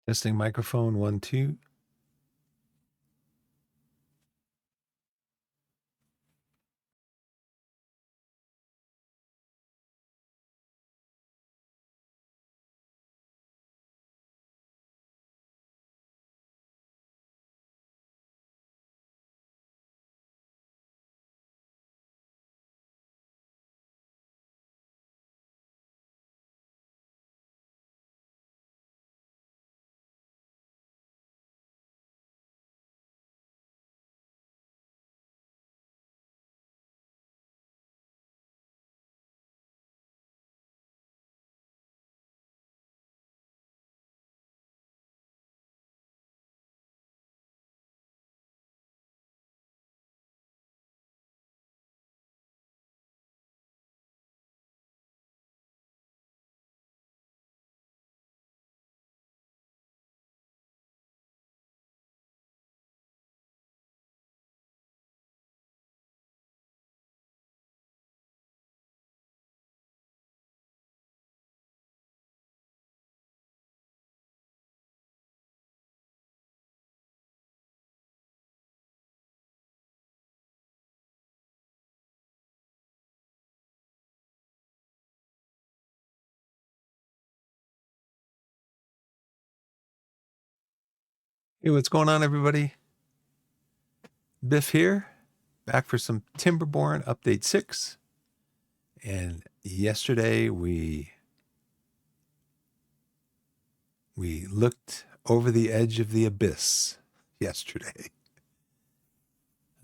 Testing microphone 1, 2. Hey, what's going on, everybody? Biff here, back for some Timberborn Update 6. And yesterday we looked over the edge of the abyss yesterday.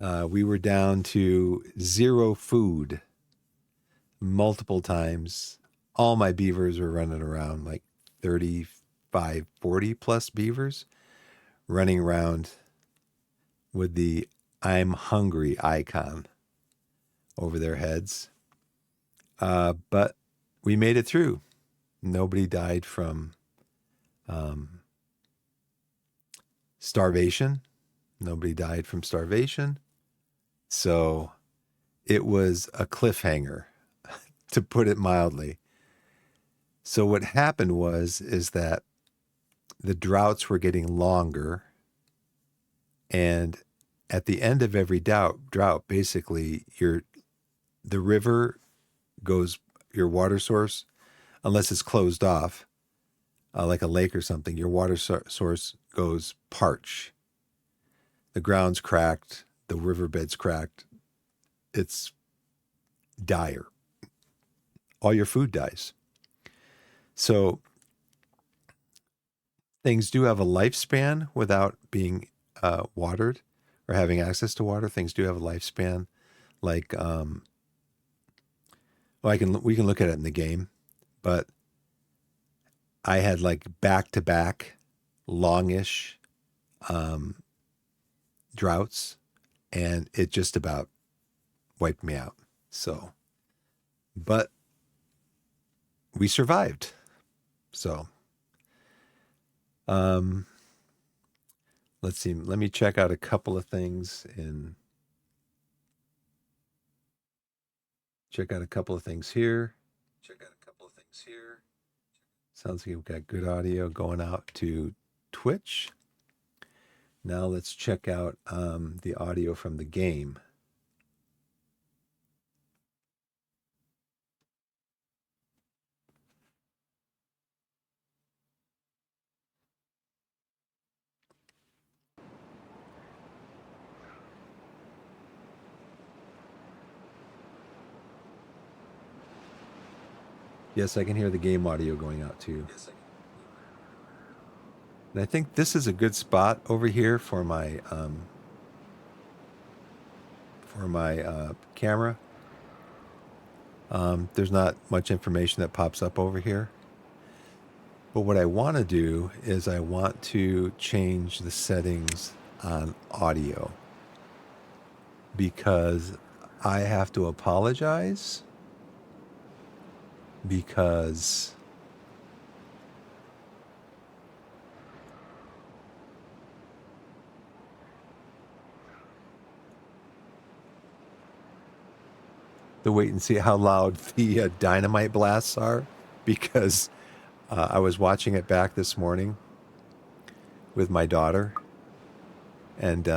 We were down to 0 food multiple times. All my beavers were running around, like 35, 40 plus beavers running around with the I'm hungry icon over their heads. But we made it through. Nobody died from starvation. Nobody died from starvation. So it was a cliffhanger, to put it mildly. So what happened is that the droughts were getting longer, and at the end of every drought, basically the river goes, your water source, unless it's closed off, like a lake or something, your water source goes parch. The ground's cracked, the riverbed's cracked. It's dire. All your food dies. So things do have a lifespan without being watered or having access to water. Things do have a lifespan. Like, well, we can look at it in the game, but I had like back-to-back longish droughts, and it just about wiped me out. So, but we survived. So, let's see. Let me check out a couple of things here. Sounds like we've got good audio going out to Twitch. Now let's check out the audio from the game. Yes, I can hear the game audio going out too. And I think this is a good spot over here for my camera. There's not much information that pops up over here. But what I want to do is I want to change the settings on audio, because I have to apologize because to wait and see how loud the dynamite blasts are, because I was watching it back this morning with my daughter, and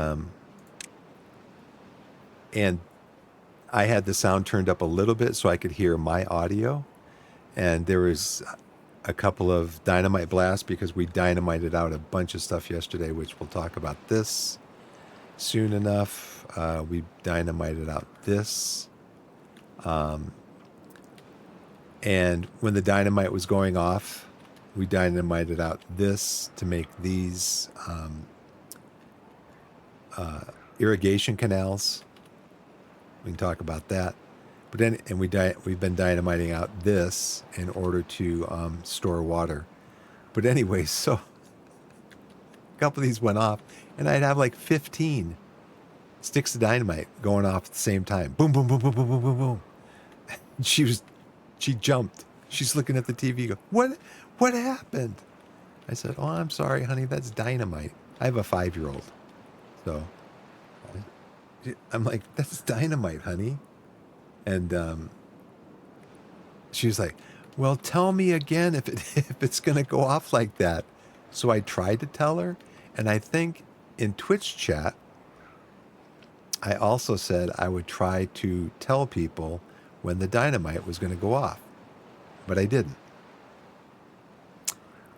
and I had the sound turned up a little bit so I could hear my audio, and there was a couple of dynamite blasts because we dynamited out a bunch of stuff yesterday, which we'll talk about this soon enough. We dynamited out this. And when the dynamite was going off, we dynamited out this to make these irrigation canals. We can talk about that. But then, and we've been dynamiting out this in order to store water. But anyway, so a couple of these went off, and I'd have like 15 sticks of dynamite going off at the same time. Boom, boom, boom, boom, boom, boom, boom, boom. And she jumped. She's looking at the TV. Go, what happened? I said, oh, I'm sorry, honey. That's dynamite. I have a 5-year-old, so I'm like, that's dynamite, honey. And she was like, well, tell me again if it's going to go off like that. So I tried to tell her. And I think in Twitch chat, I also said I would try to tell people when the dynamite was going to go off. But I didn't.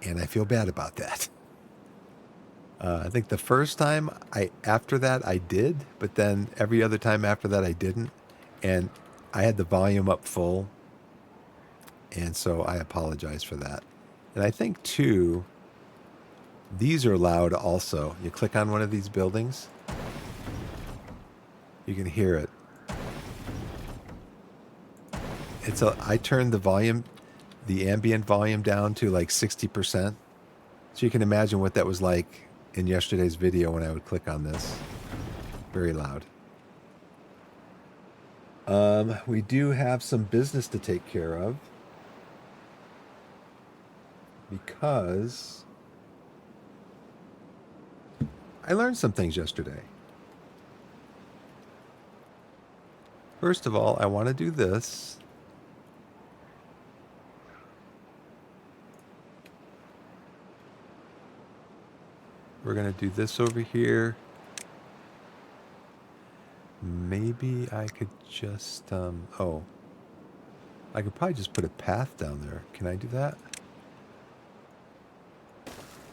And I feel bad about that. I think the first time after that I did, but then every other time after that I didn't. And I had the volume up full. And so I apologize for that. And I think too, these are loud also. You click on one of these buildings, you can hear it. I turned the volume, the ambient volume down to like 60%. So you can imagine what that was like in yesterday's video when I would click on this. Very loud. We do have some business to take care of because I learned some things yesterday. First of all, I want to do this. We're going to do this over here. Maybe I could just, I could probably just put a path down there. Can I do that?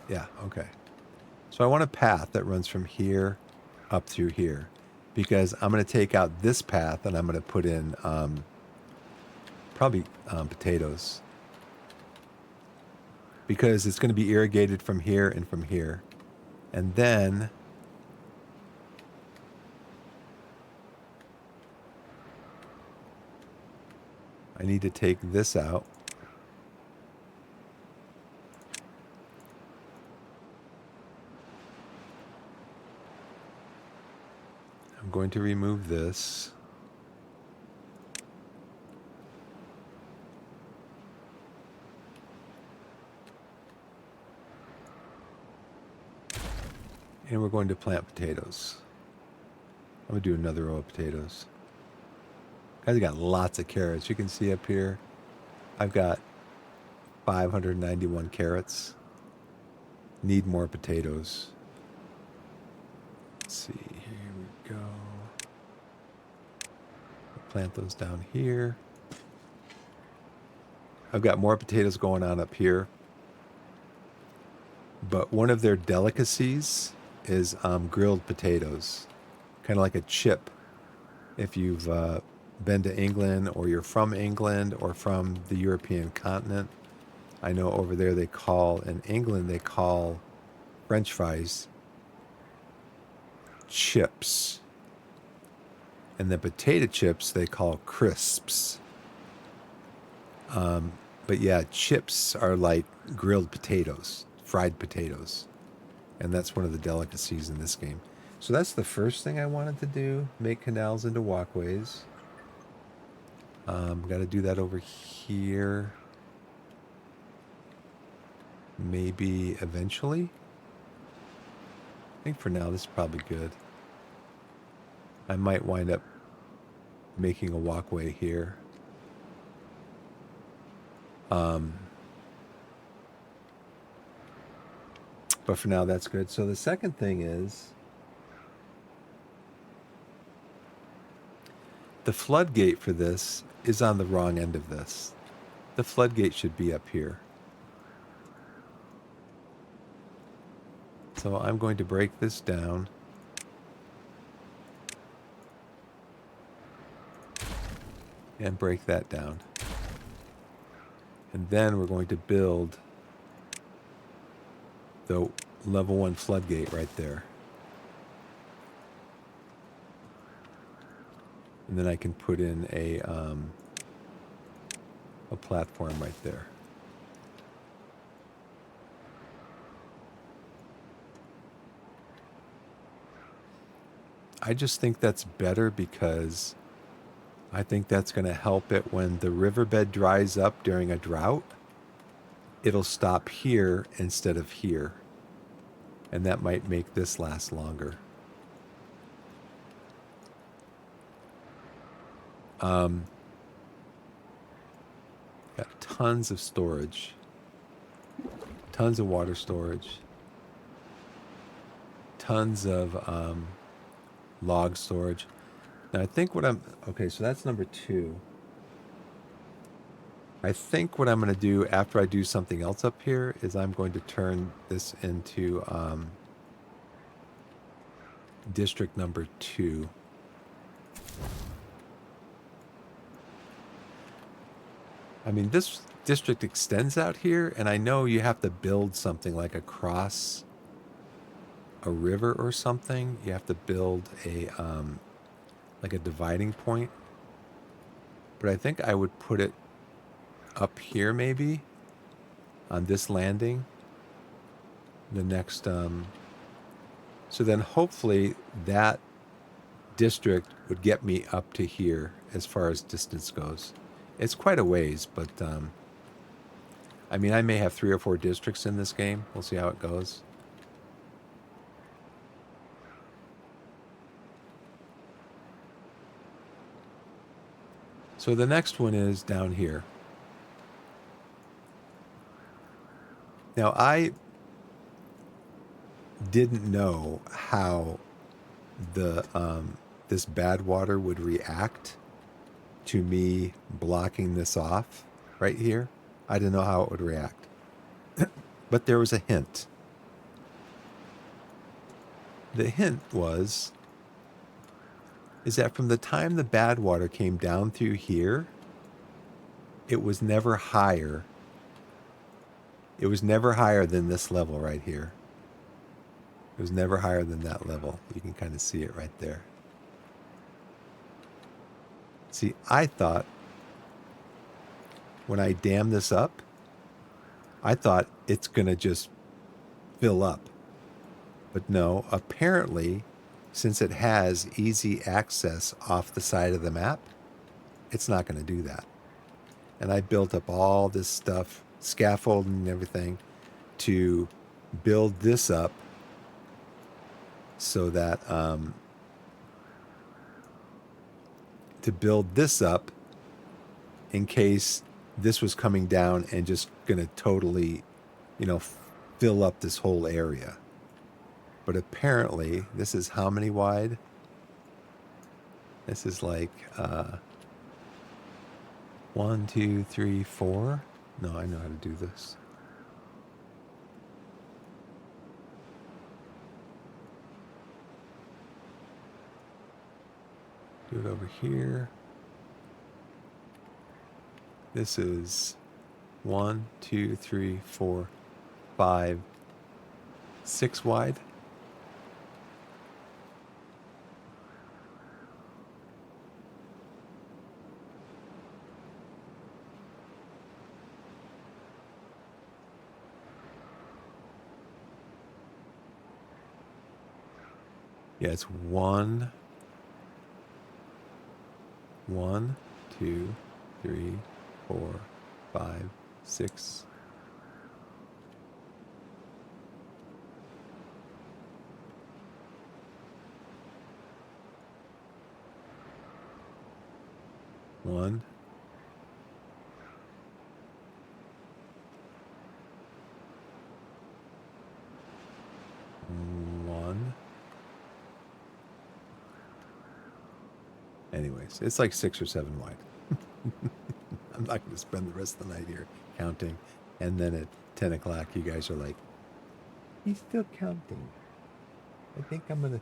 Yeah, okay. So I want a path that runs from here up through here because I'm going to take out this path and I'm going to put in probably potatoes because it's going to be irrigated from here and from here. And then I need to take this out. I'm going to remove this. And we're going to plant potatoes. I'm going to do another row of potatoes. Guys, I got lots of carrots. You can see up here, I've got 591 carrots. Need more potatoes. Let's see, here we go. Plant those down here. I've got more potatoes going on up here. But one of their delicacies is grilled potatoes. Kind of like a chip. If you've been to England or you're from England or from the European continent, I know over there in England they call French fries chips. And the potato chips they call crisps. But yeah, chips are like grilled potatoes, fried potatoes. And that's one of the delicacies in this game. So that's the first thing I wanted to do, make canals into walkways. Got to do that over here. Maybe eventually. I think for now this is probably good. I might wind up making a walkway here. But for now, that's good. So the second thing is the floodgate for this is on the wrong end of this. The floodgate should be up here. So I'm going to break this down. And break that down. And then we're going to build the level 1 floodgate right there. And then I can put in a platform right there. I just think that's better because I think that's going to help it when the riverbed dries up during a drought. It'll stop here instead of here. And that might make this last longer. Got tons of storage. Tons of water storage. Tons of log storage. Now I think what I'm... Okay, so that's number 2. I think what I'm going to do after I do something else up here is I'm going to turn this into district number 2. I mean, this district extends out here, and I know you have to build something like across a river or something. You have to build a like a dividing point. But I think I would put it up here maybe on this landing. The next so then hopefully that district would get me up to here as far as distance goes. It's quite a ways, but I mean, I may have 3 or 4 districts in this game. We'll see how it goes. So the next one is down here. Now, I didn't know how the this bad water would react to me blocking this off right here. I didn't know how it would react. But there was a hint. The hint is that from the time the bad water came down through here, it was never higher. It was never higher than this level right here. It was never higher than that level. You can kind of see it right there. See, I thought when I dam this up, I thought it's going to just fill up. But no, apparently, since it has easy access off the side of the map, it's not going to do that. And I built up all this stuff, scaffolding and everything, to build this up so that in case this was coming down and just going to totally, fill up this whole area. But apparently, this is how many wide? This is like 1, 2, 3, 4. No, I know how to do this. Do it over here. This is 1, 2, 3, 4, 5, 6 wide. Yeah, it's 1, 2, 3, 4, 5, 6. One. one. Anyways, it's like 6 or 7 wide. I'm not going to spend the rest of the night here counting. And then at 10 o'clock, you guys are like, he's still counting. I think I'm going to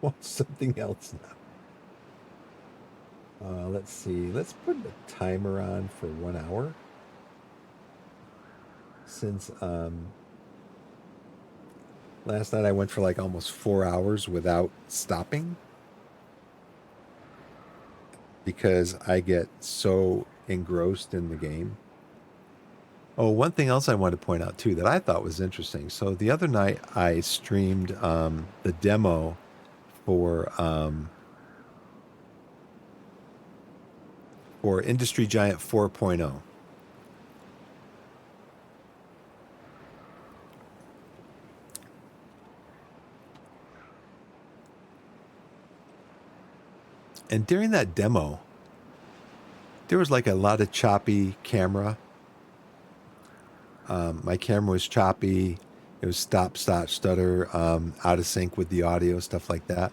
watch something else now. Let's see. Let's put the timer on for 1 hour. Since last night I went for like almost 4 hours without stopping because I get so engrossed in the game. Oh, one thing else I wanted to point out too that I thought was interesting. So the other night I streamed the demo for Industry Giant 4.0. And during that demo, there was like a lot of choppy camera. My camera was choppy. It was stop, start, stutter, out of sync with the audio, stuff like that.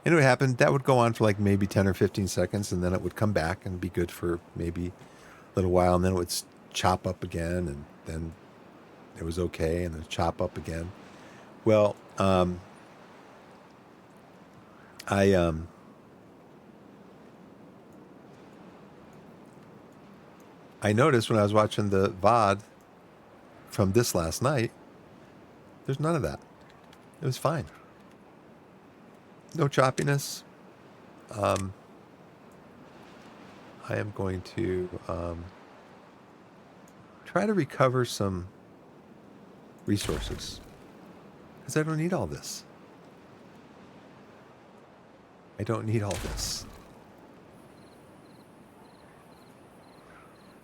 And it would happen. That would go on for like maybe 10 or 15 seconds, and then it would come back and be good for maybe a little while, and then it would chop up again, and then it was okay, and then chop up again. Well, I I noticed when I was watching the VOD from this last night, there's none of that. It was fine. No choppiness. I am going to try to recover some resources because I don't need all this. I don't need all this.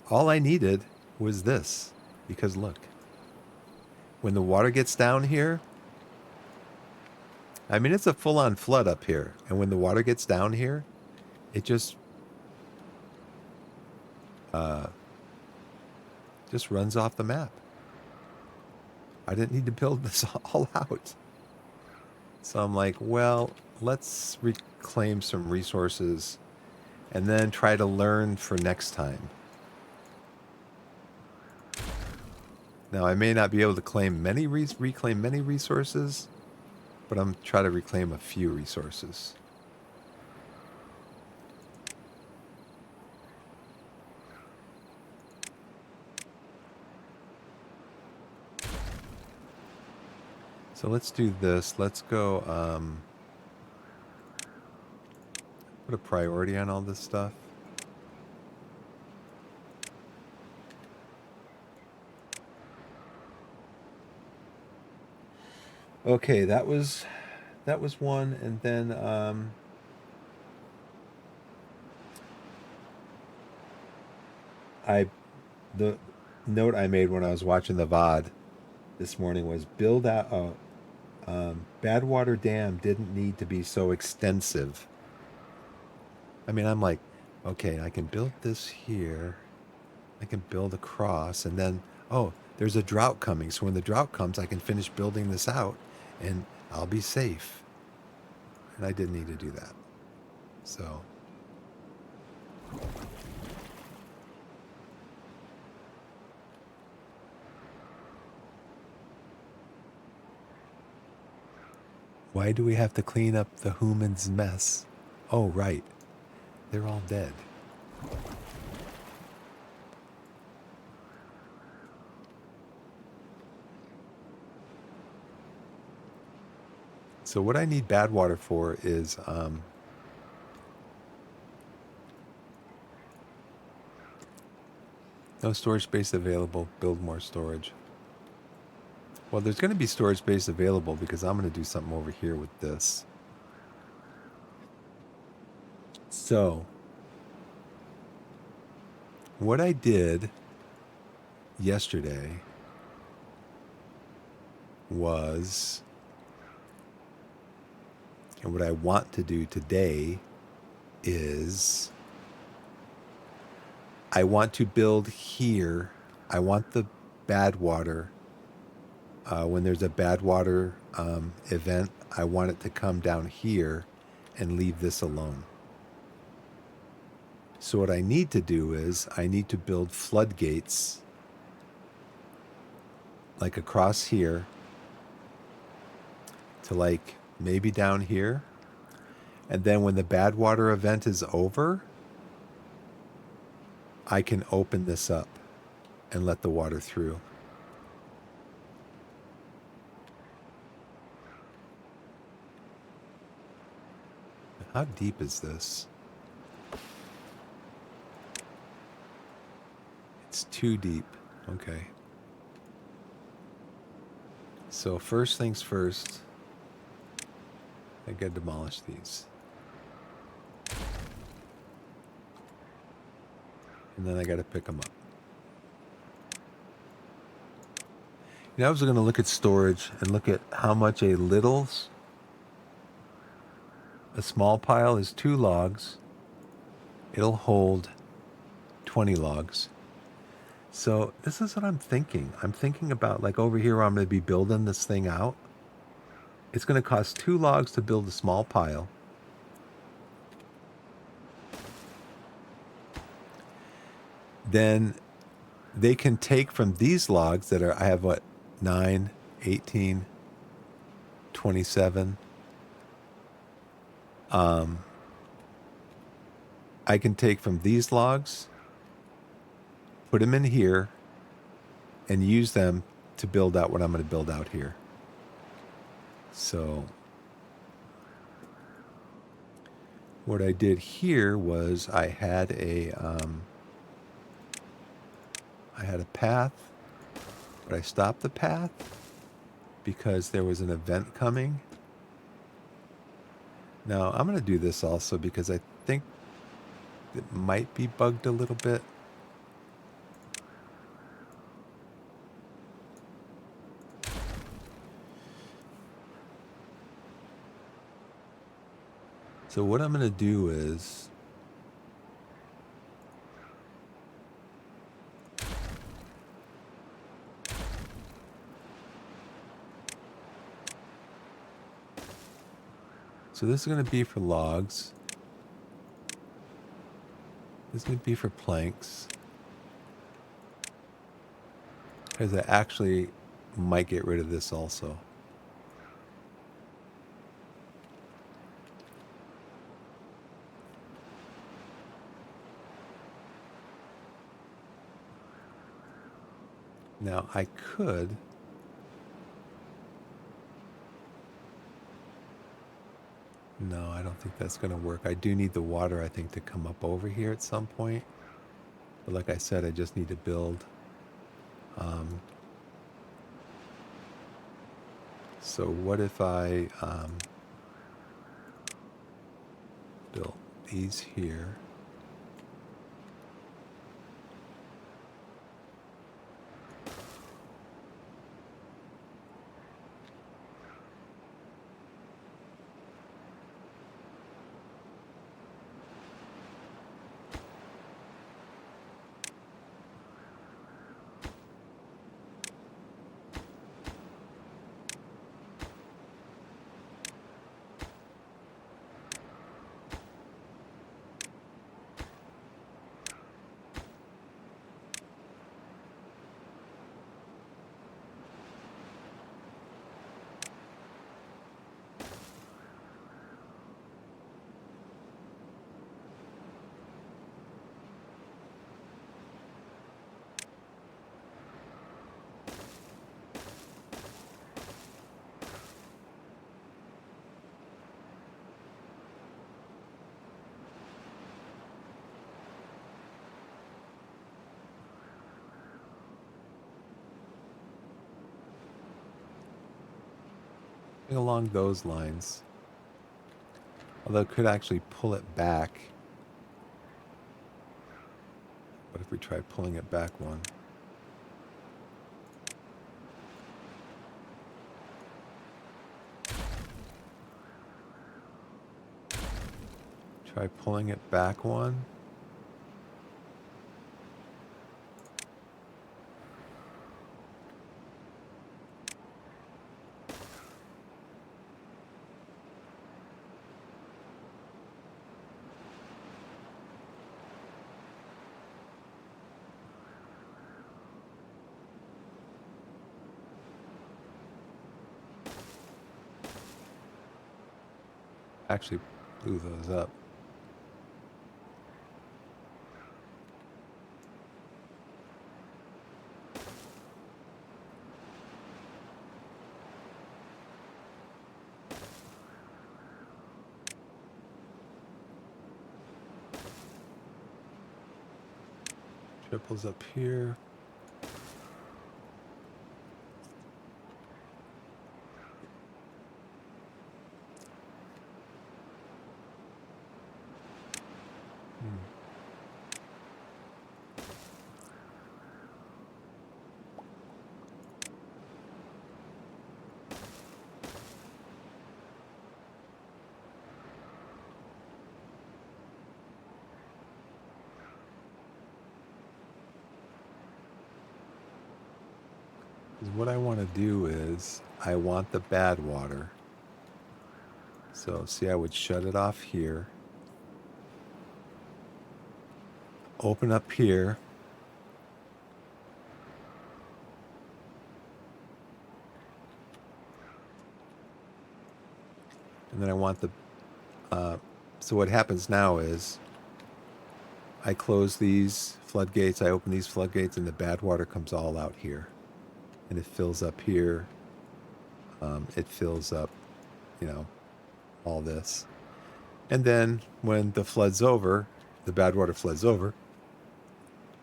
All I needed was this because look, when the water gets down here, I mean, it's a full-on flood up here. And when the water gets down here, it just runs off the map. I didn't need to build this all out. So I'm like, well, let's reclaim some resources and then try to learn for next time. Now, I may not be able to claim reclaim many resources, but I'm trying to reclaim a few resources. So let's do this. Let's go put a priority on all this stuff. Okay, that was one, and then the note I made when I was watching the VOD this morning was build out Badwater Dam didn't need to be so extensive. I mean, I'm like, okay, I can build this here. I can build across, and then, oh, there's a drought coming. So when the drought comes, I can finish building this out, and I'll be safe. And I didn't need to do that. So. Why do we have to clean up the human's mess? Oh, right. They're all dead. So what I need bad water for is no storage space available. Build more storage. Well, there's going to be storage space available because I'm going to do something over here with this. So what I did yesterday was, and what I want to do today is I want to build here. I want the bad water when there's a bad water event, I want it to come down here and leave this alone. So what I need to do is I need to build floodgates like across here to like maybe down here. And then when the bad water event is over, I can open this up and let the water through. How deep is this? It's too deep. Okay. So first things first, I gotta demolish these. And then I gotta pick them up. You know, I was gonna look at storage and look at how much a small pile is 2 logs. It'll hold 20 logs. So this is what I'm thinking. I'm thinking about like over here where I'm going to be building this thing out. It's going to cost 2 logs to build a small pile. Then they can take from these logs that are, I have what, 9, 18, 27. I can take from these logs, put them in here, and use them to build out what I'm going to build out here. So what I did here was I had a path, but I stopped the path because there was an event coming. Now I'm going to do this also because I think it might be bugged a little bit. So what I'm going to do is so this is going to be for logs. This is going to be for planks. Because I actually might get rid of this also. Now I could no, I don't think that's going to work. I do need the water, I think, to come up over here at some point. But like I said, I just need to build. So what if I built these here? Along those lines. Although it could actually pull it back. What if we try pulling it back one? Try pulling it back one. Actually blew those up. Triples up here. What I want to do is I want the bad water. So see, I would shut it off here. Open up here. And then I want the... so what happens now is I close these floodgates, I open these floodgates, and the bad water comes all out here. And it fills up here. It fills up, you know, all this. And then when the flood's over, the bad water floods over,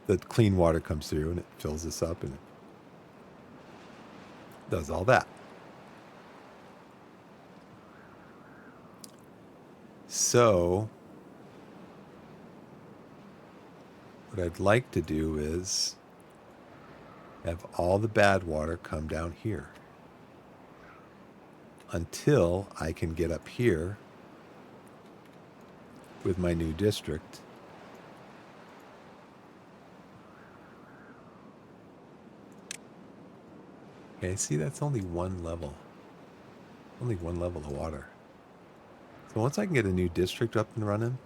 the clean water comes through and it fills this up and does all that. So what I'd like to do is have all the bad water come down here until I can get up here with my new district. Okay, see, that's only one level. Only one level of water. So once I can get a new district up and running,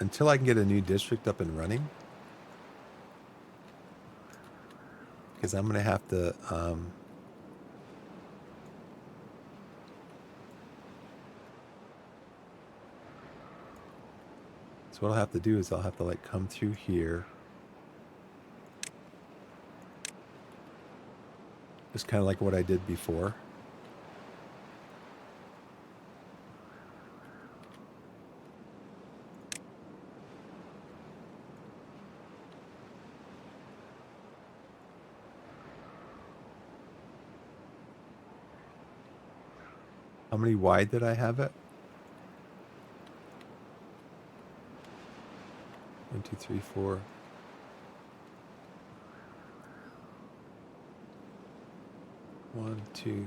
until I can get a new district up and running, because I'm going to have to so what I'll have to do is I'll have to like come through here, just kind of like what I did before. How many wide did I have it? 1, 2, 3, 4. 1, 2,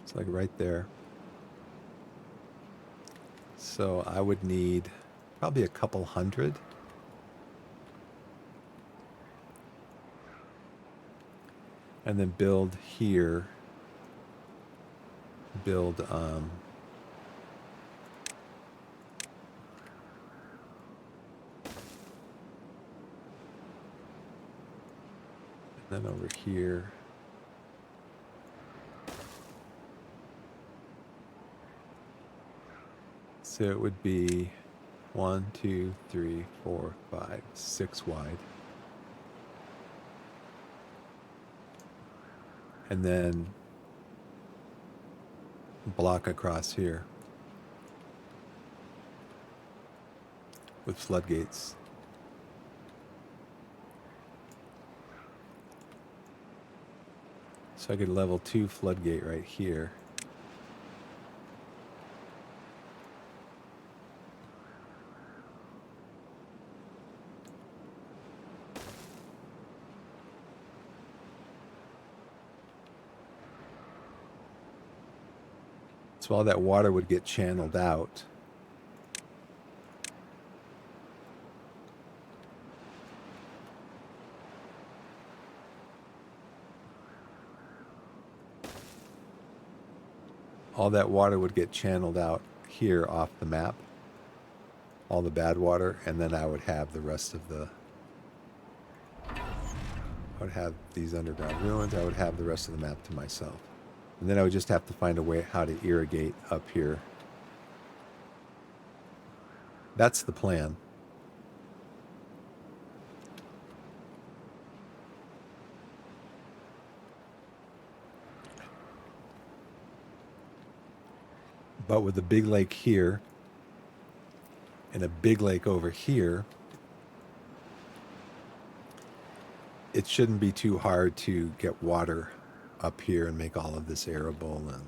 it's like right there. So I would need probably a couple hundred. And then build here. Build and then over here. So it would be 1, 2, 3, 4, 5, 6 wide. And then block across here with floodgates. So I could level 2 floodgate right here. So all that water would get channeled out. all that water would get channeled out here off the map, all the bad water, and then I would have the rest of the, I would have these underground ruins, I would have the rest of the map to myself. And then I would just have to find a way how to irrigate up here. That's the plan. But with a big lake here and a big lake over here, it shouldn't be too hard to get water up here and make all of this arable. And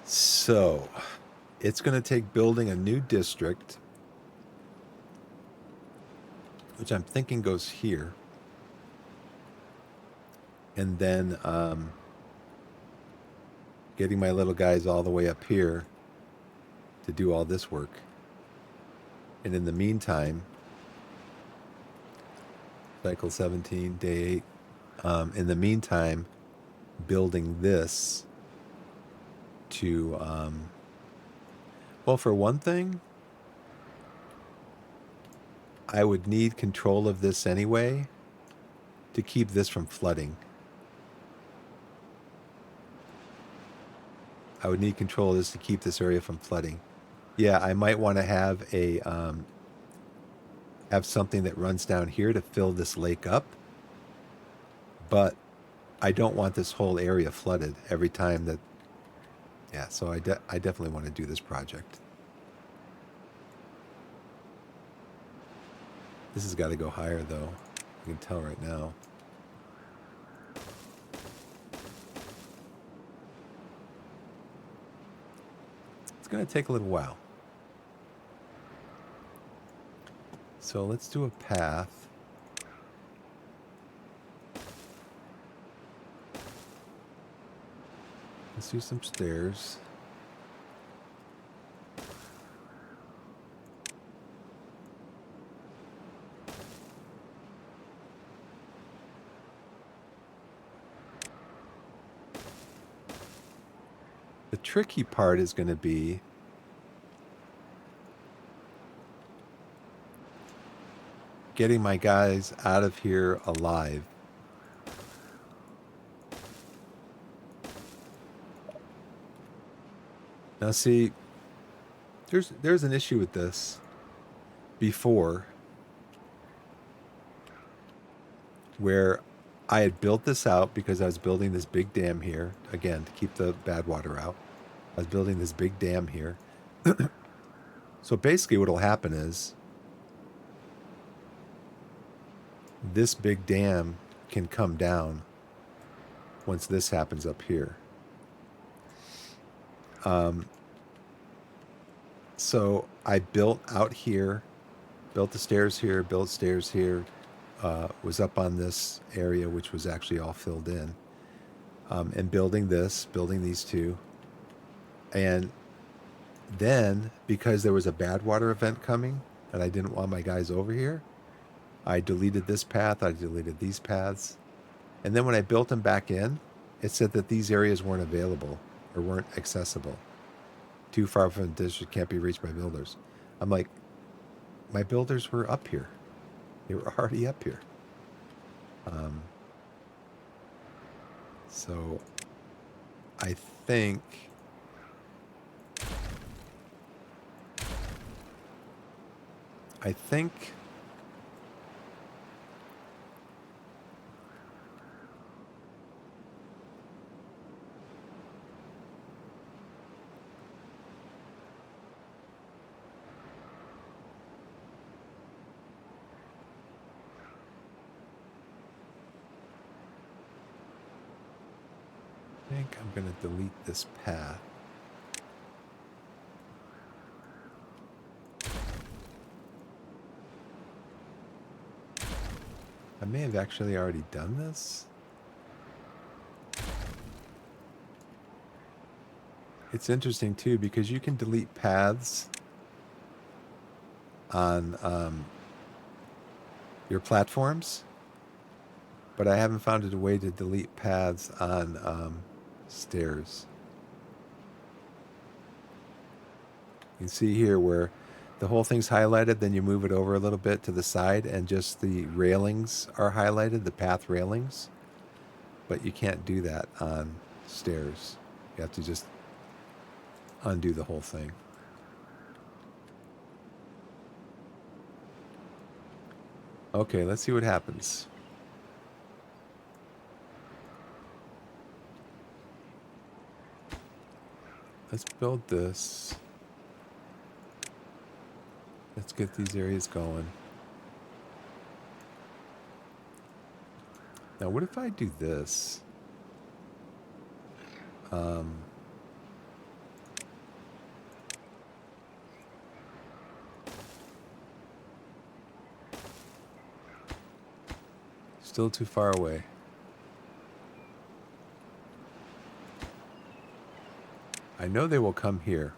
so it's going to take building a new district, which I'm thinking goes here. And then getting my little guys all the way up here to do all this work. And in the meantime, cycle 17, day 8, in the meantime, building this to, well, for one thing, I would need control of this anyway to keep this from flooding. I would need control of this to keep this area from flooding. Yeah, I might want to have a have something that runs down here to fill this lake up, but I don't want this whole area flooded every time that. Yeah, so I definitely want to do this project. This has got to go higher, though. You can tell right now. It's going to take a little while. So let's do a path. Let's do some stairs. The tricky part is going to be getting my guys out of here alive. Now see, there's an issue with this before where I had built this out because I was building this big dam here, again, to keep the bad water out. I was building this big dam here. So basically what will happen is this big dam can come down once this happens up here. So I built out here, built the stairs here, built stairs here, was up on this area, which was actually all filled in, and building these two. And then, because there was a bad water event coming, and I didn't want my guys over here, I deleted this path, I deleted these paths. And then when I built them back in, it said that these areas weren't available or weren't accessible. Too far from the district, can't be reached by builders. I'm like, my builders were up here. They were already up here. So I think I'm going to delete this path. I may have actually already done this. It's interesting too because you can delete paths on your platforms, but I haven't found a way to delete paths on stairs. You can see here where the whole thing's highlighted, then you move it over a little bit to the side and just the railings are highlighted, the path railings. But you can't do that on stairs. You have to just undo the whole thing. Okay, let's see what happens. Let's build this. Let's get these areas going. Now, what if I do this? Still too far away. I know they will come here.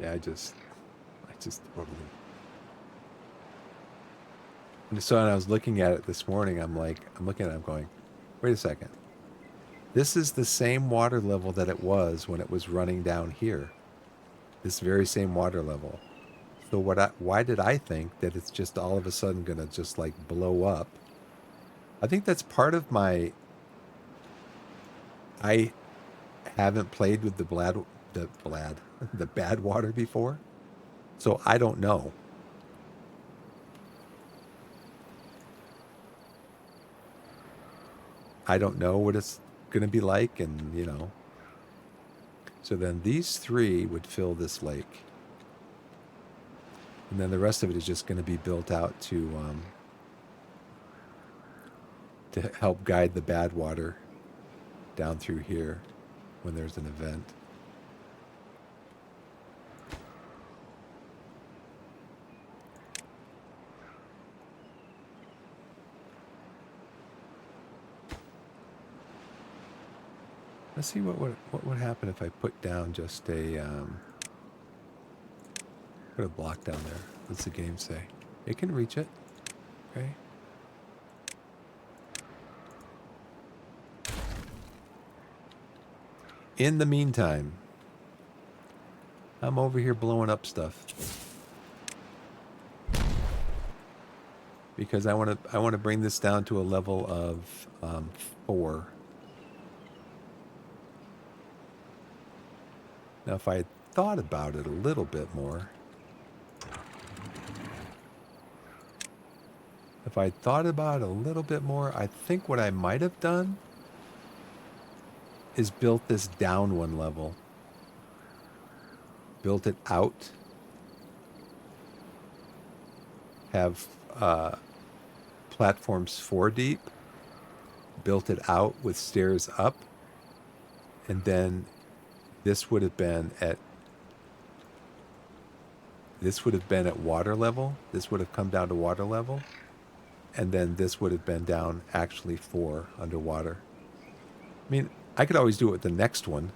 Yeah, I just totally. And so when I was looking at it this morning, I'm looking at it, I'm going, wait a second. This is the same water level that it was when it was running down here. This very same water level. So why did I think that it's just all of a sudden going to just like blow up? I think that's part of I haven't played with the bad water before. So I don't know. I don't know what it's going to be like, and so then these three would fill this lake. And then the rest of it is just going to be built out to help guide the bad water down through here when there's an event. Let's see what would happen if I put down just put a block down there. What's the game say? It can reach it. Okay. In the meantime, I'm over here blowing up stuff because I want to bring this down to a level of 4. Now, if I had thought about it a little bit more, I think what I might have done is built this down one level. Built it out. Have platforms 4 deep. Built it out with stairs up. And then this would have been at water level. This would have come down to water level. And then this would have been down actually 4 underwater. I mean, I could always do it with the next one.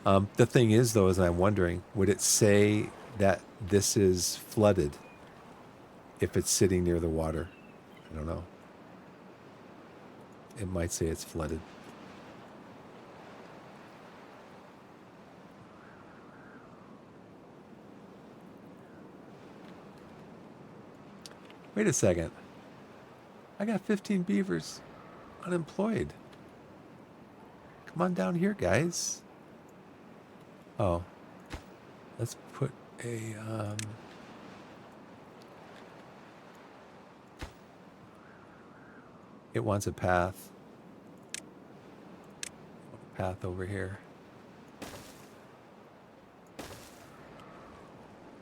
The thing is, though, is I'm wondering, would it say that this is flooded if it's sitting near the water? I don't know. It might say it's flooded. Wait a second. I got 15 beavers unemployed. Come on down here, guys. Oh. Let's put a... It wants a path. Path over here.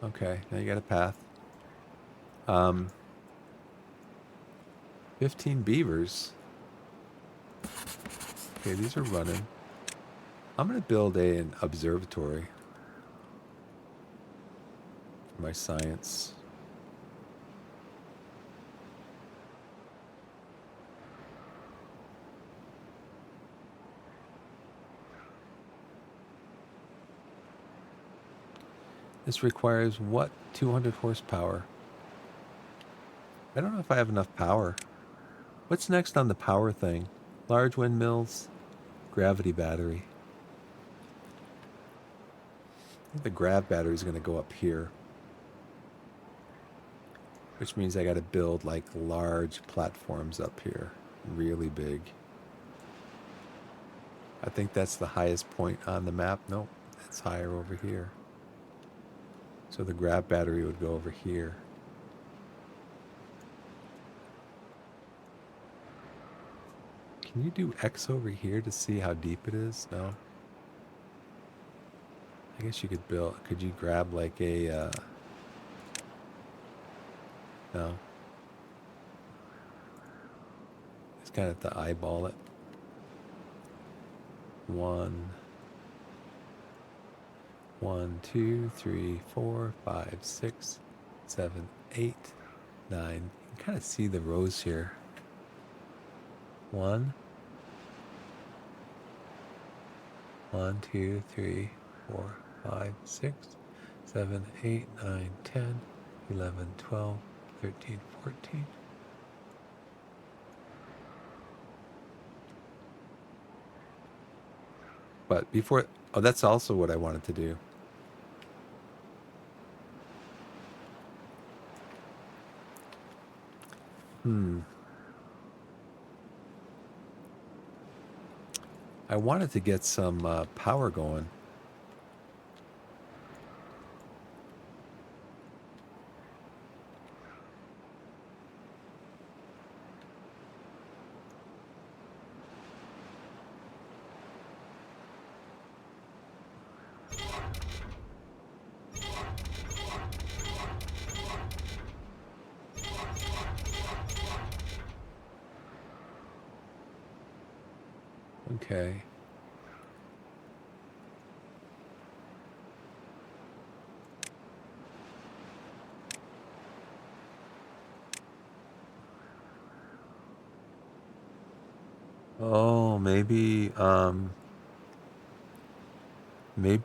Okay, now you got a path. 15 beavers. Okay, these are running. I'm going to build an observatory for my science. This requires what? 200 horsepower. I don't know if I have enough power. What's next on the power thing? Large windmills, gravity battery. I think the grav battery is going to go up here, which means I got to build like large platforms up here, really big. I think that's the highest point on the map. Nope, it's higher over here. So the grav battery would go over here. Can you do X over here to see how deep it is? No. I guess you could build. Could you grab like a? No. It's kind of to eyeball it. 1, 2, 3, 4, 5, 6, 7, 8, 9. You can kind of see the rows here. 1, 2, 3, 4, 5, 6, 7, 8, 9, 10, 11, 12, 13, 14. But before, oh, that's also what I wanted to do. I wanted to get some power going. Okay. Oh, maybe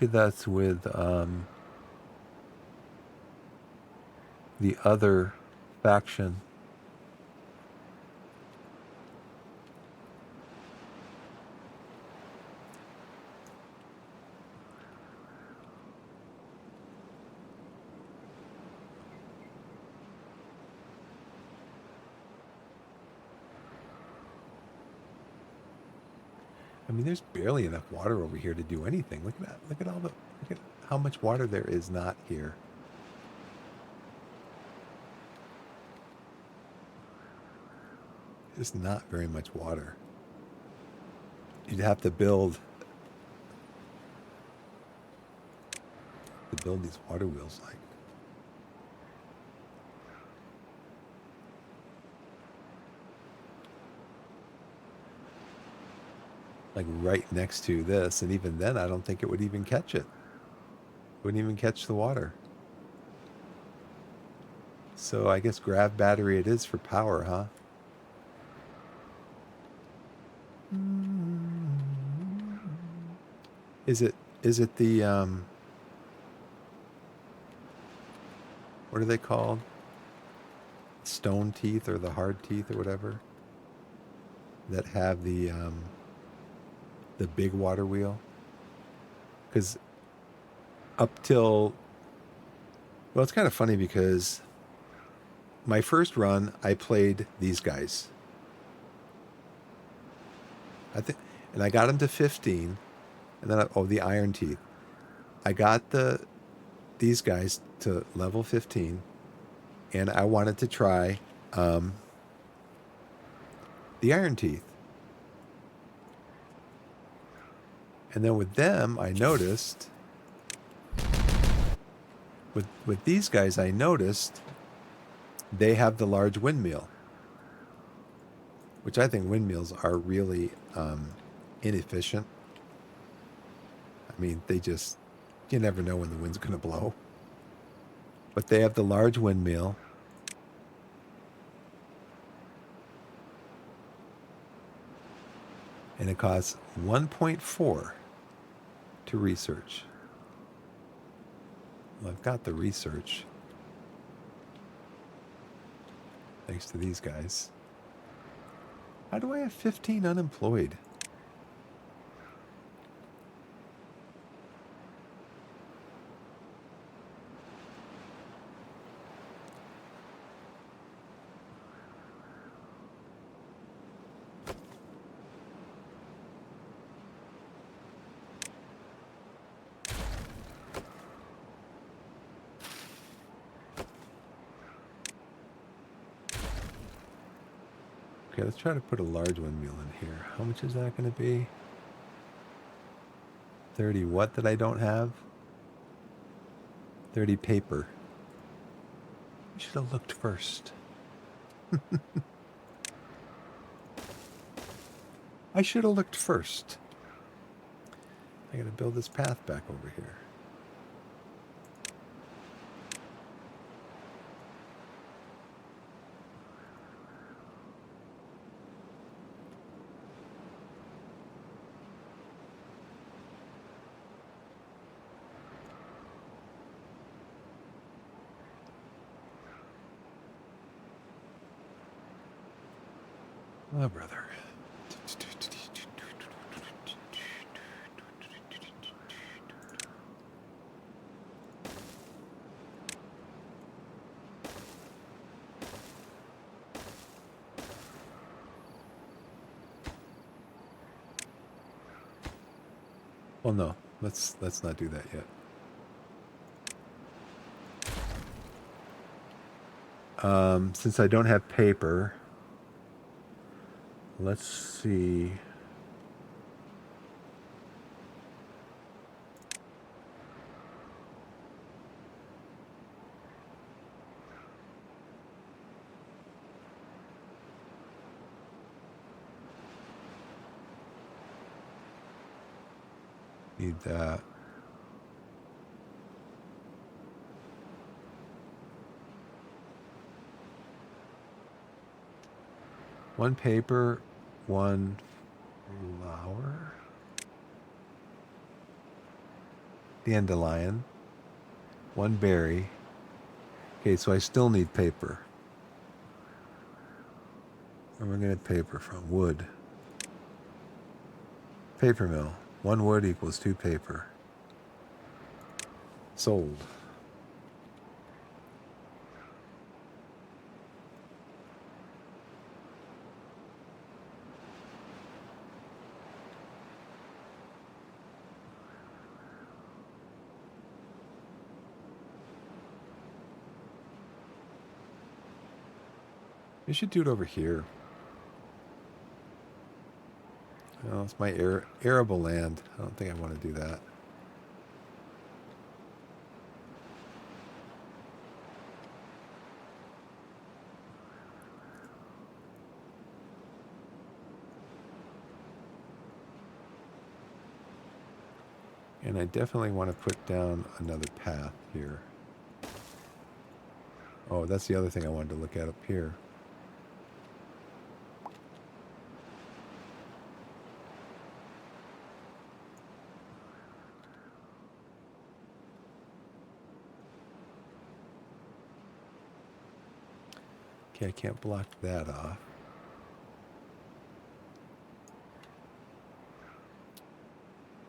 that's with the other faction. I mean, there's barely enough water over here to do anything. Look at that. Look at how much water there is not here. There's not very much water. You'd have to build these water wheels like right next to this, and even then I don't think it would even catch it. Wouldn't even catch the water. So I guess grav battery it is for power, huh? Is it the what are they called? Stone teeth or the hard teeth or whatever that have the big water wheel? Because up till, well, it's kind of funny because my first run I played these guys. I think, and I got them to 15, and then the iron teeth. I got these guys to level 15, and I wanted to try the iron teeth. And then with them, I noticed, with these guys, I noticed they have the large windmill, which I think windmills are really inefficient. I mean, you never know when the wind's going to blow. But they have the large windmill. And it costs 1.4 to research. Well, I've got the research. Thanks to these guys. How do I have 15 unemployed? Okay, let's try to put a large windmill in here. How much is that going to be? 30 what that I don't have? 30 paper. I should have looked first. I should have looked first. I gotta build this path back over here. Oh, brother. Well, no. Let's not do that yet. Since I don't have paper, let's see. Need that. One paper, one flower. Dandelion. One berry. Okay, so I still need paper. Where am I going to get paper from? Wood. Paper mill. 1 wood equals 2 paper. Sold. You should do it over here. Oh, it's my arable land. I don't think I want to do that. And I definitely want to put down another path here. Oh, that's the other thing I wanted to look at up here. Okay, I can't block that off.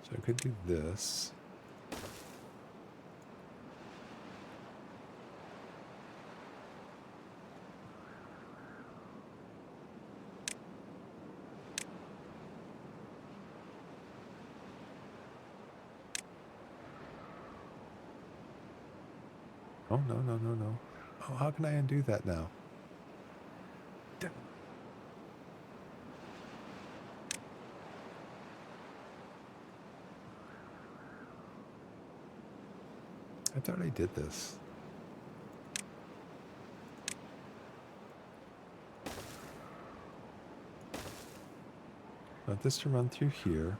So I could do this. Oh, no, no, no, no. Oh, how can I undo that now? I thought I did this. I want this to run through here.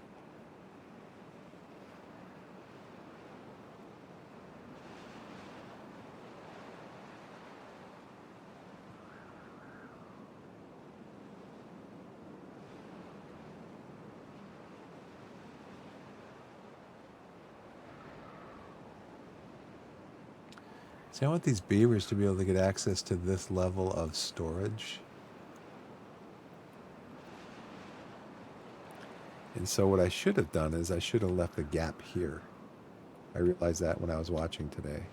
See, I want these beavers to be able to get access to this level of storage. And so what I should have done is I should have left a gap here. I realized that when I was watching today.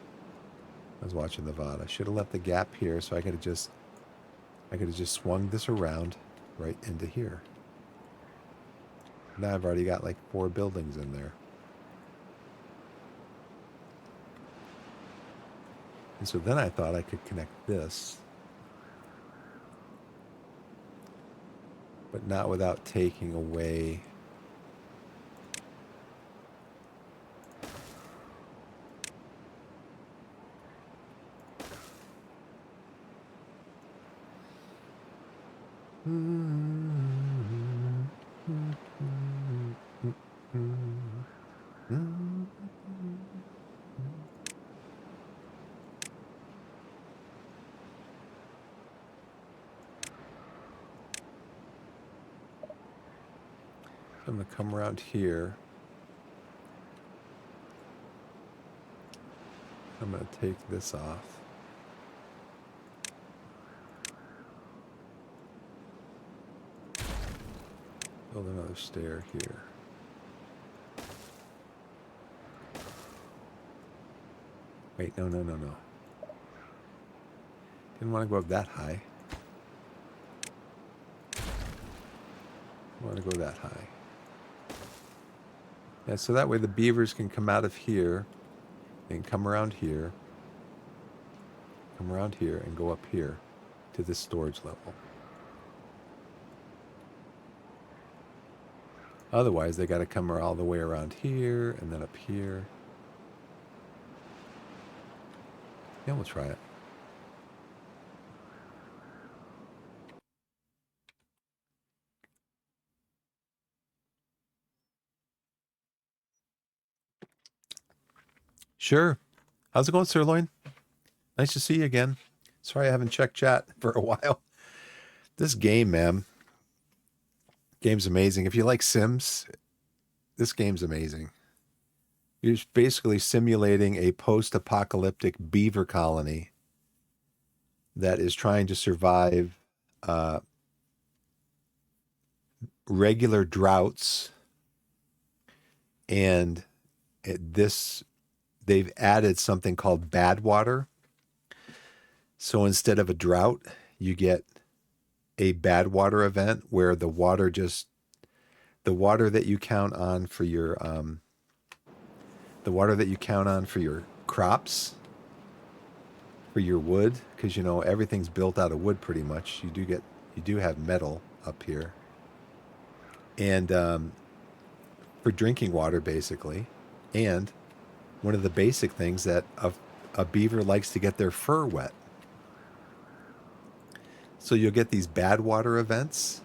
I was watching the VOD. I should have left the gap here so I could have just swung this around right into here. Now I've already got like 4 buildings in there. And so then I thought I could connect this, but not without taking away I'm going to come around here. I'm going to take this off. Build another stair here. Wait, no. Didn't want to go up that high. I want to go that high. Yeah, so that way the beavers can come out of here and come around here, and go up here to this storage level. Otherwise, they got to come all the way around here and then up here. Yeah, we'll try it. Sure. How's it going, Sirloin? Nice to see you again. Sorry I haven't checked chat for a while. This game, man. Game's amazing. If you like Sims, this game's amazing. You're basically simulating a post-apocalyptic beaver colony that is trying to survive regular droughts, and they've added something called bad water. So instead of a drought, you get a bad water event where the water that you count on for your crops, for your wood, because everything's built out of wood pretty much. You do have metal up here, and for drinking water basically, and one of the basic things that a beaver likes to get their fur wet. So you'll get these bad water events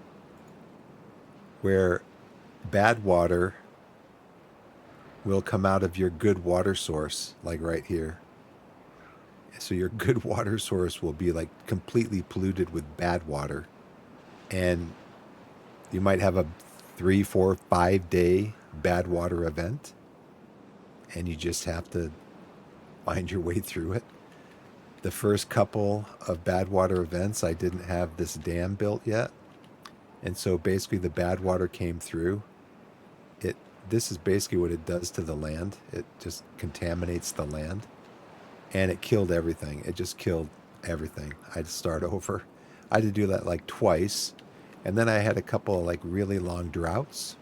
where bad water will come out of your good water source, like right here. So your good water source will be like completely polluted with bad water. And you might have a 3, 4, 5 day bad water event. And you just have to find your way through it. The first couple of bad water events, I didn't have this dam built yet. And so basically the bad water came through. This is basically what it does to the land. It just contaminates the land. And it killed everything. It just killed everything. I had to start over. I had to do that like twice. And then I had a couple of like really long droughts.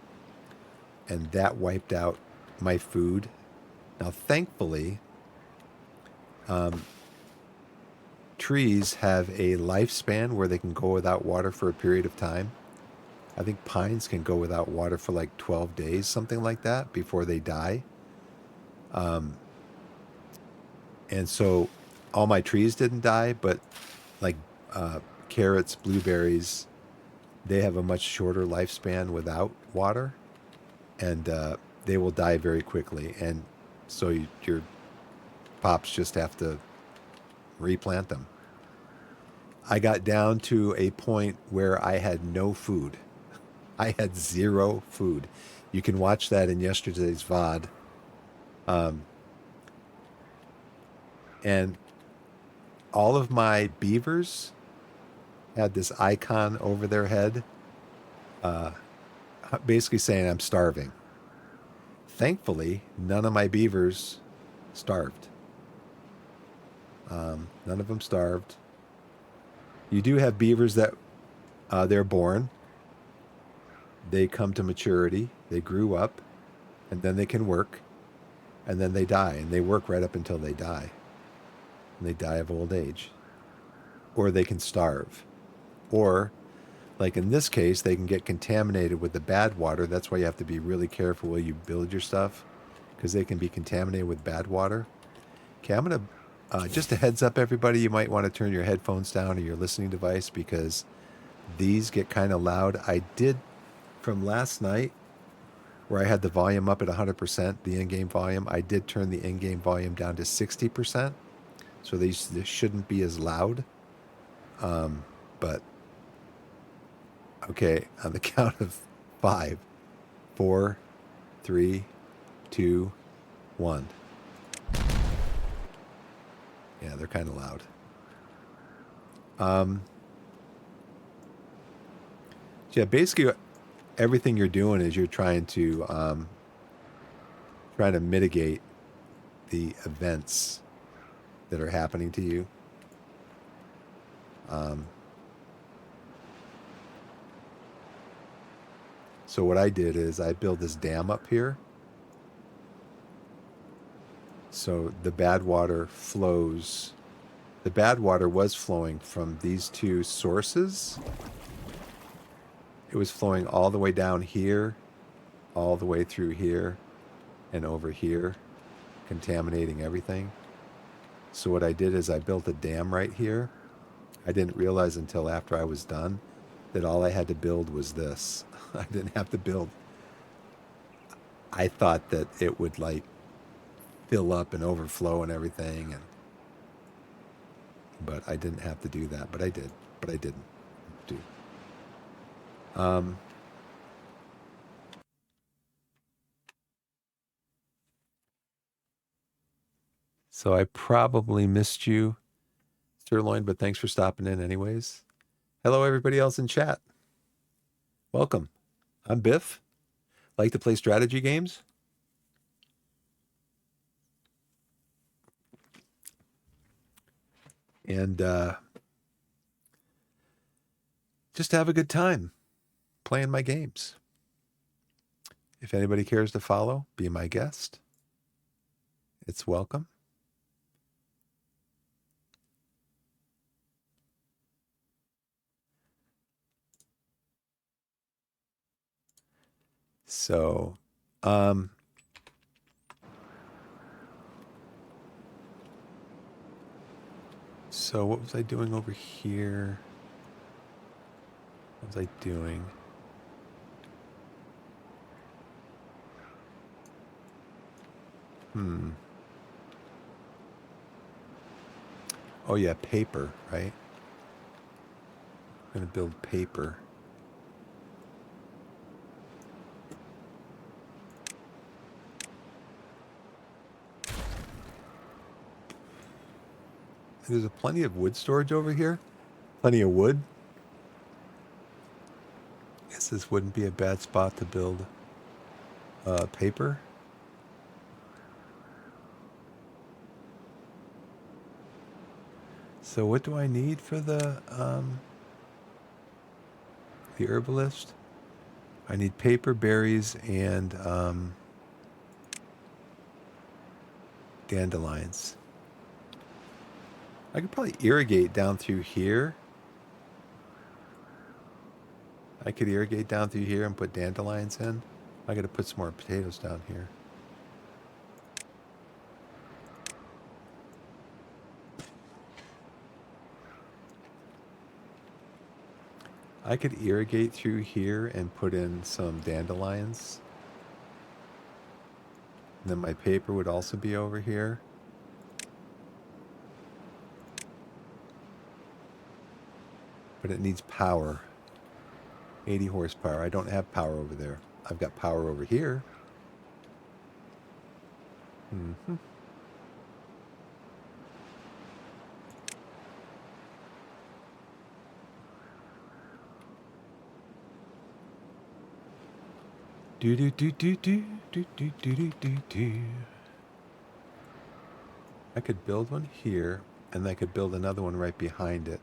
And that wiped out my food. Now, thankfully, trees have a lifespan where they can go without water for a period of time. I think pines can go without water for like 12 days, something like that, before they die. And so all my trees didn't die, but like carrots, blueberries, they have a much shorter lifespan without water, and they will die very quickly. And so your pops just have to replant them. I got down to a point where I had no food. I had 0 food. You can watch that in yesterday's VOD. And all of my beavers had this icon over their head, basically saying I'm starving. Thankfully, none of my beavers starved. None of them starved. You do have beavers that they're born, they come to maturity, they grew up, and then they can work, and then they die, and they work right up until they die. And they die of old age. Or they can starve. Or, like in this case, they can get contaminated with the bad water. That's why you have to be really careful while you build your stuff, because they can be contaminated with bad water. Okay, I'm going to, just a heads up, everybody, you might want to turn your headphones down or your listening device because these get kind of loud. I did, from last night, where I had the volume up at 100%, the in-game volume, I did turn the in-game volume down to 60%. So these shouldn't be as loud. But, okay, on the count of 5, 4, 3, 2, 1. Yeah, they're kind of loud. Yeah, basically everything you're doing is you're trying to mitigate the events that are happening to you. So what I did is I built this dam up here. So the bad water flows. The bad water was flowing from these two sources. It was flowing all the way down here, all the way through here, and over here, contaminating everything. So what I did is I built a dam right here. I didn't realize until after I was done that all I had to build was this. I didn't have to build. I thought that it would like fill up and overflow and everything, but I didn't have to do that. But I did. But I didn't do. So I probably missed you, Sirloin, but thanks for stopping in anyways. Hello, everybody else in chat. Welcome. I'm Biff. Like to play strategy games? And just have a good time playing my games. If anybody cares to follow, be my guest. It's welcome. So, so what was I doing over here? What was I doing? Oh yeah, paper, right? I'm gonna build paper. There's plenty of wood storage over here. Plenty of wood. Guess this wouldn't be a bad spot to build paper. So what do I need for the herbalist? I need paper, berries, and dandelions. I could probably irrigate down through here. I could irrigate down through here and put dandelions in. I got to put some more potatoes down here. I could irrigate through here and put in some dandelions. And then my paper would also be over here. But it needs power. 80 horsepower. I don't have power over there. I've got power over here. Do do do do do do do do do do do. I could build one here, and I could build another one right behind it,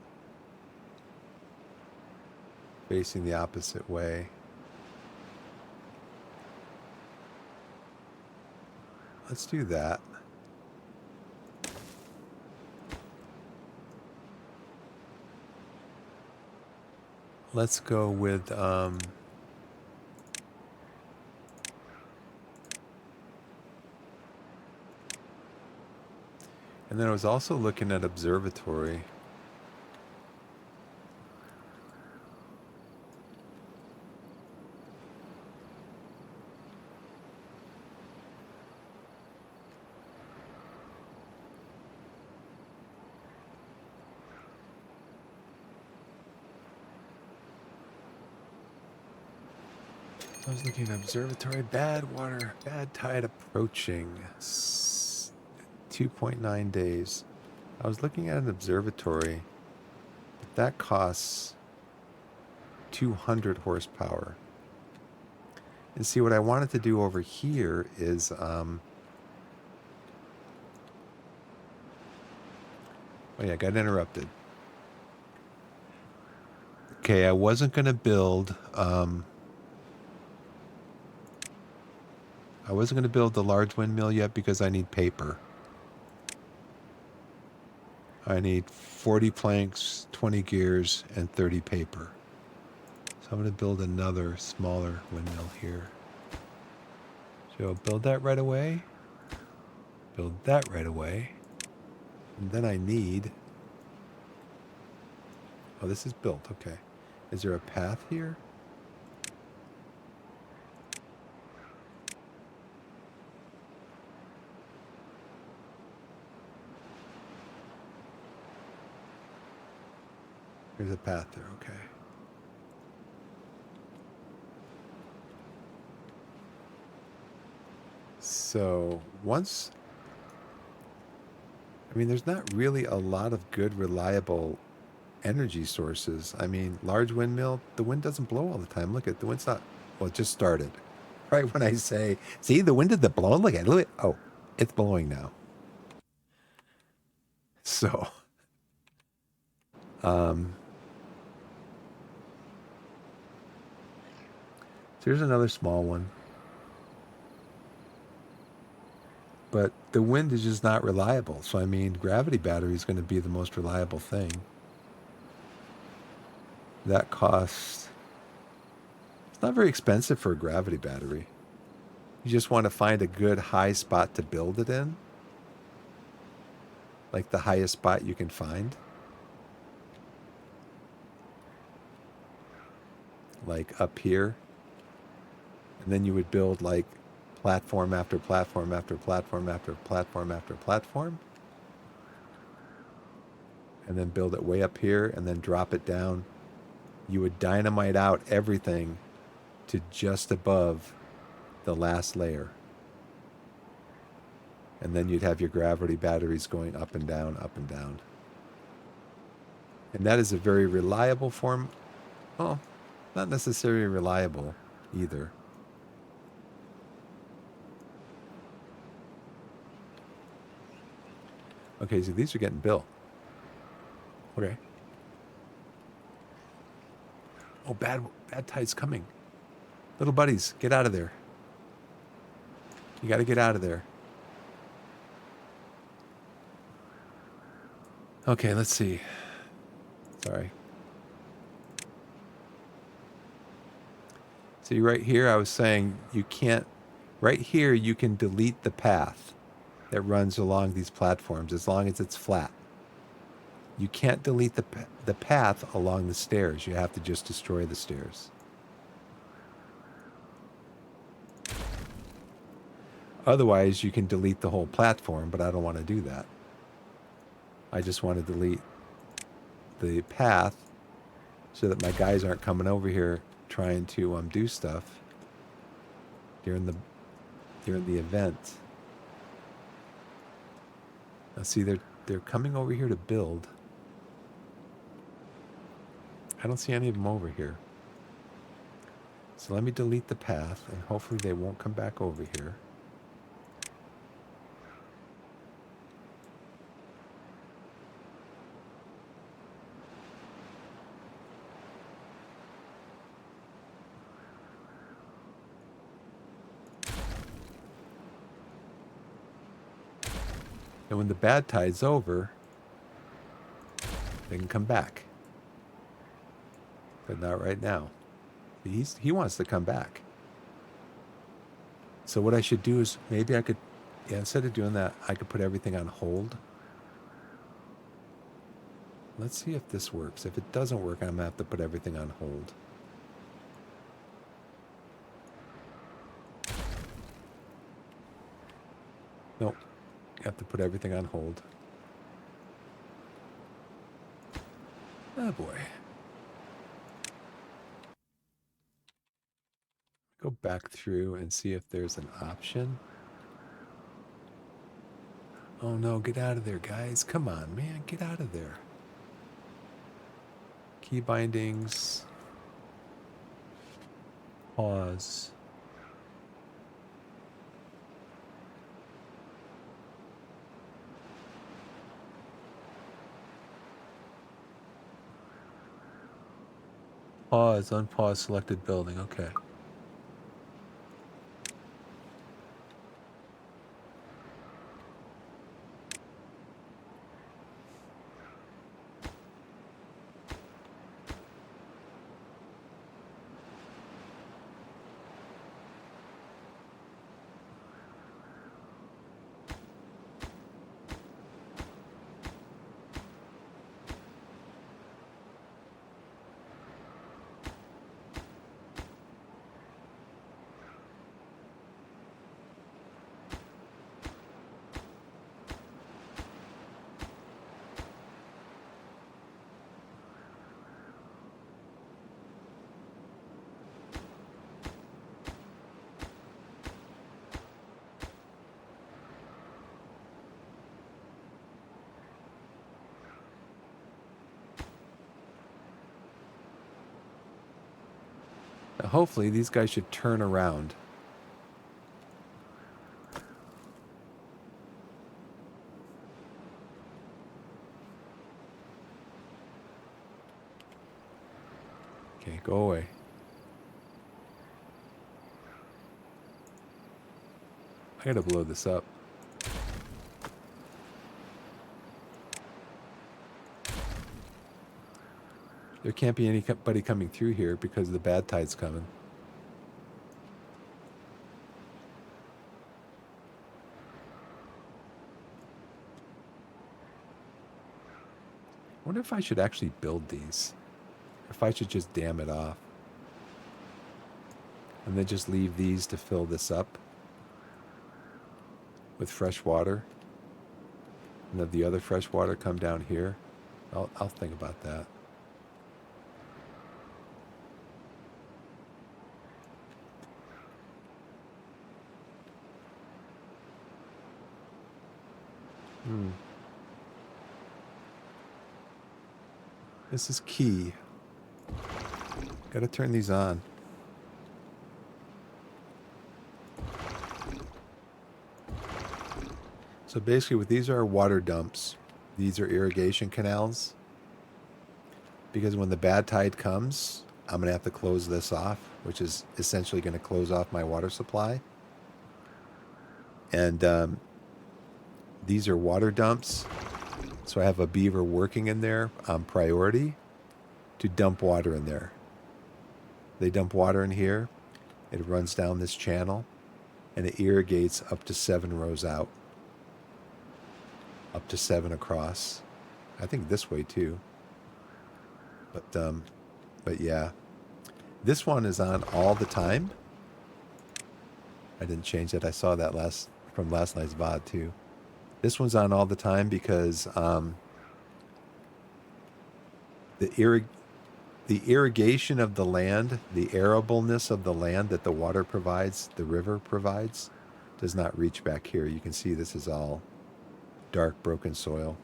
facing the opposite way. Let's do that. Let's go with and then I was also looking at observatory. I was looking at observatory, bad water, bad tide approaching, 2.9 days. I was looking at an observatory, but that costs 200 horsepower. And see, what I wanted to do over here is, oh yeah, I got interrupted. Okay, I wasn't going to build, I wasn't going to build the large windmill yet because I need paper. I need 40 planks, 20 gears, and 30 paper. So I'm going to build another smaller windmill here. So build that right away. Build that right away. And then I need... Oh, this is built. Okay. Is there a path here? There's a path there. Okay. So once... I mean, there's not really a lot of good, reliable energy sources. I mean, large windmill, the wind doesn't blow all the time. Look at the wind's not... Well, it just started. Right when I say, see, the wind did the blowing. Look at it. Oh, it's blowing now. So, um, so here's another small one. But the wind is just not reliable. So, I mean, gravity battery is going to be the most reliable thing. That costs... It's not very expensive for a gravity battery. You just want to find a good high spot to build it in. Like the highest spot you can find. Like up here. And then you would build like platform after platform after platform after platform after platform. And then build it way up here and then drop it down. You would dynamite out everything to just above the last layer. And then you'd have your gravity batteries going up and down, up and down. And that is a very reliable form. Well, not necessarily reliable either. Okay, so these are getting built. Okay. Oh, bad tide's coming. Little buddies, get out of there. You got to get out of there. Okay, let's see. Sorry. See, right here, I was saying you can't... Right here, you can delete the path that runs along these platforms as long as it's flat. You can't delete the path along the stairs. You have to just destroy the stairs. Otherwise, you can delete the whole platform, but I don't want to do that. I just want to delete the path so that my guys aren't coming over here trying to do stuff during the event. Now see, they're coming over here to build. I don't see any of them over here. So let me delete the path, and hopefully they won't come back over here. And when the bad tide's over, they can come back. But not right now. He wants to come back. So what I should do is maybe I could, yeah, instead of doing that, I could put everything on hold. Let's see if this works. If it doesn't work, I'm going to have to put everything on hold. Nope. You have to put everything on hold. Oh boy. Go back through and see if there's an option. Oh no, get out of there, guys. Come on, man. Get out of there. Key bindings. Pause. Pause, unpause selected building. Okay. Hopefully these guys should turn around. Okay, go away. I gotta blow this up. There can't be anybody coming through here because the bad tide's coming. I wonder if I should actually build these. If I should just dam it off. And then just leave these to fill this up with fresh water. And then the other fresh water come down here. I'll think about that. This is key. Gotta turn these on. So basically what these are water dumps. These are irrigation canals. Because when the bad tide comes, I'm going to have to close this off, which is essentially going to close off my water supply. And these are water dumps. So I have a beaver working in there on priority to dump water in there. They dump water in here. It runs down this channel and it irrigates up to 7 rows out. Up to 7 across. I think this way too. But yeah. This one is on all the time. I didn't change that. I saw that from last night's VOD too. This one's on all the time because the irrigation of the land, the arableness of the land that the water provides, the river provides, does not reach back here. You can see this is all dark, broken soil.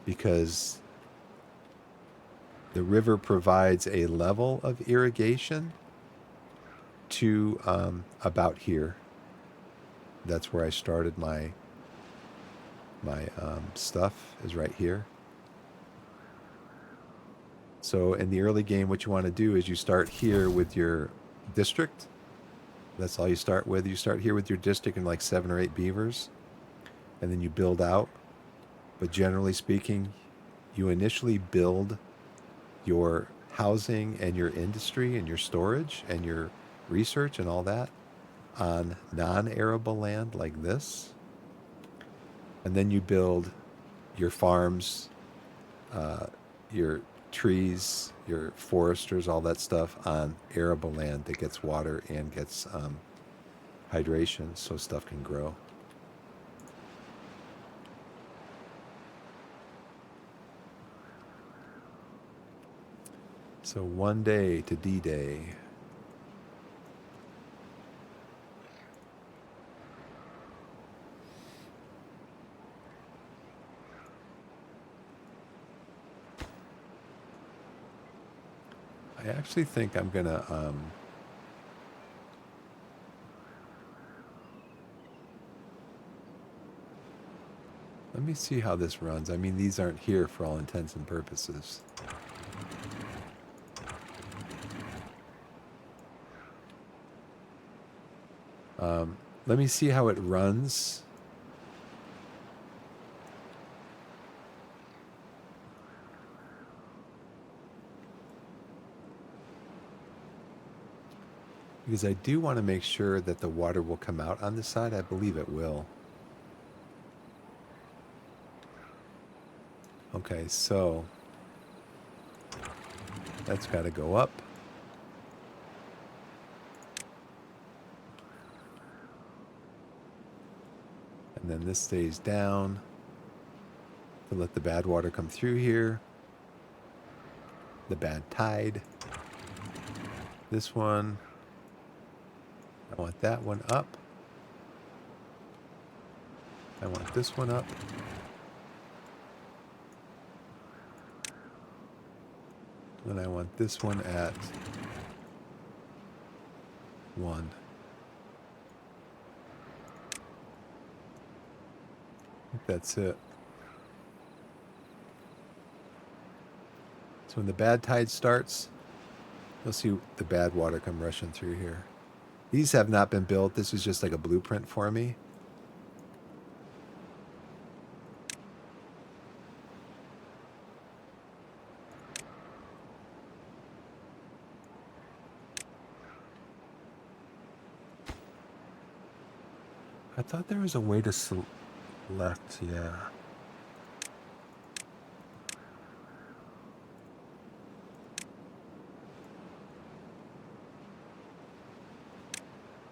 Because the river provides a level of irrigation to about here. That's where I started my stuff, is right here. So in the early game, what you want to do is you start here with your district. That's all you start with. You start here with your district and like 7 or 8 beavers, and then you build out. But generally speaking, you initially build your housing and your industry and your storage and your research and all that on non-arable land like this. And then you build your farms, your trees, your foresters, all that stuff on arable land that gets water and gets hydration so stuff can grow. So one day to D-Day. I actually think I'm gonna let me see how this runs. I mean, these aren't here for all intents and purposes. Let me see how it runs. Because I do want to make sure that the water will come out on this side. I believe it will. Okay, so that's got to go up. And then this stays down to let the bad water come through here. The bad tide. This one, I want that one up. I want this one up. And I want this one at 1. I think that's it. So when the bad tide starts, you'll see the bad water come rushing through here. These have not been built. This is just like a blueprint for me. I thought there was a way to select, yeah.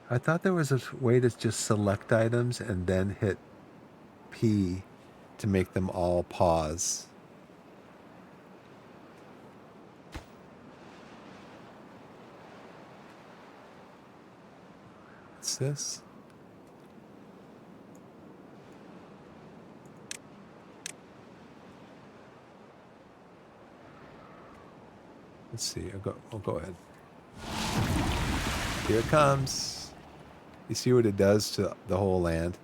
I thought there was a way to just select items and then hit P to make them all pause. What's this? Let's see. I'll go ahead. Here it comes. You see what it does to the whole land?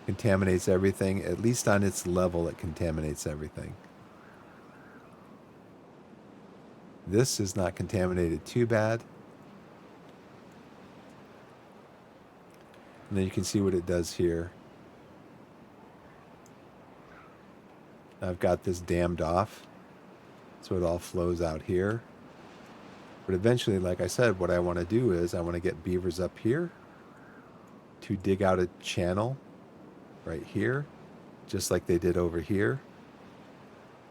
Contaminates everything. At least on its level, it contaminates everything. This is not contaminated too bad. And then you can see what it does here. I've got this dammed off, so it all flows out here. But eventually, like I said, what I want to do is I want to get beavers up here to dig out a channel right here, just like they did over here,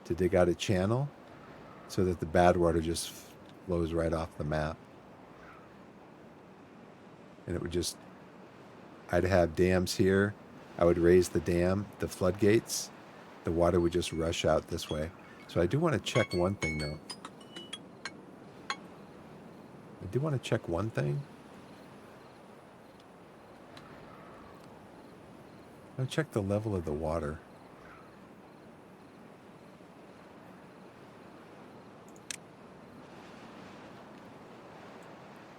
to dig out a channel so that the bad water just flows right off the map. And it would just, I'd have dams here. I would raise the dam, the floodgates. The water would just rush out this way. So I do want to check one thing though. I do want to check one thing. I'll check the level of the water.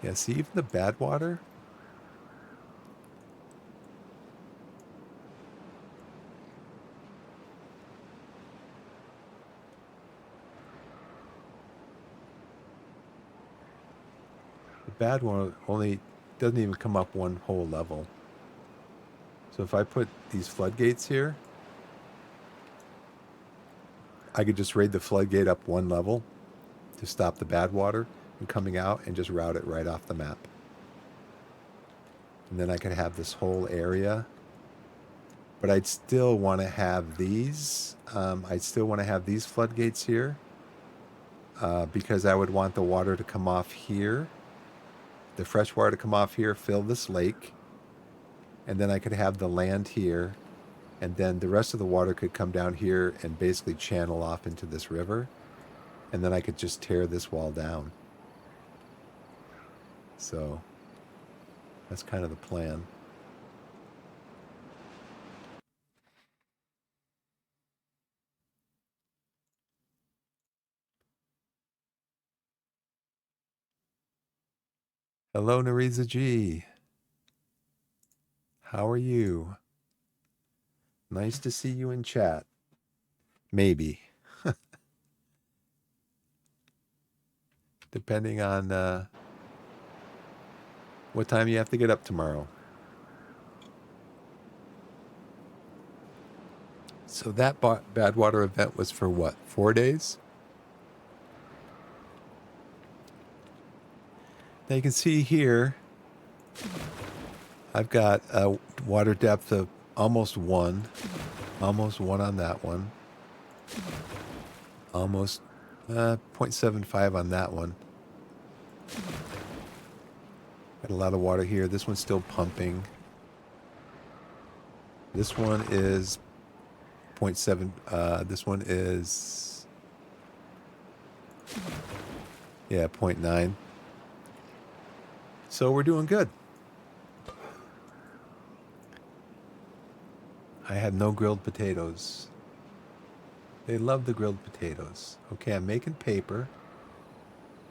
Yeah, see, even the bad water, the bad one only doesn't even come up one whole level. So if I put these floodgates here, I could just raid the floodgate up one level to stop the bad water from coming out and just route it right off the map. And then I could have this whole area. But I'd still want to have these. I'd still want to have these floodgates here because I would want the water to come off here, the fresh water to come off here, fill this lake, and then I could have the land here, and then the rest of the water could come down here and basically channel off into this river, and then I could just tear this wall down. So that's kind of the plan. Hello, Nariza G. How are you? Nice to see you in chat. Maybe. Depending on what time you have to get up tomorrow. So that bad water event was for what? 4 days? Now you can see here, I've got a water depth of almost one on that one, almost 0.75 on that one. Got a lot of water here. This one's still pumping. This one is 0.7. This one is, yeah, 0.9. So we're doing good. I had no grilled potatoes. They love the grilled potatoes. Okay, I'm making paper.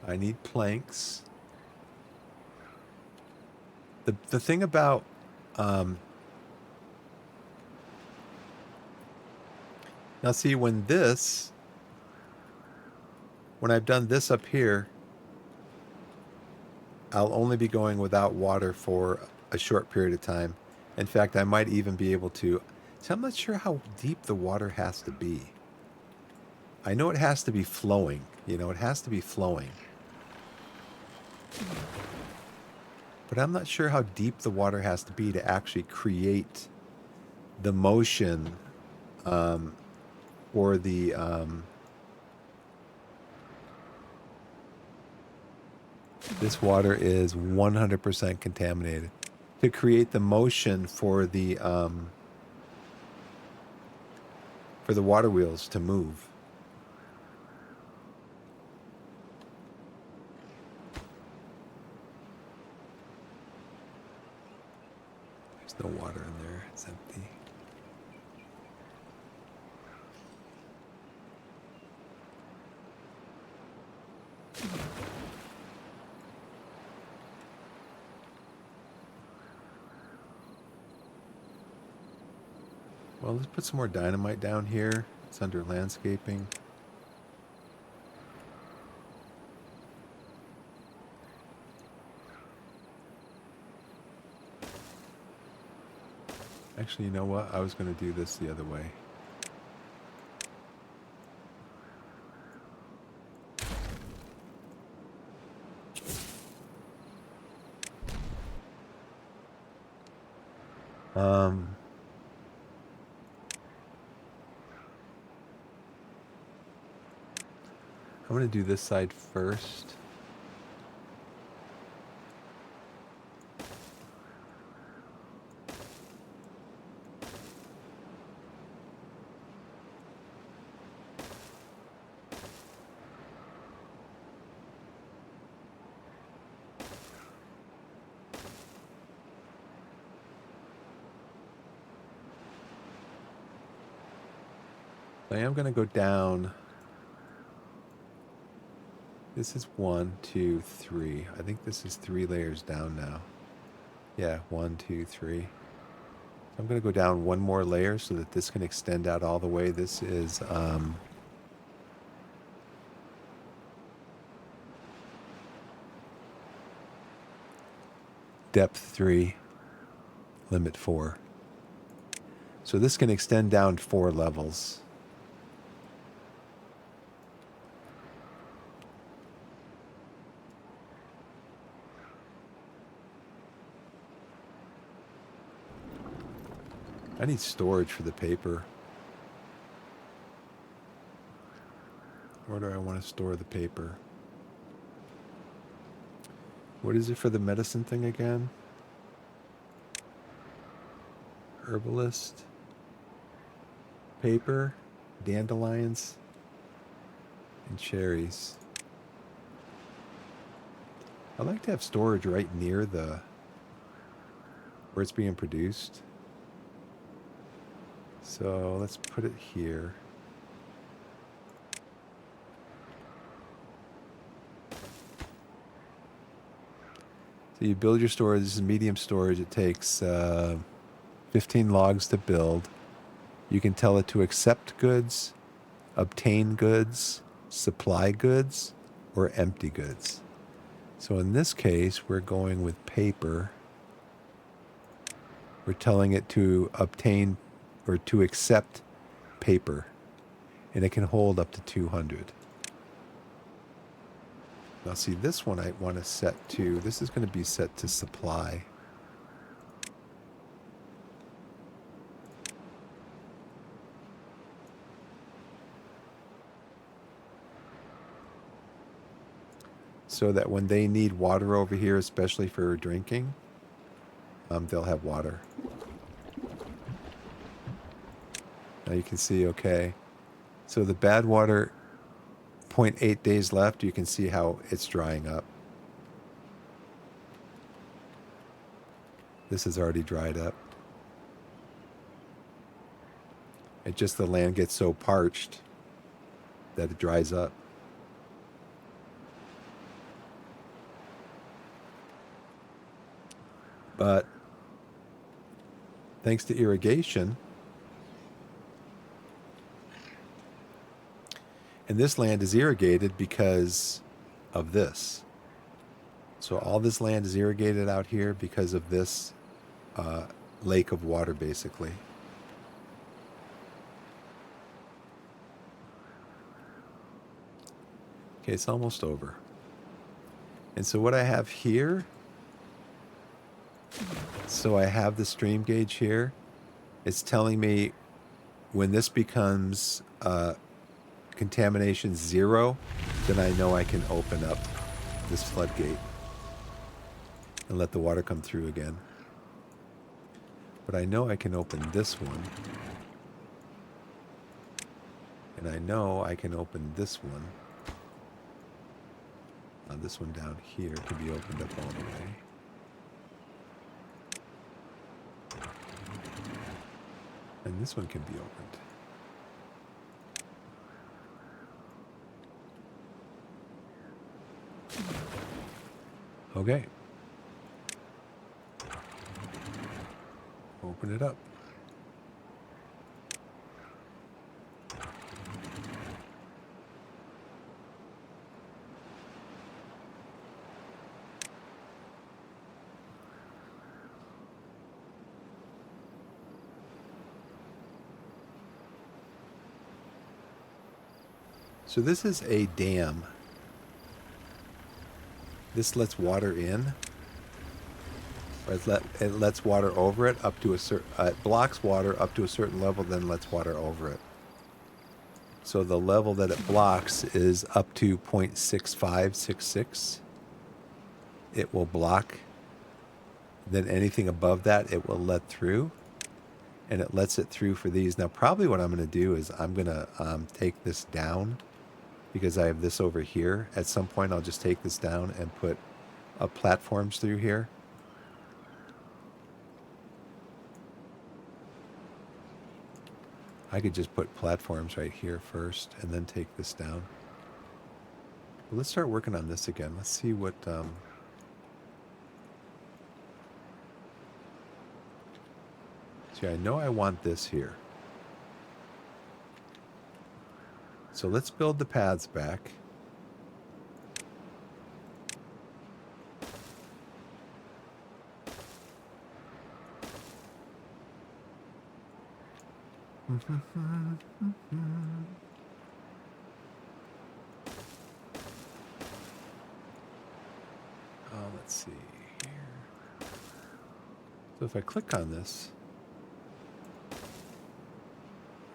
I need planks. The thing about now see when I've done this up here, I'll only be going without water for a short period of time. In fact, I might even be able to. So I'm not sure how deep the water has to be. I know it has to be flowing. You know, it has to be flowing. But I'm not sure how deep the water has to be to actually create the motion for the this water is 100% contaminated. To create the motion for the water wheels to move. There's no water in there. It's empty. Well, let's put some more dynamite down here. It's under landscaping. Actually, you know what? I was going to do this the other way. I'm going to do this side first. I am going to go down This is 1, 2, 3. I think this is 3 layers down now. Yeah, 1, 2, 3. I'm going to go down one more layer so that this can extend out all the way. This is depth 3, limit 4. So this can extend down 4 levels. I need storage for the paper. Where do I want to store the paper? What is it for the medicine thing again? Herbalist. Paper. Dandelions. And cherries. I like to have storage right near the where it's being produced. So let's put it here. So you build your storage. This is medium storage. It takes 15 logs to build. You can tell it to accept goods, obtain goods, supply goods, or empty goods. So in this case, we're going with paper. We're telling it to obtain or to accept paper. And it can hold up to 200. Now see, this one I want to set to, this is going to be set to supply. So that when they need water over here, especially for drinking, they'll have water. Now you can see, okay. So the bad water, 0.8 days left, you can see how it's drying up. This is already dried up. It just, the land gets so parched that it dries up. But thanks to irrigation, and this land is irrigated because of this. So all this land is irrigated out here because of this lake of water, basically. Okay, it's almost over. And so what I have here, so I have the stream gauge here. It's telling me when this becomes contamination 0, then I know I can open up this floodgate and let the water come through again. But I know I can open this one. And I know I can open this one. This one down here can be opened up all the way. And this one can be opened. Okay. Open it up. So this is a dam. This lets water in. Or it lets water over it up to a certain, it blocks water up to a certain level, then lets water over it. So the level that it blocks is up to 0.6566. It will block. Then anything above that, it will let through. And it lets it through for these. Now, probably what I'm going to do is I'm going to take this down because I have this over here. At some point, I'll just take this down and put platforms through here. I could just put platforms right here first and then take this down. Well, let's start working on this again. Let's see what... See, I know I want this here. So let's build the paths back. Let's see here. So if I click on this,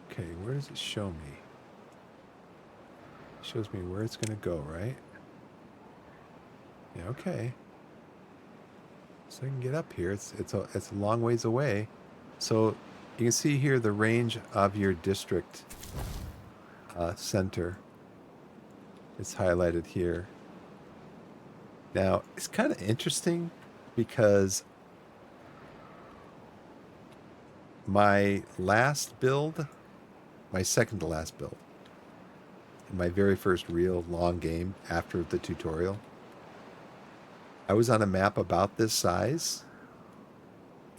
okay, where does it show me? It shows me where it's going to go, right? Yeah, okay. So I can get up here. It's a long ways away. So you can see here the range of your district center. It's highlighted here. Now, it's kind of interesting because my last build, my second to last build, in my very first real long game after the tutorial, I was on a map about this size,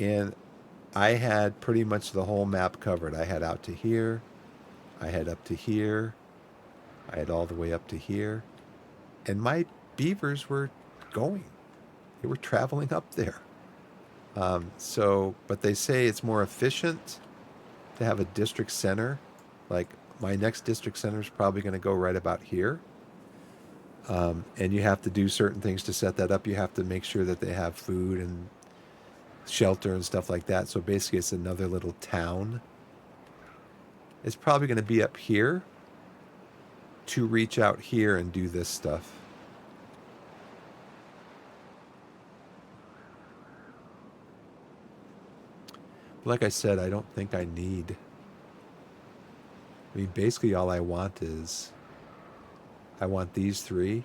and I had pretty much the whole map covered. I had out to here, I had up to here, I had all the way up to here, and my beavers were going. They were traveling up there. But they say it's more efficient to have a district center. Like my next district center is probably going to go right about here. And you have to do certain things to set that up. You have to make sure that they have food and shelter and stuff like that. So basically it's another little town. It's probably going to be up here to reach out here and do this stuff. Like I said, I don't think I need... I mean, basically all I want is... I want these three,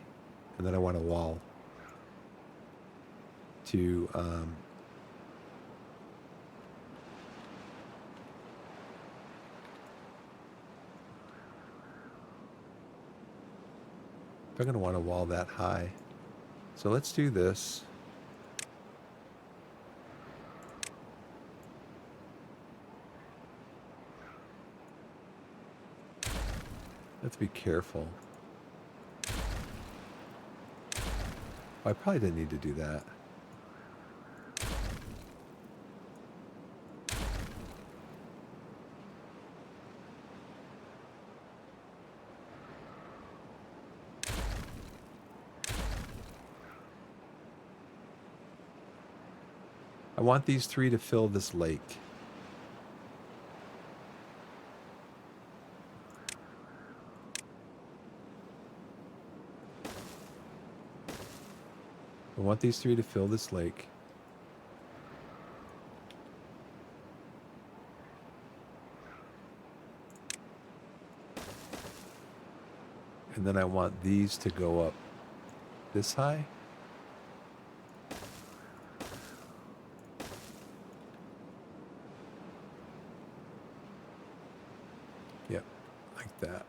and then I want a wall to... if I'm going to want a wall that high. So let's do this. Let's be careful. Oh, I probably didn't need to do that. I want these three to fill this lake. I want these three to fill this lake. And then I want these to go up this high. Yep, like that.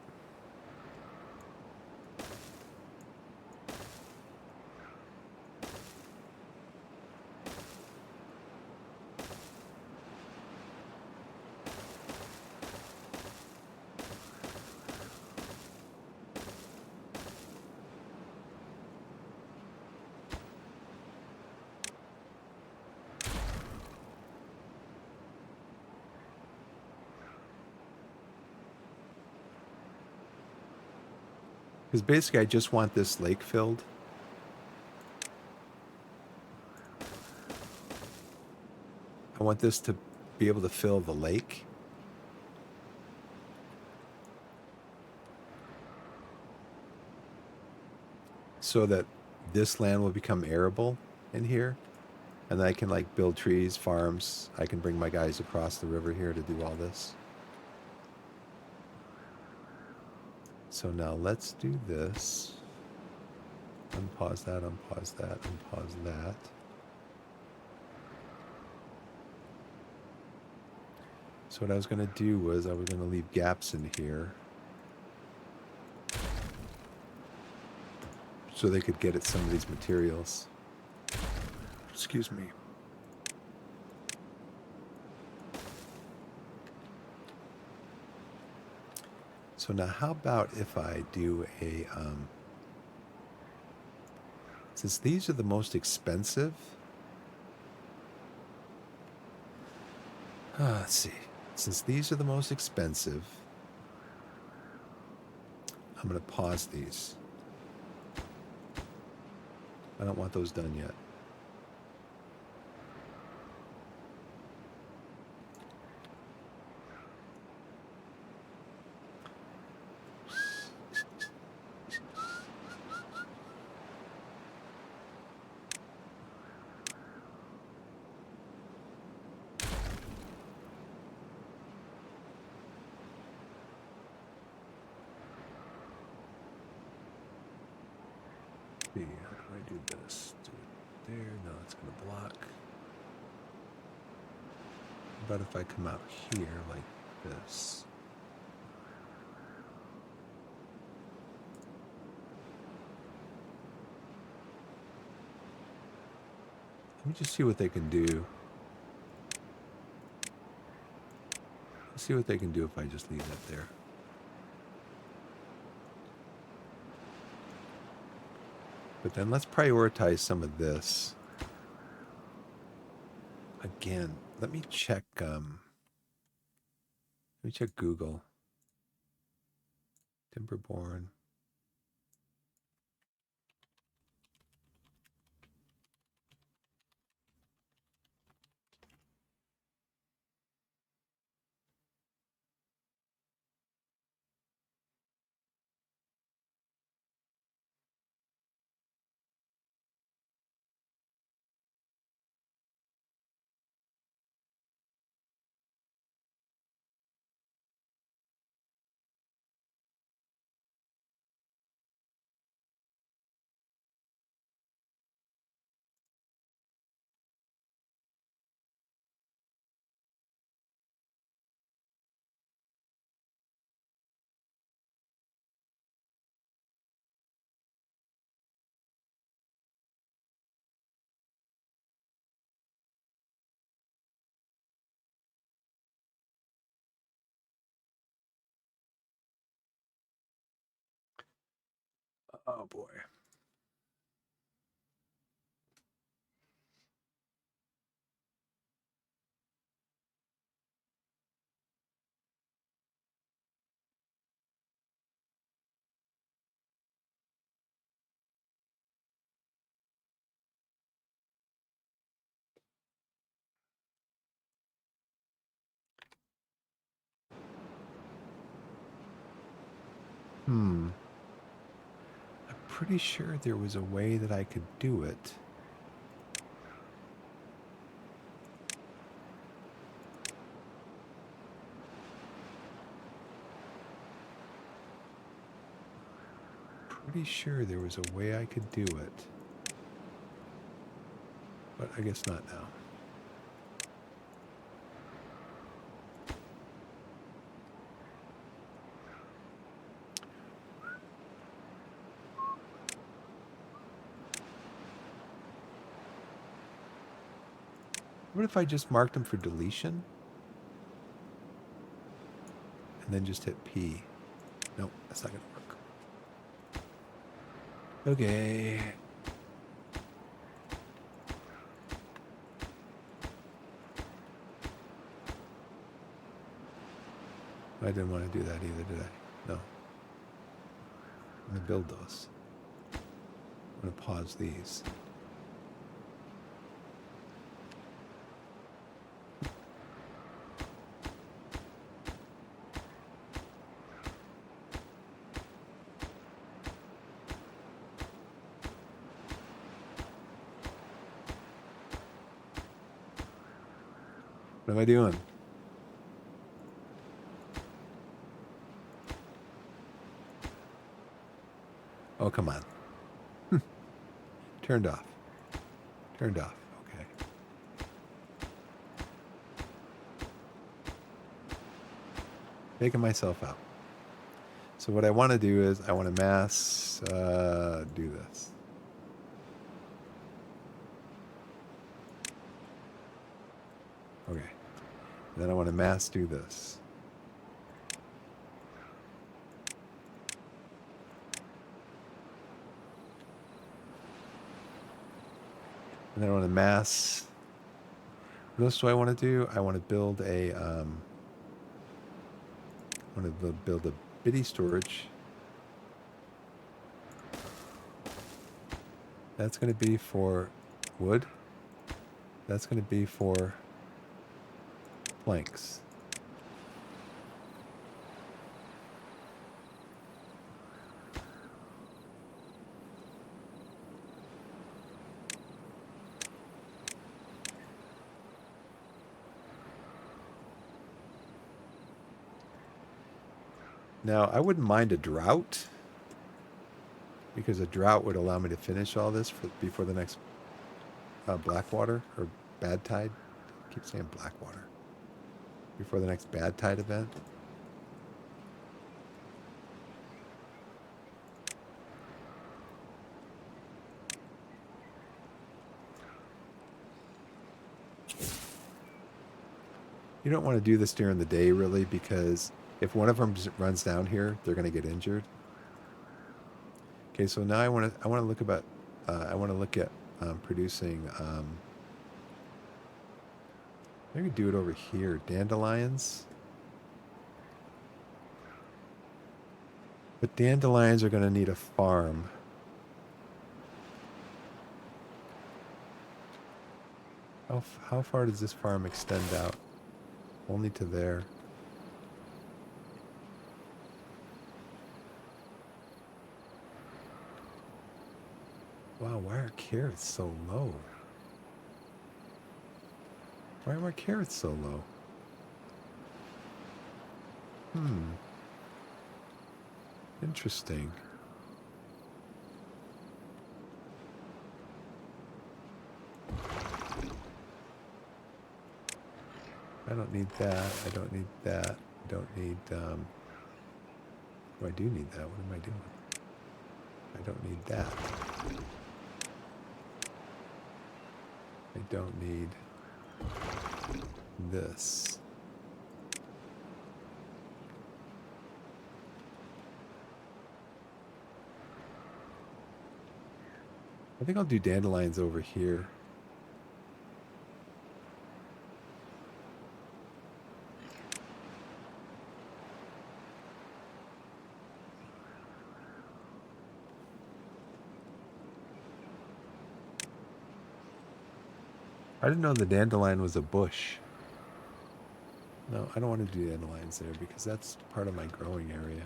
Because basically I just want this lake filled. I want this to be able to fill the lake. So that this land will become arable in here. And then I can like build trees, farms. I can bring my guys across the river here to do all this. So now let's do this. Unpause that, unpause that, unpause that. So what I was going to do was I was going to leave gaps in here. so they could get at some of these materials. Excuse me. So now how about if I do a, since these are the most expensive, let's see. Since these are the most expensive, I'm going to pause these. I don't want those done yet. How do I do this? Do it there. No, it's going to block. How about if I come out here like this? Let me just see what they can do. Let's see what they can do if I just leave that there. But then let's prioritize some of this. Again, let me check Google. Timberborn. Oh boy. I'm pretty sure there was a way that I could do it. Pretty sure there was a way I could do it. But I guess not now. What if I just marked them for deletion? And then just hit P. Nope, that's not going to work. Okay. I didn't want to do that either, did I? No. I'm going to build those. I'm going to pause these. What am I doing? Oh, come on. Turned off. Turned off. Okay. Making myself out. So what I want to do is I want to mass do this. Okay. And then I want to mass do this. And then I want to mass. What else do I want to do? I want to build a I want to build a bitty storage. That's going to be for wood. That's going to be for planks. Now, I wouldn't mind a drought, because a drought would allow me to finish all this before the next Blackwater or bad tide. I keep saying Blackwater. Before the next bad tide event. You don't want to do this during the day, really, because if one of them runs down here, they're going to get injured. Okay, so now I want to look about I want to look at producing. Maybe do it over here. Dandelions. But dandelions are going to need a farm. How far does this farm extend out? Only to there. Wow, why are carrots so low? Why are my carrots so low? Interesting. I don't need that. I don't need that. I don't need, oh, I do need that. What am I doing? I don't need that. I don't need this. I think I'll do dandelions over here. I didn't know the dandelion was a bush. No, I don't want to do dandelions there because that's part of my growing area.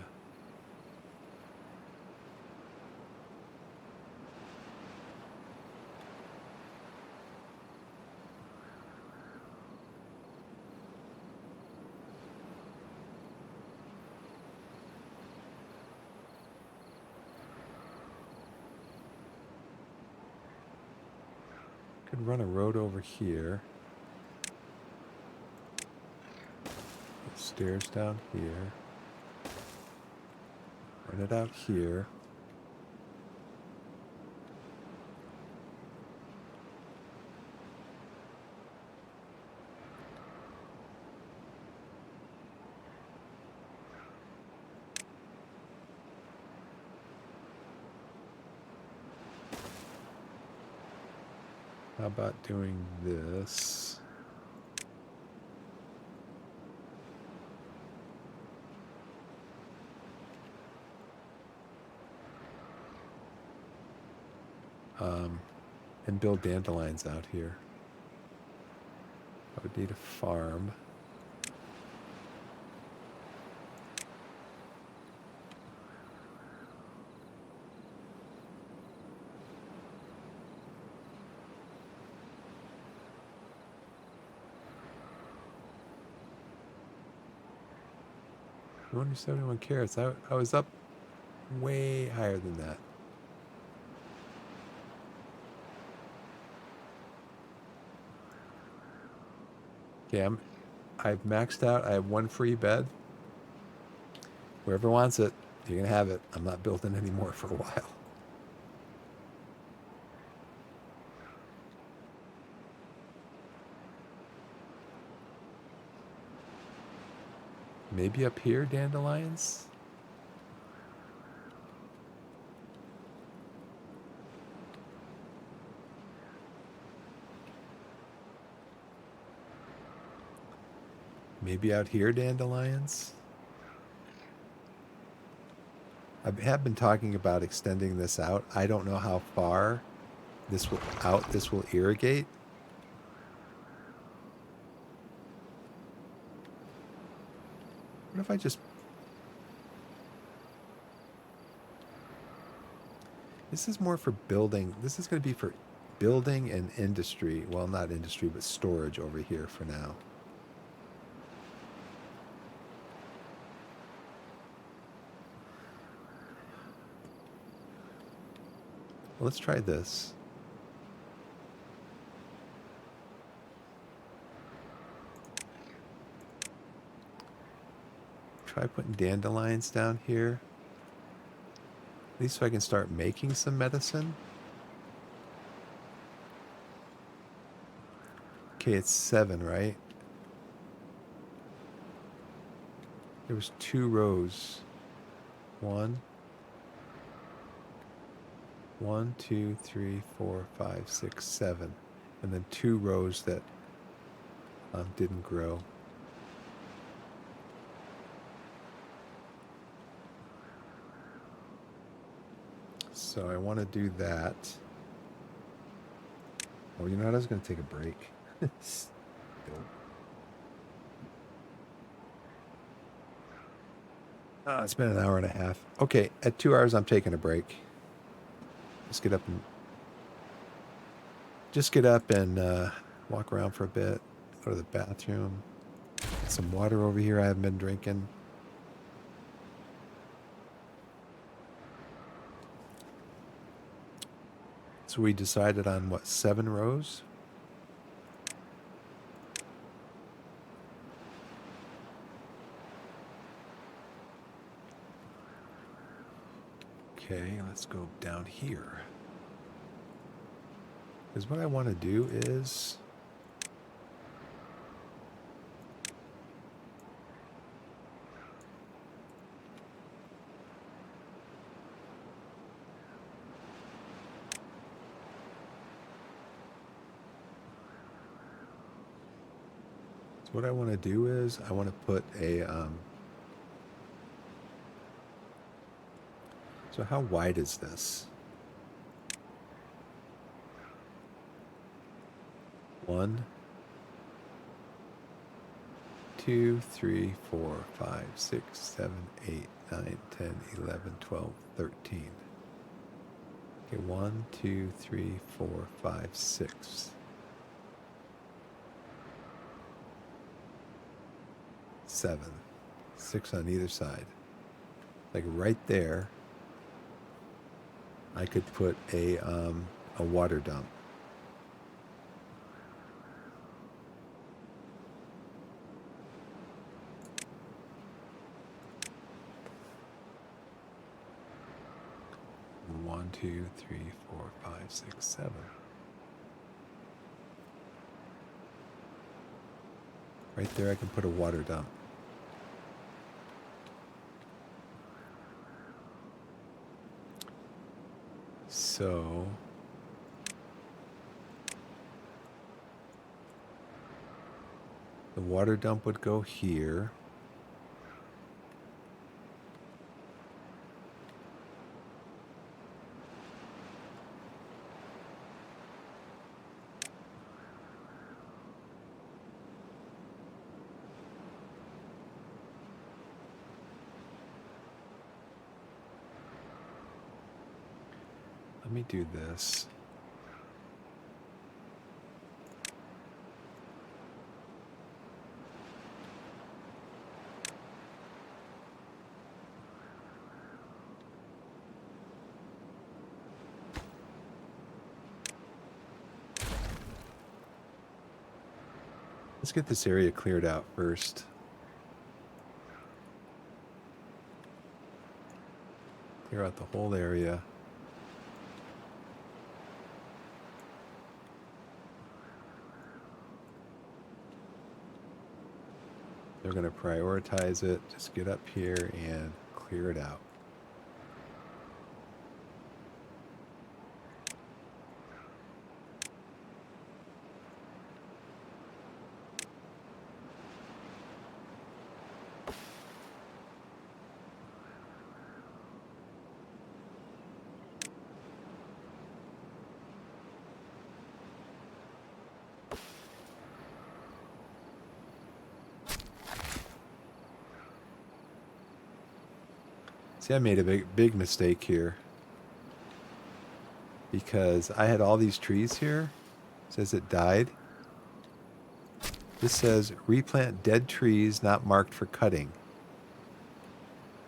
Could run a road over here. Stairs down here. Run it out here. How about doing this? And build dandelions out here. I would need a farm. $271 carrots. I was up way higher than that. Okay, I've maxed out. I have one free bed. Whoever wants it, You can have it. I'm not building anymore for a while. Maybe up here, dandelions? Maybe out here, dandelions? I have been talking about extending this out. I don't know how far this will irrigate. What if I just... This is more for building. This is going to be for building and industry. Well, not industry, but storage over here for now. Let's try this. Try putting dandelions down here. At least so I can start making some medicine. Okay, it's 7, right? There was 2 rows. 1, 2, 3, 4, 5, 6, 7. And then 2 rows that didn't grow. So I want to do that. Oh, you know what? I was going to take a break. It's been an hour and a half. Okay, at 2 hours, I'm taking a break. Just get up and walk around for a bit. Go to the bathroom. Get some water over here I haven't been drinking. So we decided on what, 7 rows? Okay, let's go down here. Because what I want to do is... What I want to do is I want to put a... So how wide is this? 1, 2, 3, 4, 5, 6, 7, 8, 9, 10, 11, 12, 13. Okay, 1, 2, 3, 4, 5, 6. 7. 6 on either side. Like right there, I could put a water dump. One, 2, 3, 4, 5, 6, 7. Right there, I can put a water dump. So the water dump would go here. Let me do this. Let's get this area cleared out first. Clear out the whole area. They're going to prioritize it. Just get up here and clear it out. See, I made a big mistake here because I had all these trees here. It says it died. This says replant dead trees not marked for cutting,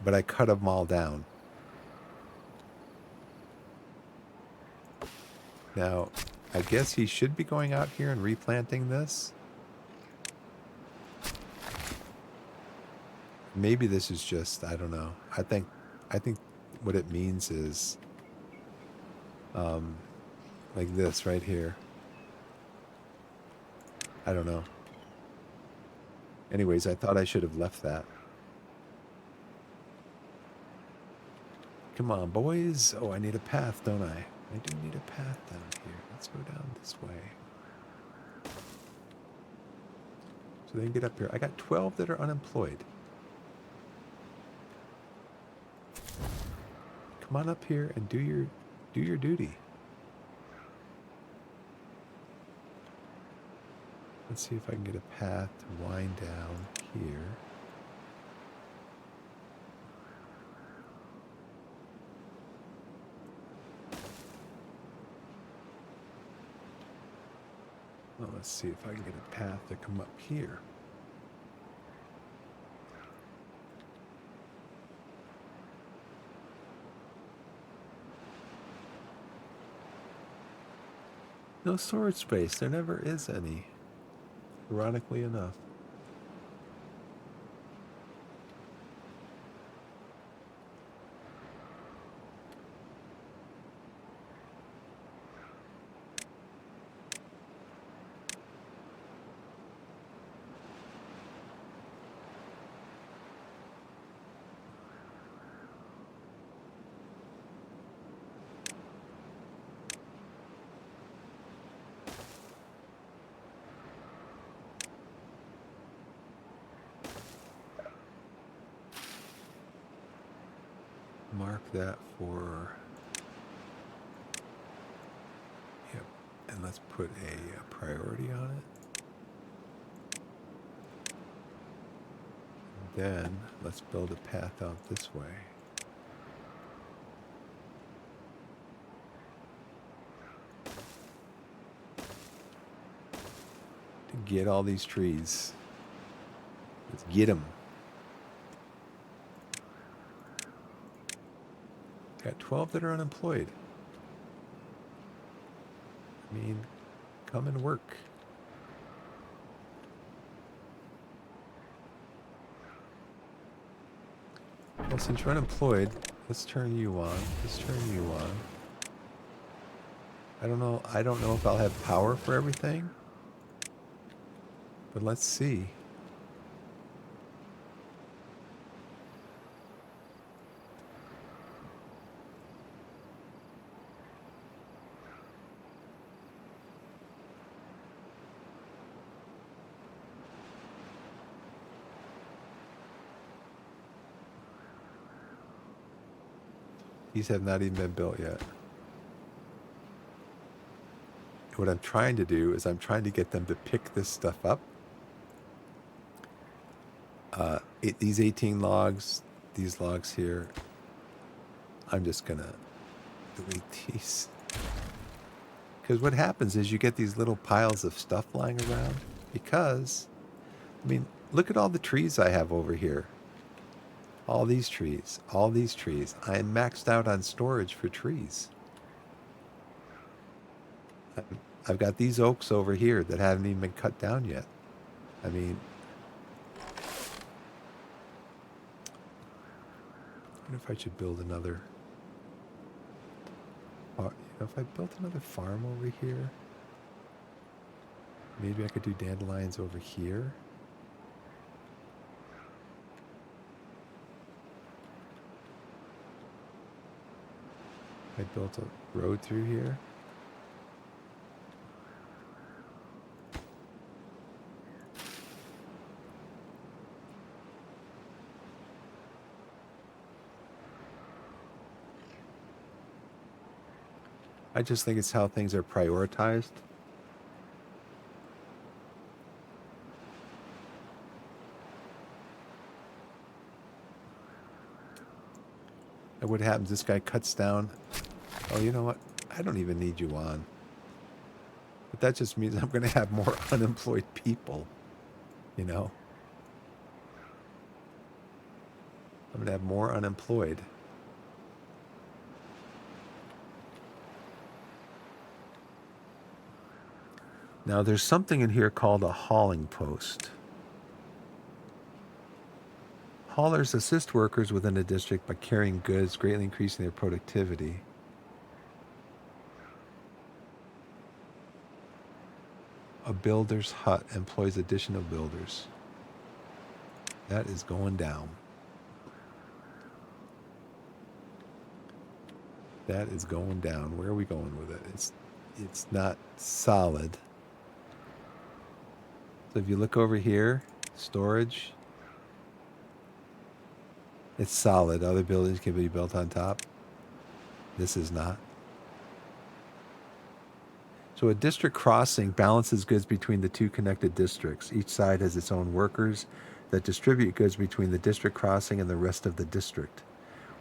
but I cut them all down. Now, I guess he should be going out here and replanting this. Maybe this is just, I don't know. I think what it means is like this right here. I don't know. Anyways, I thought I should have left that. Come on, boys. Oh, I need a path, don't I? I do need a path down here. Let's go down this way. So they can get up here. I got 12 that are unemployed. Come on up here and do your duty. Let's see if I can get a path to wind down here. Well, let's see if I can get a path to come up here. No storage space. There never is any. Ironically enough. Mark that for, yep, and let's put a priority on it. And then let's build a path out this way. To get all these trees. Let's get them. Got 12 that are unemployed. I mean, come and work. Well, since you're unemployed, let's turn you on. Let's turn you on. I don't know if I'll have power for everything. But let's see. These have not even been built yet. What I'm trying to do is I'm trying to get them to pick this stuff up. These 18 logs, these logs here, I'm just going to delete these. Because what happens is you get these little piles of stuff lying around. Because, I mean, look at all the trees I have over here. All these trees, all these trees. I am maxed out on storage for trees. I've got these oaks over here that haven't even been cut down yet. I mean, I wonder if I should build another. Now, if I built another farm over here, maybe I could do dandelions over here. I built a road through here. I just think it's how things are prioritized. And what happens, this guy cuts down. Oh, you know what? I don't even need you on. But that just means I'm going to have more unemployed people, you know? I'm going to have more unemployed. Now, there's something in here called a hauling post. Haulers assist workers within a district by carrying goods, greatly increasing their productivity. A builder's hut employs additional builders. That is going down. That is going down. Where are we going with it? It's not solid. So if you look over here, storage, it's solid. Other buildings can be built on top. This is not. So a district crossing balances goods between the two connected districts. Each side has its own workers that distribute goods between the district crossing and the rest of the district.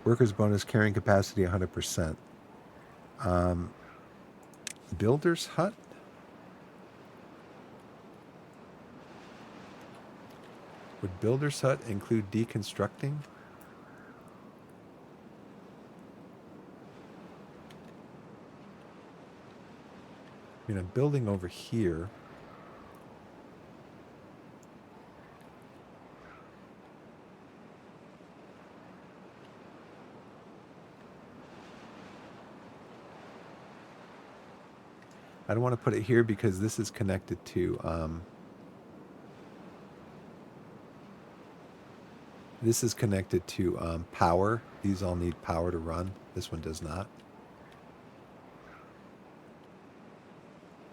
Workers bonus carrying capacity 100%. Builder's hut? Would builder's hut include deconstructing? I mean, I'm building over here. I don't want to put it here because this is connected to power. These all need power to run. This one does not.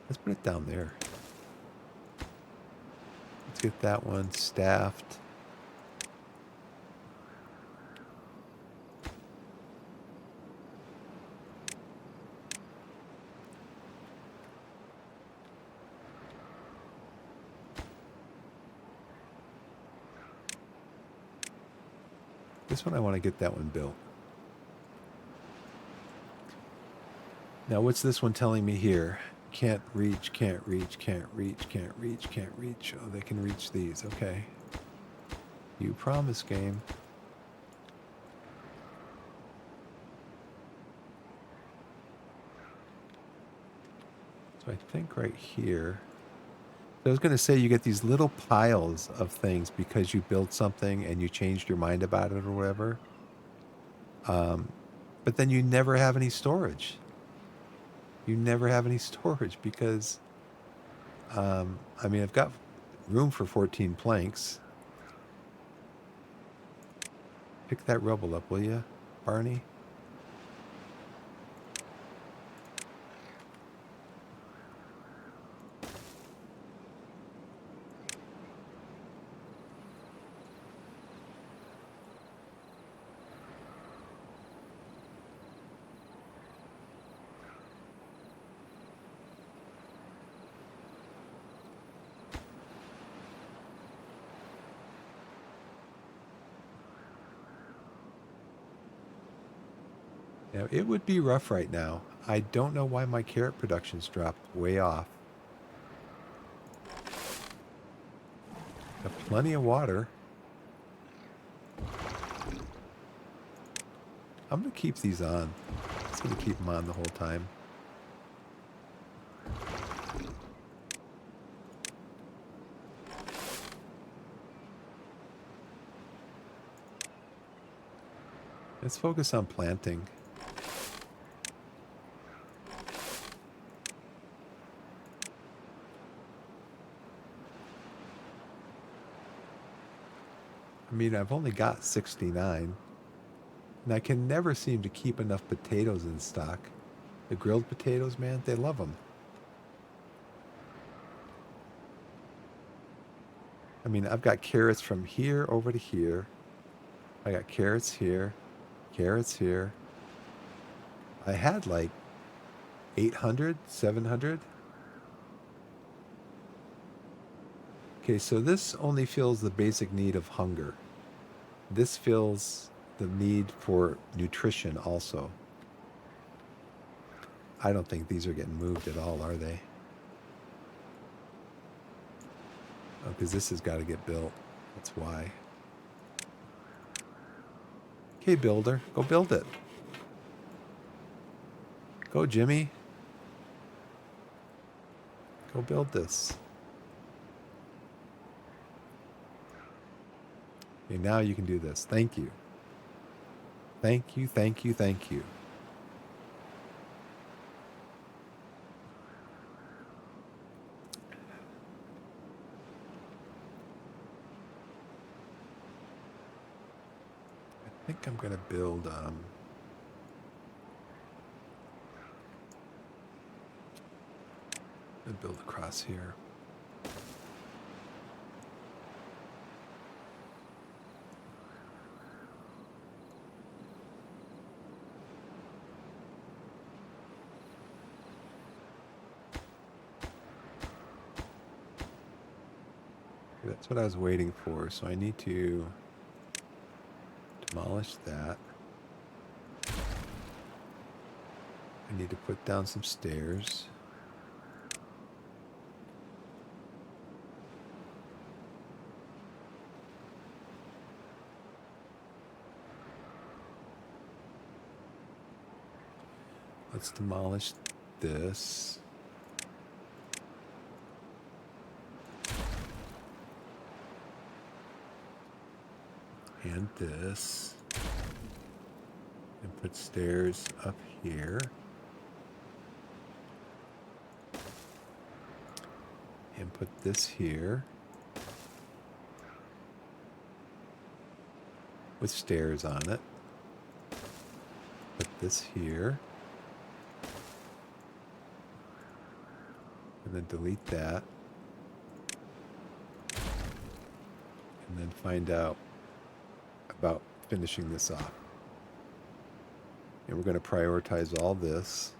Let's put it down there. Let's get that one staffed. This one, I want to get that one built. Now, what's this one telling me here? Can't reach, can't reach, can't reach, can't reach, can't reach. Oh, they can reach these. Okay. You promise, game. So I think right here. So I was going to say you get these little piles of things because you built something and you changed your mind about it or whatever. But then you never have any storage. You never have any storage because, I mean, I've got room for 14 planks. Pick that rubble up, will you, Barney? Now, it would be rough right now. I don't know why my carrot production's dropped way off. Got plenty of water. I'm going to keep these on. I'm just going to keep them on the whole time. Let's focus on planting. I mean, I've only got 69, and I can never seem to keep enough potatoes in stock. The grilled potatoes, man, they love them. I mean, I've got carrots from here over to here. I got carrots here, carrots here. I had like 800, 700. Okay, so this only fills the basic need of hunger. This fills the need for nutrition also. I don't think these are getting moved at all, are they? Oh, because this has got to get built. That's why. Okay, builder, go build it. Go, Jimmy. Go build this. Okay, now you can do this. Thank you. Thank you, thank you, thank you. I think I'm going to build across here. That's what I was waiting for, so I need to demolish that. I need to put down some stairs. Let's demolish this. And this. And put stairs up here. And put this here. With stairs on it. Put this here. And then delete that. And then find out about finishing this off. And we're going to prioritize all this.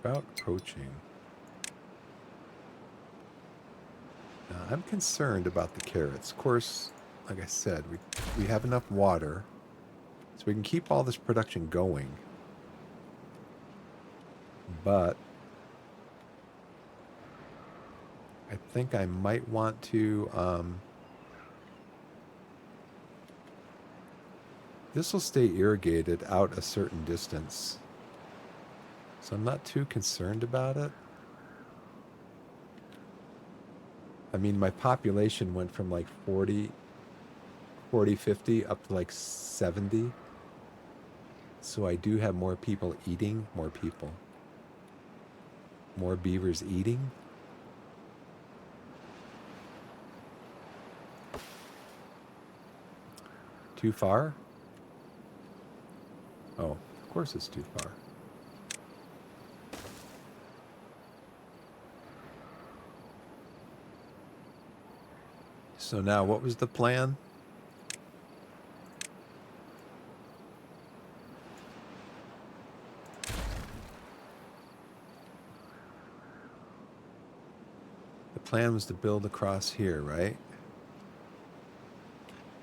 Drought approaching. Now, I'm concerned about the carrots. Of course, like I said, we have enough water, so we can keep all this production going. But I think I might want to... this will stay irrigated out a certain distance. So I'm not too concerned about it. I mean, my population went from like 40, 50 up to like 70. So I do have more people eating, more people. More beavers eating. Too far? Oh, of course it's too far. So now, what was the plan? The plan was to build across here, right?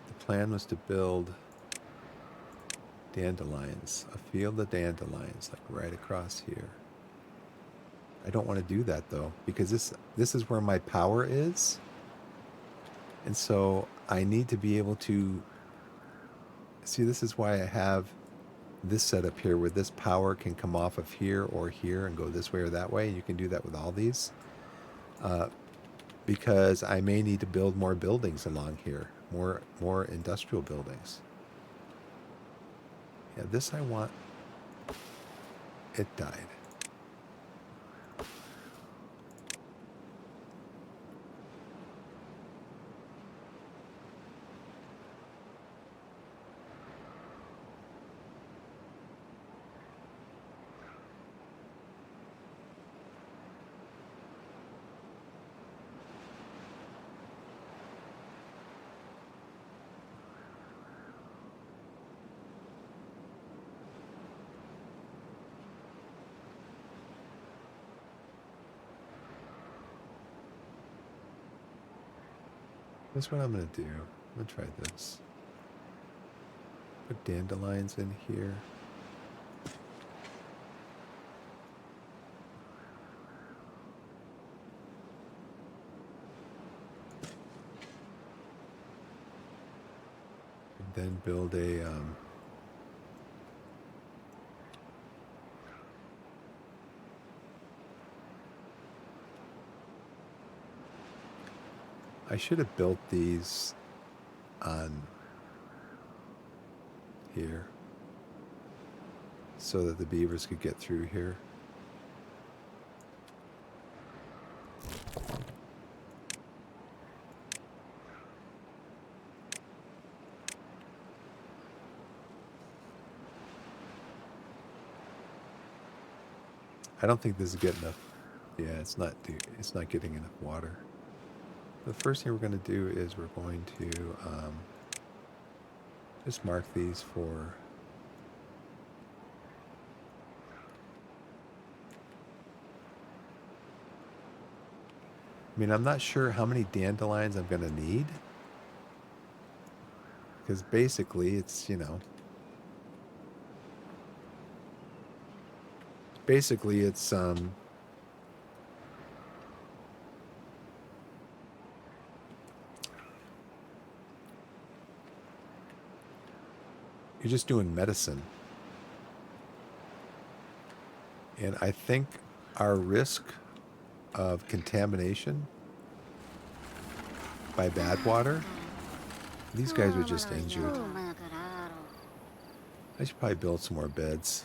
The plan was to build dandelions, a field of dandelions, like right across here. I don't want to do that though, because this is where my power is. And so I need to be able to see, this is why I have this setup here where this power can come off of here or here and go this way or that way. You can do that with all these. Because I may need to build more buildings along here, more industrial buildings. Yeah, this I want. It died. That's what I'm going to do. I'm going to try this. Put dandelions in here. And then build a... I should have built these on here so that the beavers could get through here. I don't think this is getting enough. Yeah, it's not getting enough water. The first thing we're going to do is we're going to just mark these for... I mean, I'm not sure how many dandelions I'm going to need. Because basically it's, you know... Basically it's... You're just doing medicine. And I think our risk of contamination by bad water, these guys were just injured. I should probably build some more beds.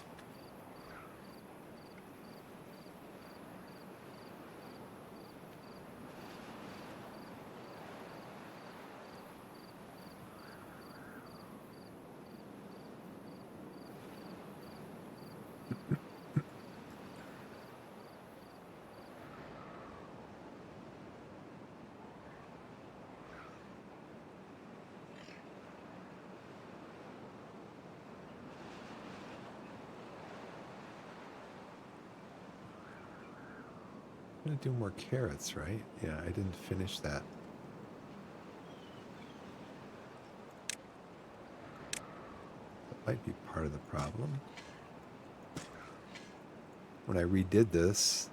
I'm going to do more carrots, right? Yeah, I didn't finish that. That might be part of the problem. When I redid this,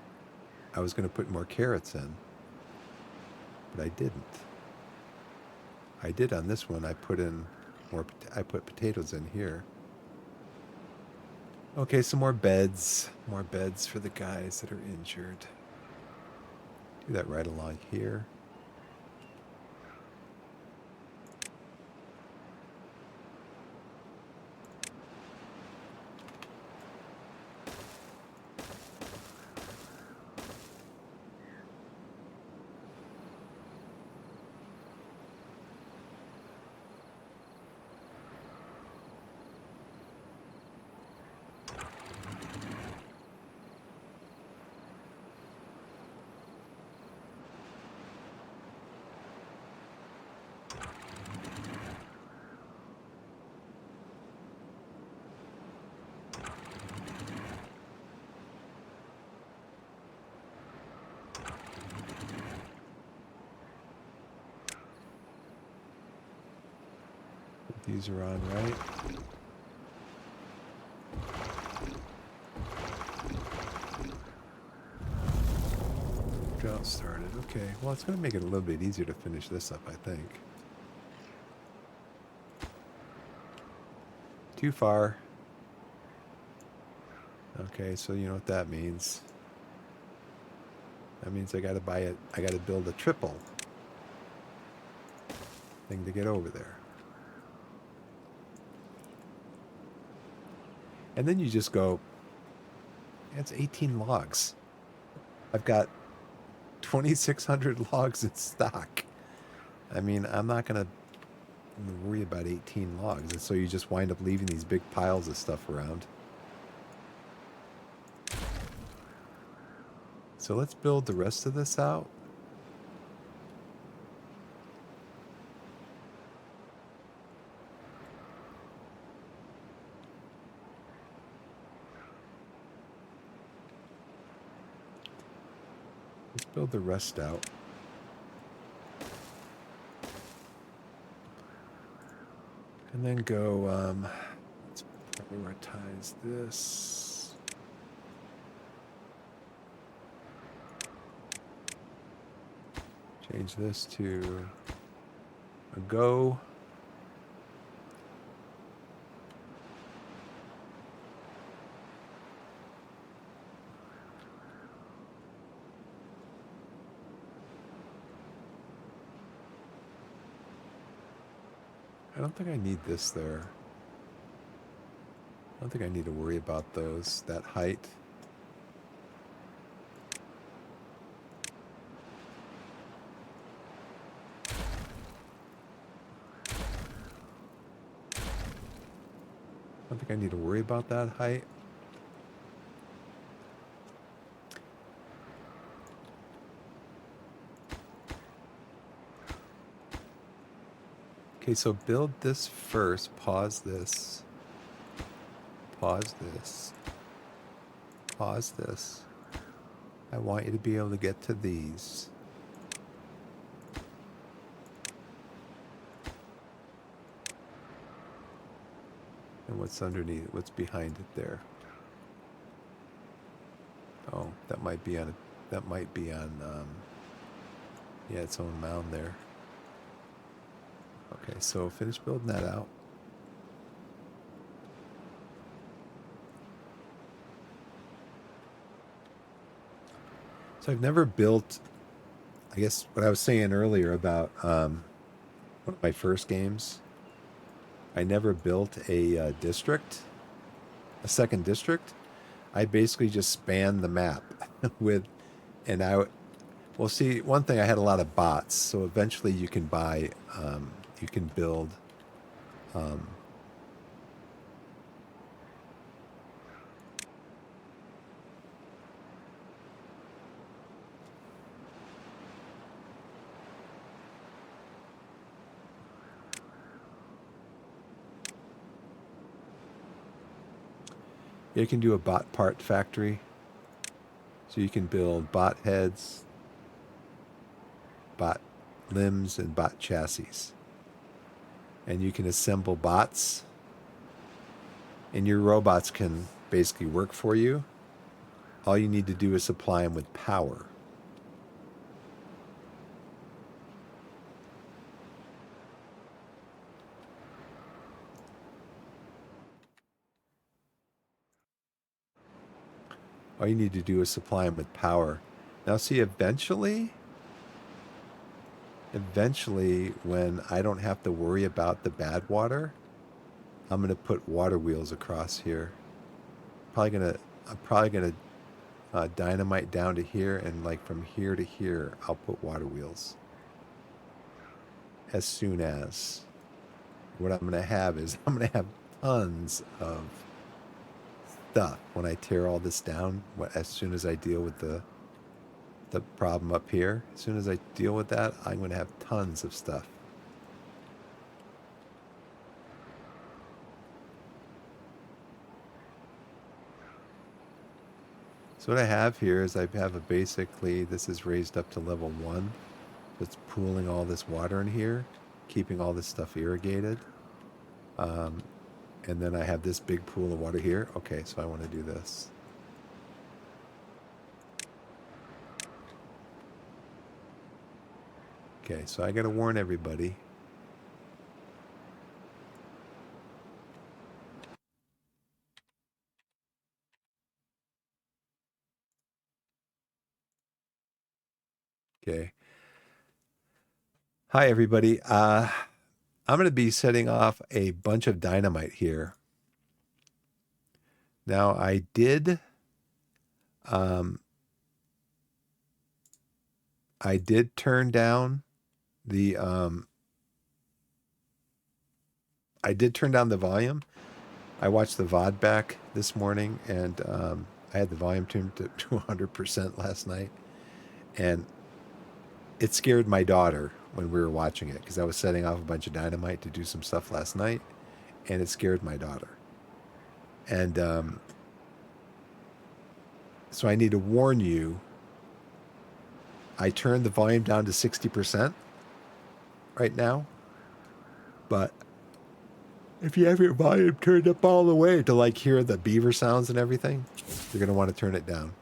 I was going to put more carrots in, but I didn't. I did on this one. I put in more. I put potatoes in here. Okay, some more beds. More beds for the guys that are injured. Do that right along here. These are on, right? Drought started. Okay. Well, it's going to make it a little bit easier to finish this up, I think. Too far. Okay, so you know what that means. That means I gotta buy it. I gotta build a triple thing to get over there. And then you just go, it's 18 logs. I've got 2,600 logs in stock. I mean, I'm not going to worry about 18 logs. And so you just wind up leaving these big piles of stuff around. So let's build the rest of this out. Let's build the rest out. And then go, let's prioritize this. Change this to a go. I don't think I need this there. I don't think I need to worry about those, that height. I don't think I need to worry about that height. Okay, so build this first. Pause this. Pause this. Pause this. I want you to be able to get to these. And what's underneath? What's behind it there? Oh, that might be on. That might be on. Yeah, its own mound there. Okay, so finish building that out. So I've never built. I guess what I was saying earlier about one of my first games. I never built a district, a second district. I basically just spanned the map with, and I, well, see, one thing I had a lot of bots, so eventually you can buy, you can build, um, you can do a bot part factory, so you can build bot heads, bot limbs, and bot chassis, and you can assemble bots, and your robots can basically work for you. All you need to do is supply them with power. All you need to do is supply them with power. Now, see, eventually, when I don't have to worry about the bad water, I'm gonna put water wheels across here. I'm probably gonna dynamite down to here, and like from here to here, I'll put water wheels. As soon as what I'm gonna have is I'm gonna have tons of stuff when I tear all this down. As soon as I deal with the problem up here, as soon as I deal with that, I'm gonna have tons of stuff. So what I have here is I have a basically, this is raised up to level 1. It's pooling all this water in here, keeping all this stuff irrigated. Um, and then I have this big pool of water here. Okay, so I want to do this. Okay, so I got to warn everybody. Hi, everybody. I'm going to be setting off a bunch of dynamite here. Now, um, I did turn down the, I did turn down the volume. I watched the VOD back this morning, and I had the volume tuned to 200% last night, and it scared my daughter when we were watching it because I was setting off a bunch of dynamite to do some stuff last night, and it scared my daughter. And so I need to warn you, I turned the volume down to 60% right now, but if you have your volume turned up all the way to like hear the beaver sounds and everything, you're going to want to turn it down.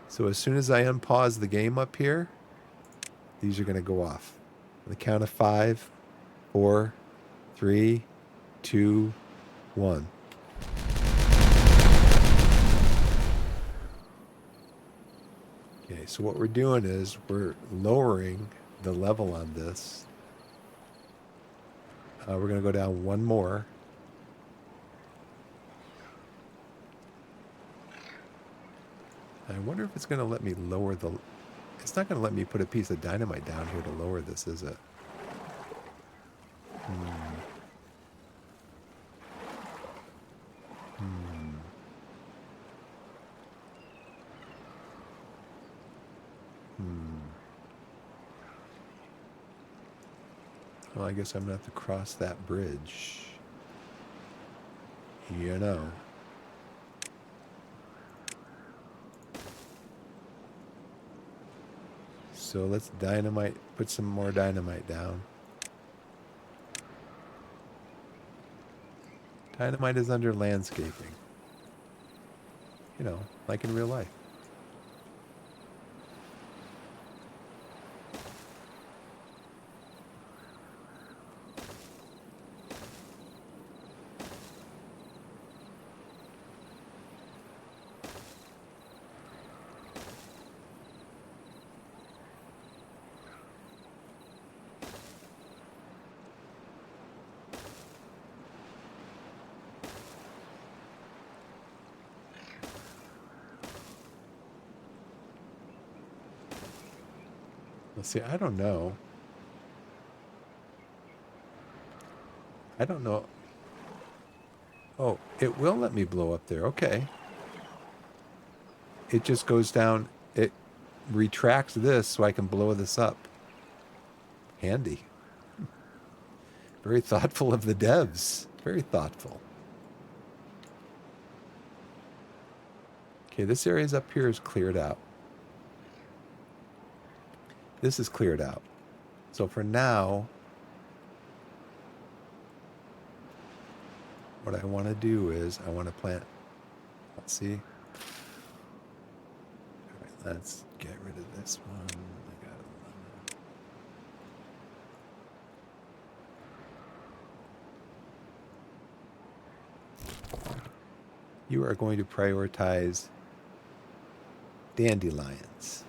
So as soon as I unpause the game up here, these are going to go off. On the count of 5, 4, 3, 2, 1. Okay, so what we're doing is we're lowering the level on this. We're going to go down one more. I wonder if it's going to let me lower the... It's not going to let me put a piece of dynamite down here to lower this, is it? Well, I guess I'm going to have to cross that bridge. You know. So let's put some more dynamite down. Dynamite is under landscaping. You know, like in real life. Let's see, I don't know. I don't know. Oh, it will let me blow up there. Okay. It just goes down. It retracts this so I can blow this up. Handy. Very thoughtful of the devs. Very thoughtful. Okay, this area up here is cleared out. This is cleared out. So for now, what I want to do is I want to plant, let's see. All right, let's get rid of this one. I got it. You are going to prioritize dandelions.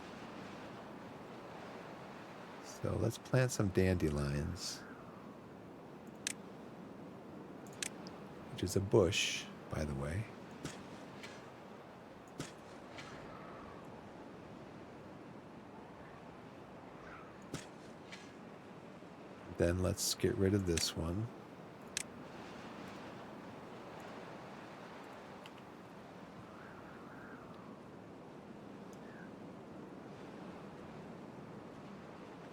So let's plant some dandelions, which is a bush, by the way. Then let's get rid of this one.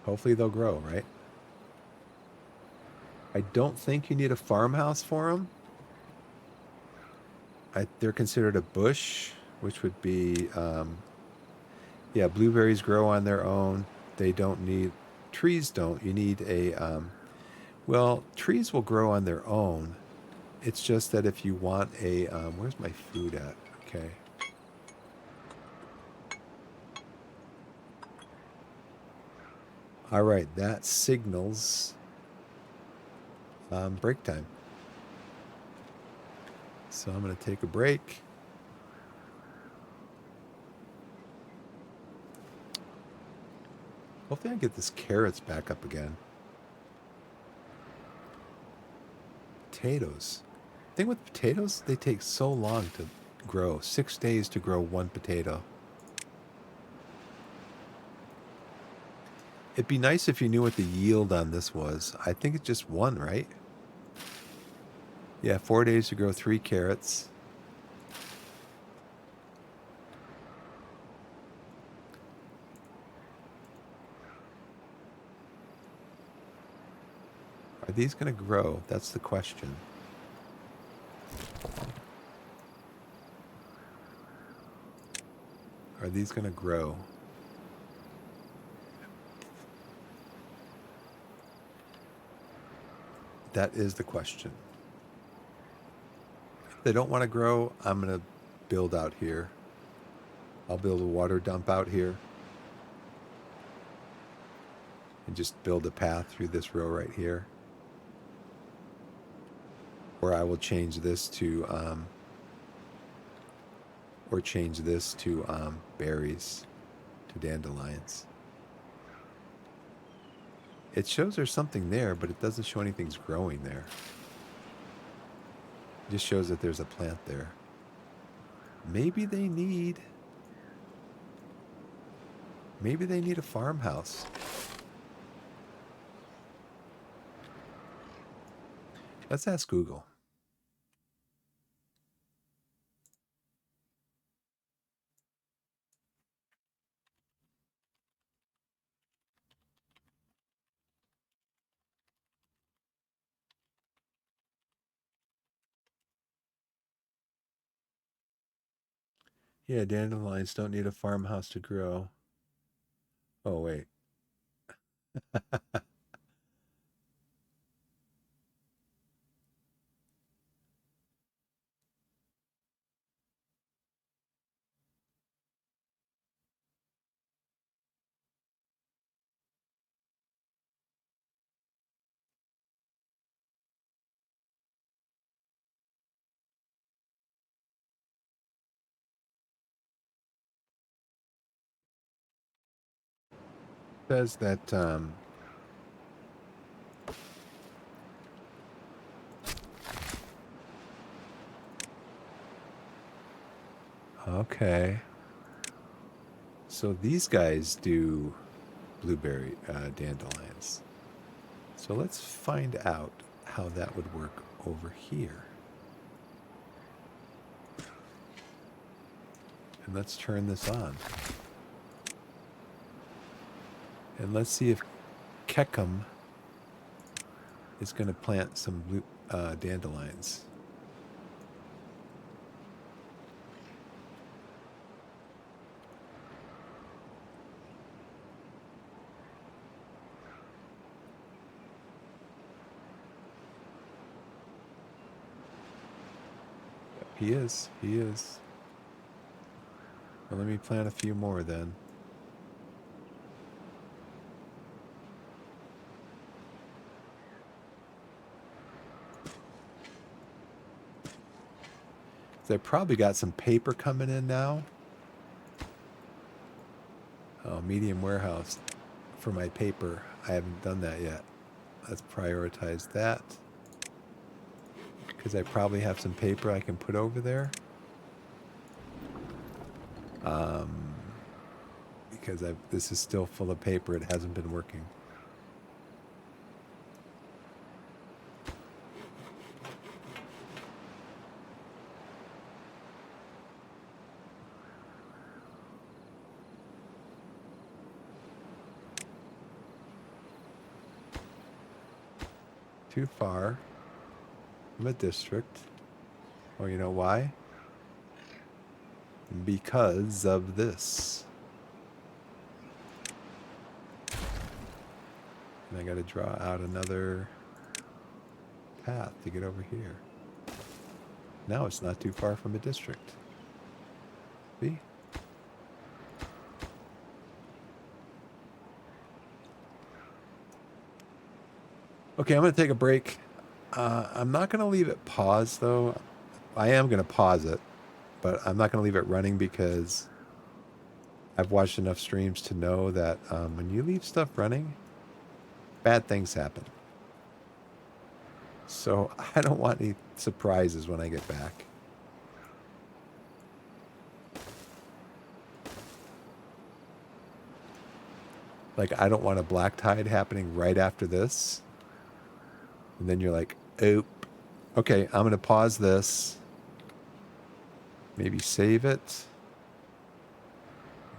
Hopefully they'll grow, right? I don't think you need a farmhouse for them. They're considered a bush, which would be, yeah, blueberries grow on their own. They don't need, trees don't. You need a, well, trees will grow on their own. It's just that if you want a, where's my food at? Okay. All right, that signals break time. So I'm going to take a break. Hopefully I get this carrots back up again. Potatoes. Thing with potatoes, they take so long to grow. 6 days to grow one potato. It'd be nice if you knew what the yield on this was. I think it's just one, right? Yeah, 4 days to grow 3 carrots. Are these going to grow? That's the question. Are these going to grow? That is the question. If they don't want to grow, I'm going to build out here. I'll build a water dump out here. And just build a path through this row right here. Or I will change this to berries, to dandelions. It shows there's something there, but it doesn't show anything's growing there. It just shows that there's a plant there. Maybe they need a farmhouse. Let's ask Google. Yeah, dandelions don't need a farmhouse to grow. Oh, wait. Says that okay. So these guys do blueberry dandelions. So let's find out how that would work over here. And let's turn this on. And let's see if Keckham is going to plant some blue dandelions. He is. He is. Well, let me plant a few more then. So I probably got some paper coming in now. Oh, medium warehouse for my paper. I haven't done that yet. Let's prioritize that. Because I probably have some paper I can put over there. Because this is still full of paper. It hasn't been working. Too far from a district. Oh, you know why? Because of this. And I got to draw out another path to get over here. Now it's not too far from a district. See? Okay, I'm going to take a break. I'm not going to leave it paused, though. I am going to pause it, but I'm not going to leave it running because I've watched enough streams to know that when you leave stuff running, bad things happen. So I don't want any surprises when I get back. Like, I don't want a black tide happening right after this. And then you're like, oop. Okay, I'm going to pause this. Maybe save it.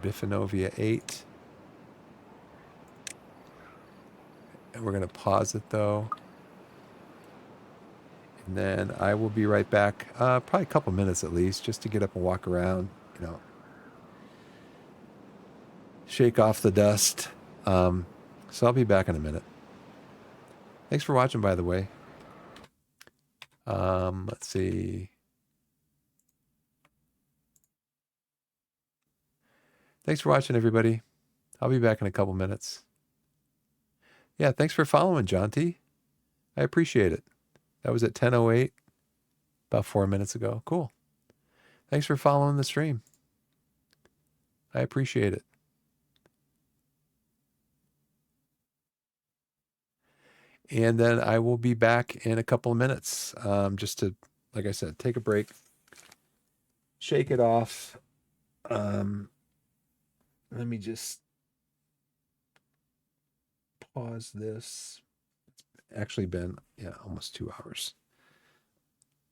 Biffinovia 8. And we're going to pause it, though. And then I will be right back. Probably a couple minutes at least, just to get up and walk around. You know, shake off the dust. So I'll be back in a minute. Thanks for watching, by the way. Let's see. Thanks for watching, everybody. I'll be back in a couple minutes. Yeah, thanks for following, John T. I appreciate it. That was at 10:08, about 4 minutes ago. Cool. Thanks for following the stream. I appreciate it. And then I will be back in a couple of minutes, just to, like I said, take a break, shake it off. Let me just pause this. It's actually been, almost 2 hours.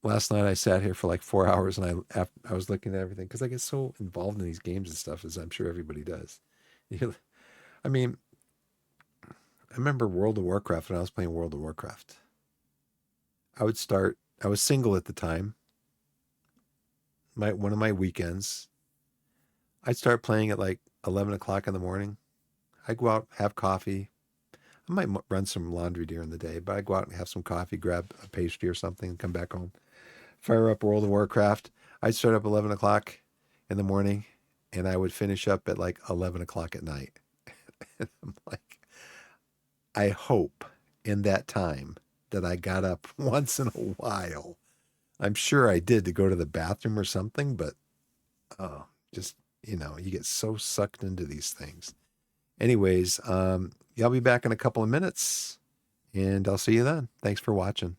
Last night I sat here for like 4 hours and I was looking at everything because I get so involved in these games and stuff, as I'm sure everybody does. I mean, I remember World of Warcraft when I was playing World of Warcraft. I was single at the time. One of my weekends, I'd start playing at like 11 o'clock in the morning. I'd go out, have coffee. I might run some laundry during the day, but I'd go out and have some coffee, grab a pastry or something, and come back home. Fire up World of Warcraft. I'd start up 11 o'clock in the morning, and I would finish up at like 11 o'clock at night. And I'm like, I hope in that time that I got up once in a while. I'm sure I did to go to the bathroom or something, but just, you get so sucked into these things. Anyways, I'll be back in a couple of minutes, and I'll see you then. Thanks for watching.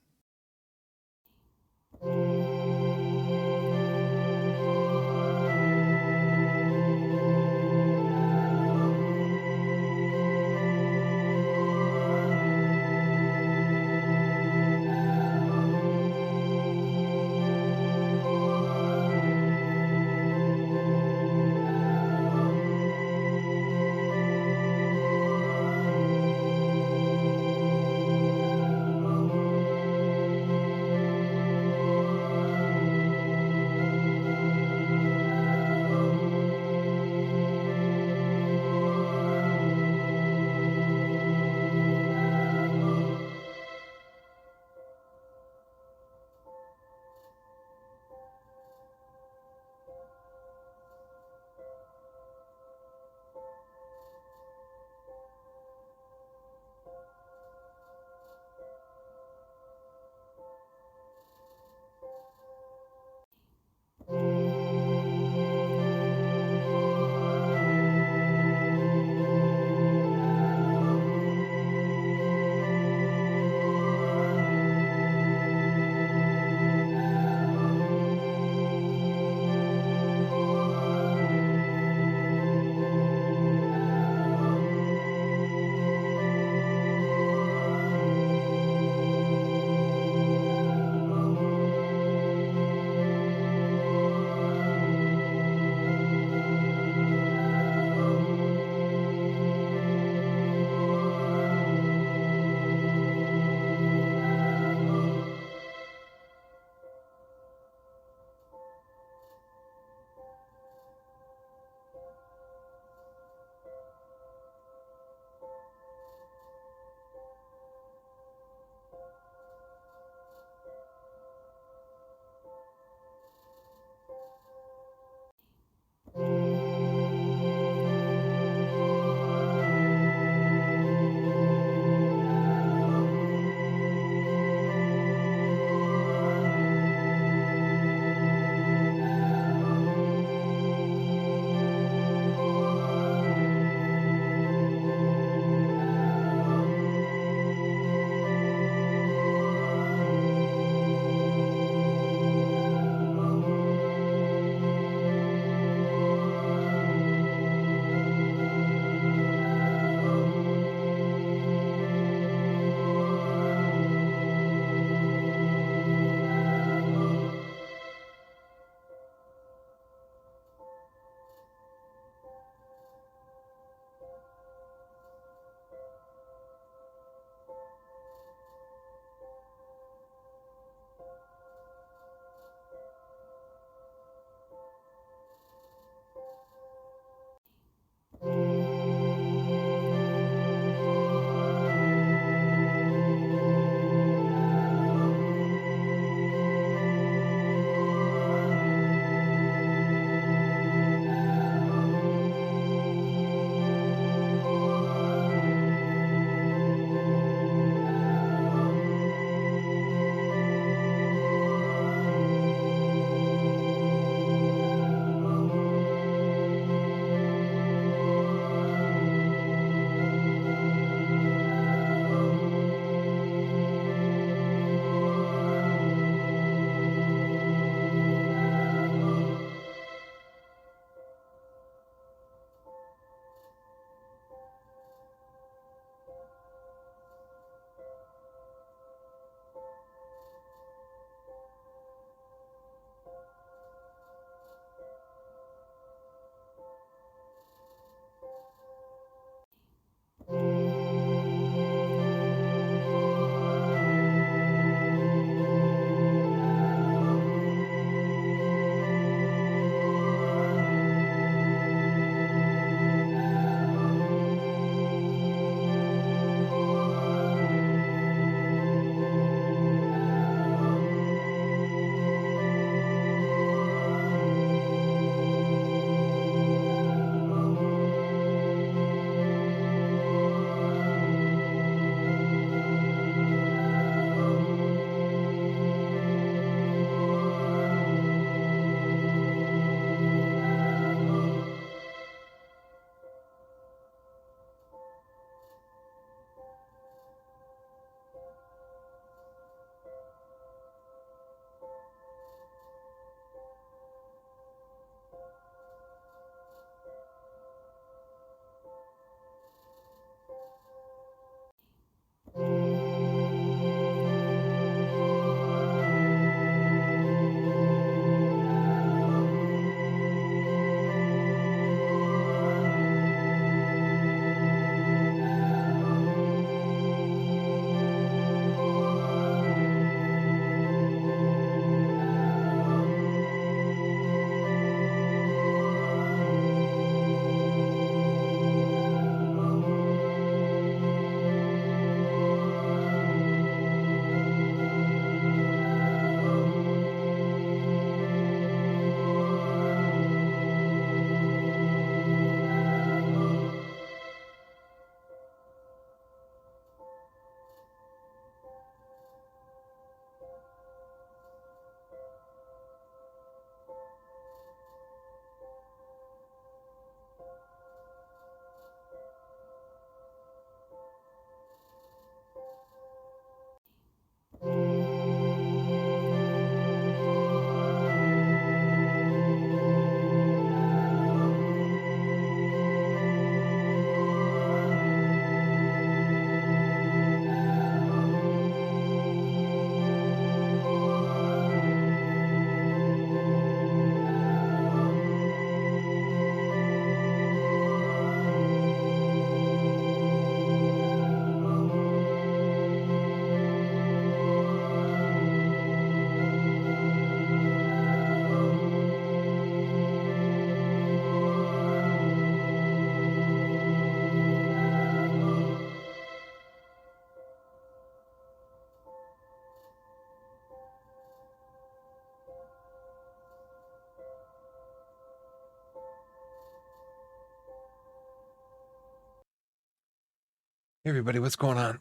Hey everybody, what's going on?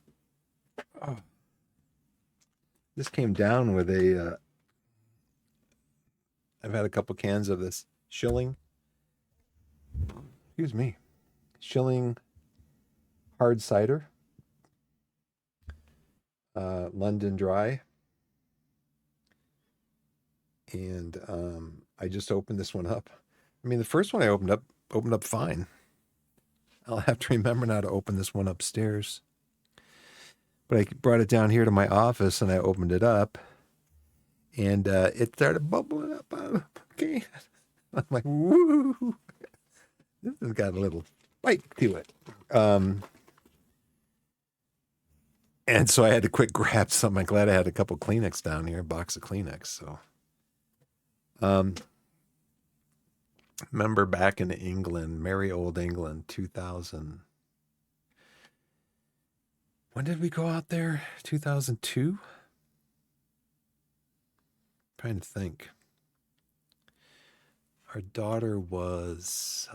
Oh, this came down with a. I've had a couple cans of this Shilling. Excuse me, Shilling hard cider, London Dry, and I just opened this one up. I mean, the first one I opened up fine. I'll have to remember now to open this one upstairs. But I brought it down here to my office and I opened it up, and it started bubbling up out of the can. I'm like, woo! This has got a little bite to it. And so I had to quick grab some. I'm glad I had a couple Kleenex down here, a box of Kleenex. So, um, remember back in England, merry old England, 2000. When did we go out there? 2002? Trying to think. Our daughter was,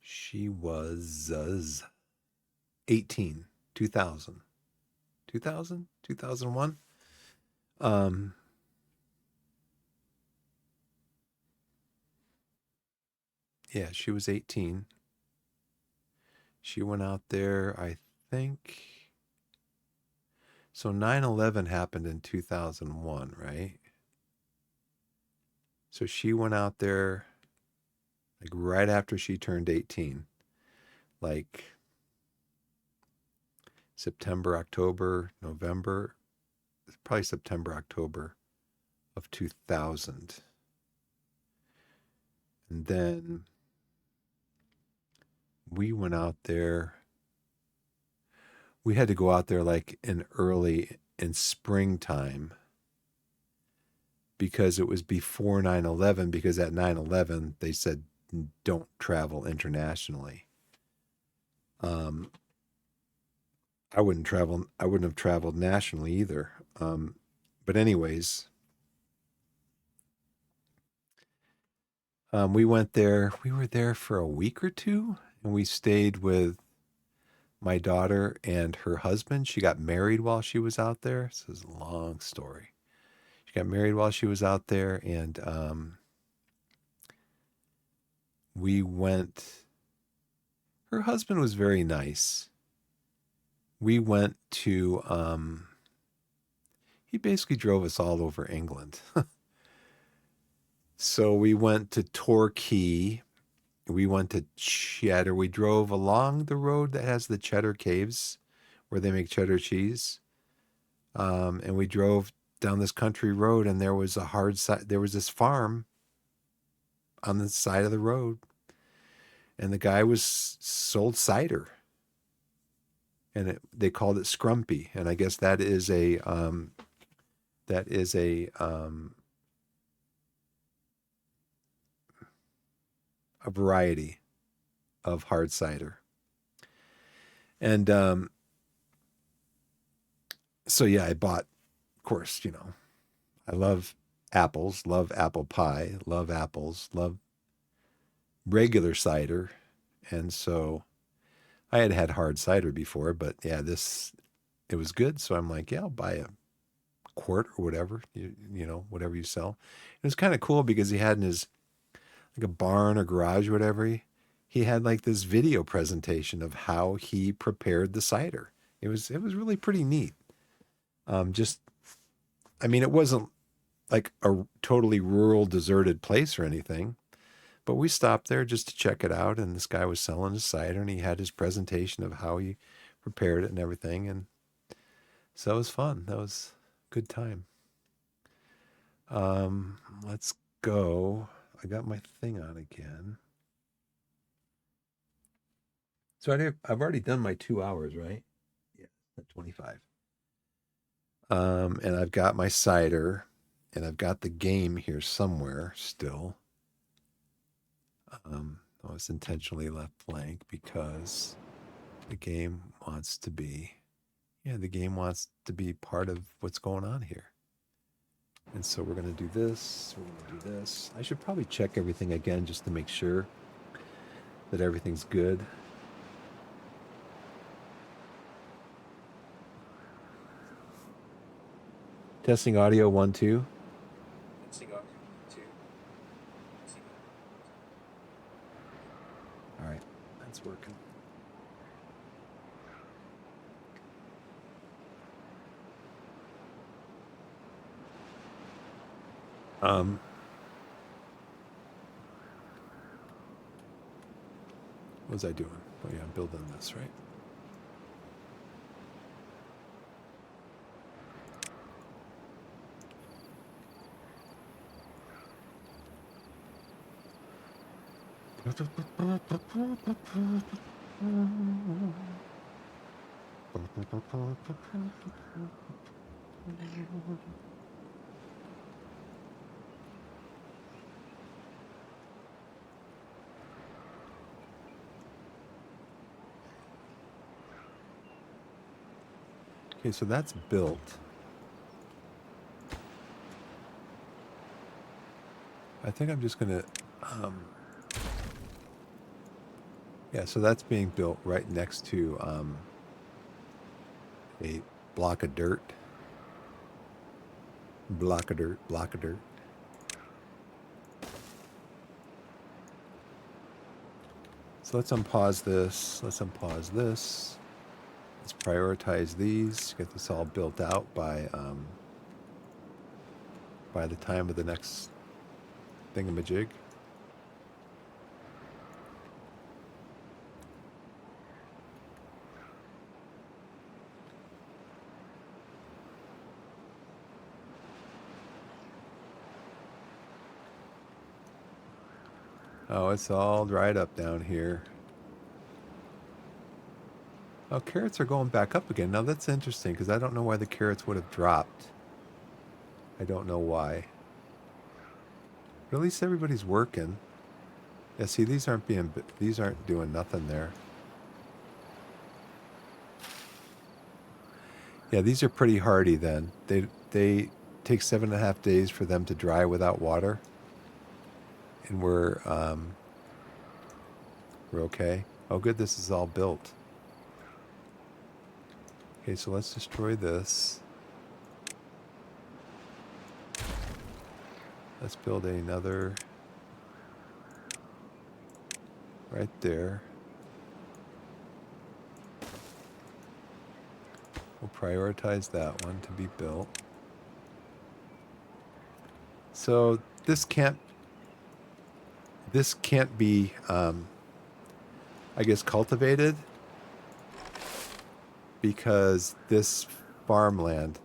she was 18, 2000, 2000, 2001. Um, yeah, she was 18. She went out there, I think. So 9/11 happened in 2001, right? So she went out there like right after she turned 18, like September, October, November, probably September, October of 2000. And then we went out there. We had to go out there like in springtime because it was before 9/11, because at 9/11 they said don't travel internationally. Um, I wouldn't travel. I wouldn't have traveled nationally either. But anyways, we went there. We were there for a week or two, and we stayed with my daughter and her husband. She got married while she was out there. This is a long story. She got married while she was out there, and we went. Her husband was very nice. We went to. He basically drove us all over England. So we went to Torquay. We went to Cheddar. We drove along the road that has the Cheddar Caves, where they make cheddar cheese. And we drove down this country road, and there was a hard side. There was this farm on the side of the road, and the guy was sold cider, and they called it scrumpy, and I guess that is a variety of hard cider, and so yeah, I bought. Of course, I love apples, love apple pie, love apples, love regular cider, and so I had had hard cider before, but yeah, it was good. So I'm like, yeah, I'll buy a quart or whatever, whatever you sell. It was kind of cool because he had in his like a barn or garage or whatever. He had like this video presentation of how he prepared the cider. It was really pretty neat. Just I mean, it wasn't like a totally rural, deserted place or anything. But we stopped there just to check it out, and this guy was selling his cider, and he had his presentation of how he prepared it and everything, and so it was fun. That was a good time. Let's go. I got my thing on again. So I've already done my 2 hours, right? Yeah, at 25. And I've got my cider, and I've got the game here somewhere still. I was intentionally left blank because the game wants to be, yeah, the game wants to be part of what's going on here. And so we're going to do this. We're going to do this. I should probably check everything again just to make sure. that everything's good. Testing audio 1, 2. All right, that's working. What was I doing? Oh yeah, I'm building this, right? Okay, so that's built. I think I'm just gonna, yeah, so that's being built right next to a block of dirt. Block of dirt, block of dirt. So let's unpause this. Let's unpause this. Let's prioritize these. Get this all built out by the time of the next thingamajig. Oh, it's all dried up down here. Oh, carrots are going back up again. Now that's interesting because I don't know why the carrots would have dropped. I don't know why. But at least everybody's working. Yeah, see, these aren't doing nothing there. Yeah, these are pretty hardy then. They take 7.5 days for them to dry without water. And we're okay. Oh good, this is all built. Okay, so let's destroy this. Let's build another right there. We'll prioritize that one to be built. So this can't be, I guess, cultivated because this farmland.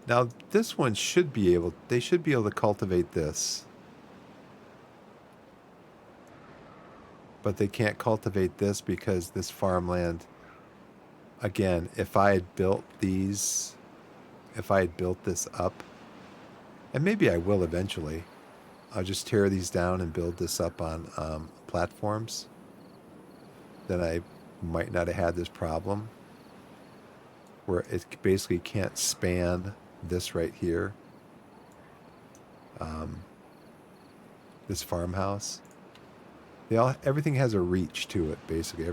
Now this one should be able. They should be able to cultivate this, but they can't cultivate this because this farmland. Again, if I had built these, if I had built this up, and maybe I will eventually, I'll just tear these down and build this up on platforms. Then I might not have had this problem where it basically can't span this right here, this farmhouse. Everything has a reach to it, basically.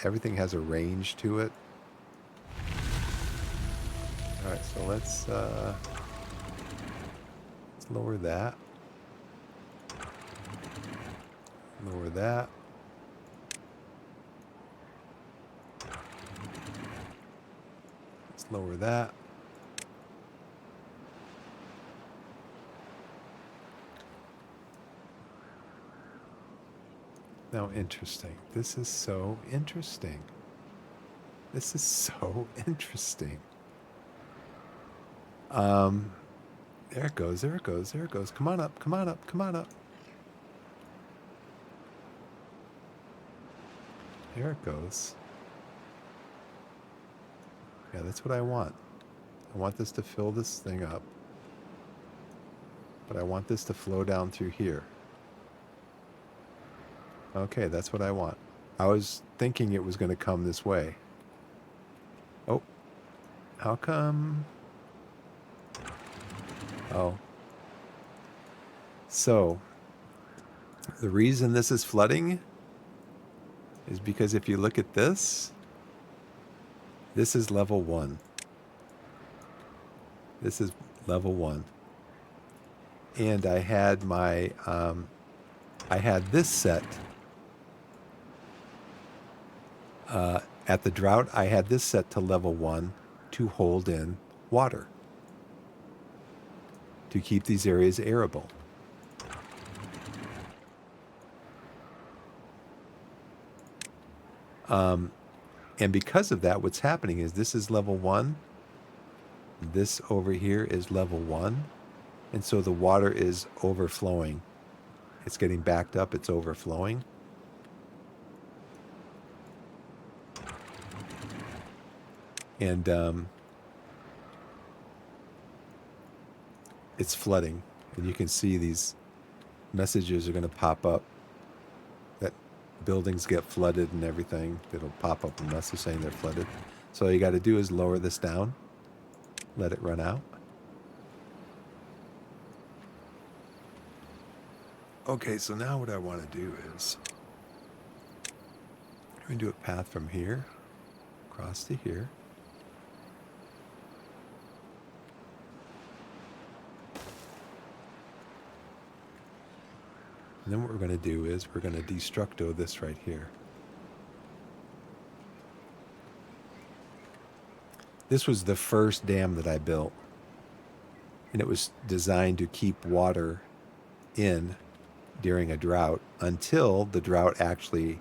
Everything has a range to it. All right, so let's lower that. Lower that. Let's lower that. Now, interesting. This is so interesting. This is so interesting. There it goes, there it goes, there it goes. Come on up, come on up, come on up. There it goes. Yeah, that's what I want. I want this to fill this thing up. But I want this to flow down through here. Okay, that's what I want. I was thinking it was going to come this way. Oh. How come? Oh. So, the reason this is flooding is because if you look at this, this is level 1. This is level 1. And I had my, I had this set. At the drought, I had this set to level 1 to hold in water, to keep these areas arable. And because of that, what's happening is this is level 1. This over here is level 1. And so the water is overflowing. It's getting backed up. It's overflowing. And it's flooding. And you can see these messages are going to pop up that buildings get flooded and everything. It'll pop up a message saying they're flooded. So all you got to do is lower this down, let it run out. Okay, so now what I want to do is I'm going to do a path from here across to here. And then what we're going to do is we're going to destructo this right here. This was the first dam that I built. And it was designed to keep water in during a drought until the drought actually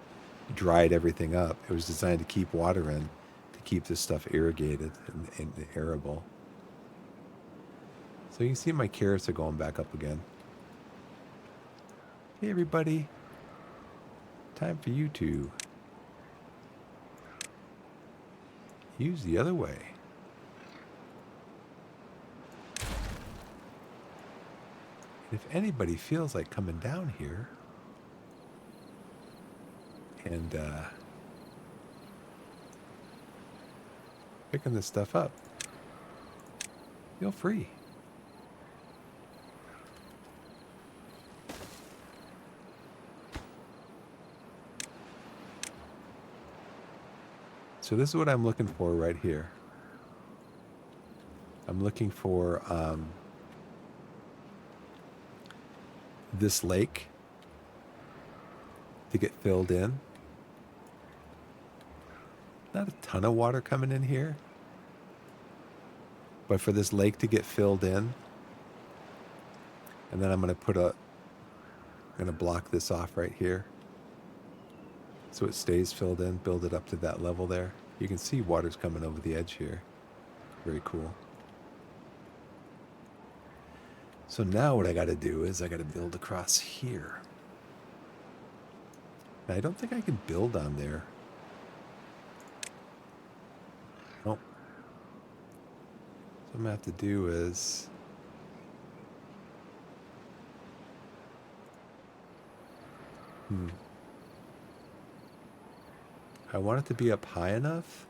dried everything up. It was designed to keep water in, to keep this stuff irrigated and arable. So you can see my carrots are going back up again. Hey everybody, time for you to use the other way. And if anybody feels like coming down here and picking this stuff up, feel free. So this is what I'm looking for right here. I'm looking for this lake to get filled in. Not a ton of water coming in here, but for this lake to get filled in. And then I'm going to block this off right here, so it stays filled in, build it up to that level there. You can see water's coming over the edge here. Very cool. So now what I got to do is I got to build across here. Now, I don't think I can build on there. Nope. So what I'm going to have to do is I want it to be up high enough.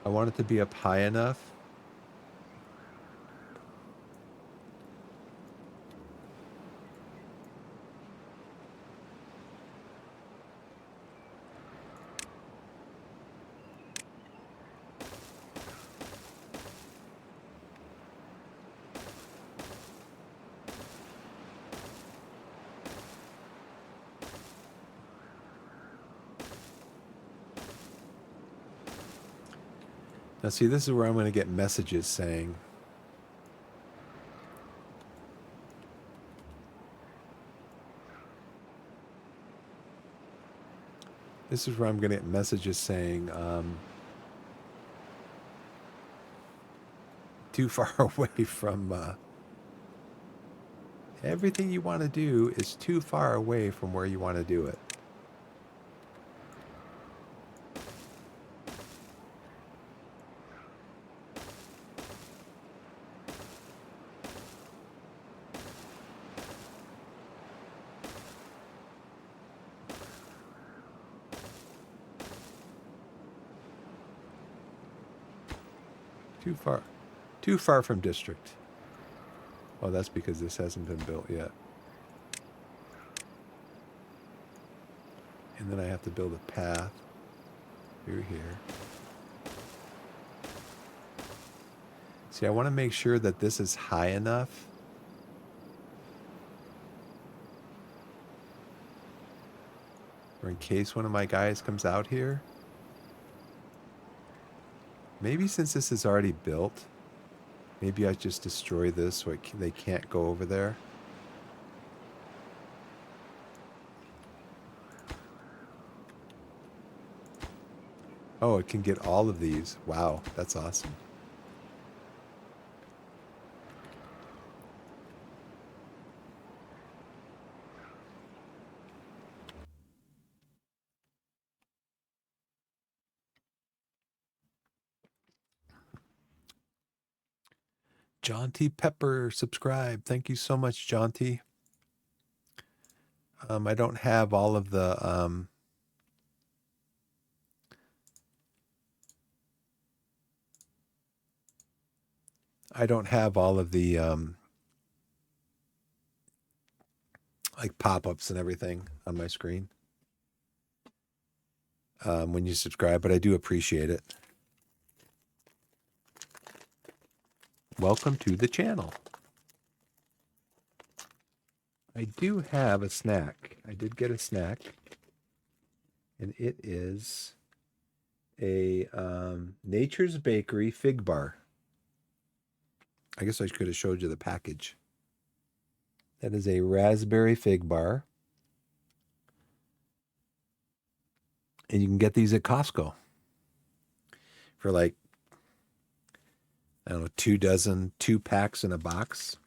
I want it to be up high enough. Now see, this is where I'm going to get messages saying, this is where I'm going to get messages saying, too far away from, everything you want to do is too far away from where you want to do it. Too far. Too far from district. Oh, that's because this hasn't been built yet. And then I have to build a path through here. See, I want to make sure that this is high enough. Or in case one of my guys comes out here. Maybe since this is already built, maybe I just destroy this so they can't go over there. Oh, it can get all of these. Wow, that's awesome. John T. Pepper, subscribe. Thank you so much, John T. I don't have all of the like pop-ups and everything on my screen when you subscribe, but I do appreciate it. Welcome to the channel. I do have a snack. I did get a snack, and it is a Nature's Bakery fig bar. I guess I could have showed you the package. That is a raspberry fig bar. And you can get these at Costco for like, I don't know, 2 packs in a box.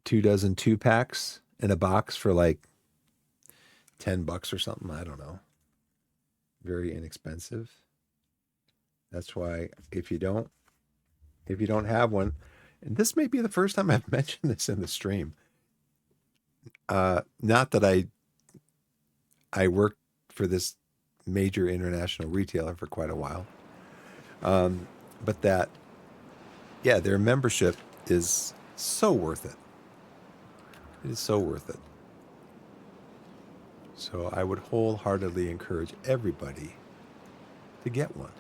2 packs in a box for like $10 or something. I don't know. Very inexpensive. That's why if you don't have one, and this may be the first time I've mentioned this in the stream. Not that I worked for this major international retailer for quite a while. But that, yeah, their membership is so worth it. It is so worth it. So I would wholeheartedly encourage everybody to get one.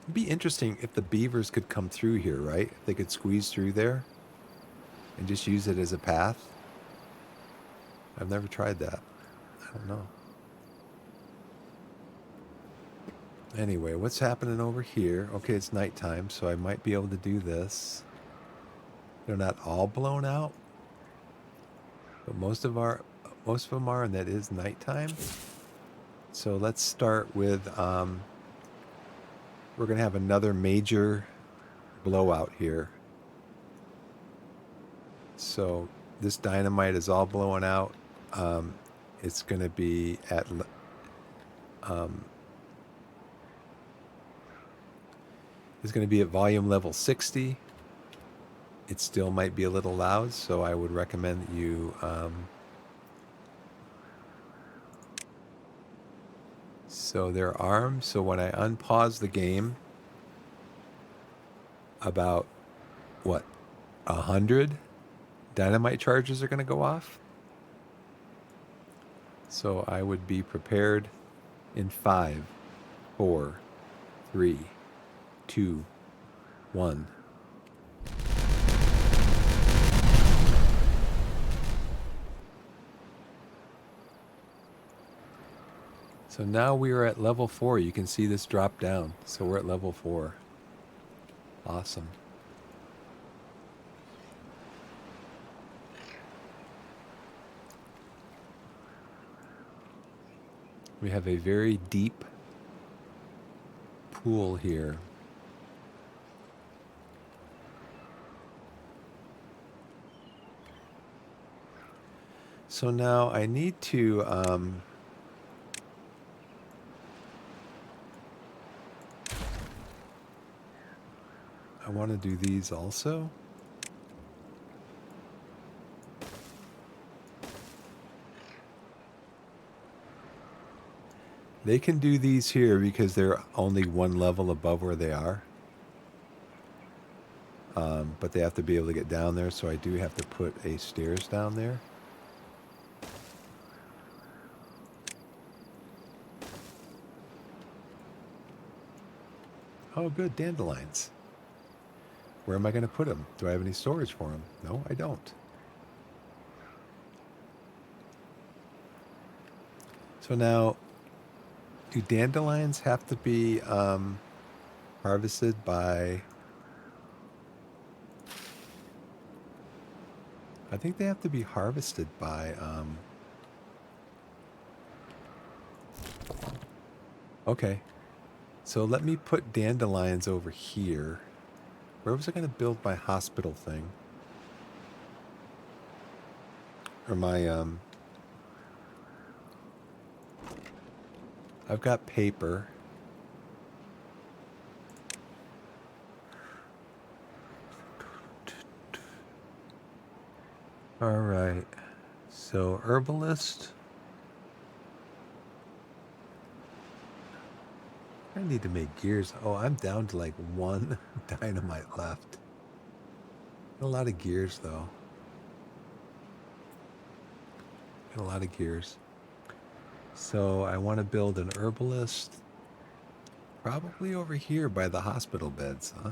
It'd be interesting if the beavers could come through here, right? If they could squeeze through there and just use it as a path. I've never tried that. I don't know. Anyway, what's happening over here? Okay, it's nighttime, so I might be able to do this. They're not all blown out, but most of them are, and that is nighttime. So let's start with we're gonna have another major blowout here. So this dynamite is all blowing out. It's gonna be at it's gonna be at volume level 60. It still might be a little loud, so I would recommend that you so they're armed. So when I unpause the game, about what, 100 dynamite charges are going to go off. So I would be prepared in 5, 4, 3, 2, 1. So now we are at level 4. You can see this drop down. So we're at level 4. Awesome. We have a very deep pool here. So now I need to I want to do these also. They can do these here because they're only one level above where they are. But they have to be able to get down there, so I do have to put a stairs down there. Oh, good, dandelions. Where am I going to put them? Do I have any storage for them? No, I don't. So now, do dandelions have to be harvested by... I think they have to be harvested by... Okay. So let me put dandelions over here. Where was I going to build my hospital thing? Or my... I've got paper. All right. So herbalist. I need to make gears. Oh, I'm down to like one dynamite left. Got a lot of gears though. Got a lot of gears. So I want to build an herbalist. Probably over here by the hospital beds, huh?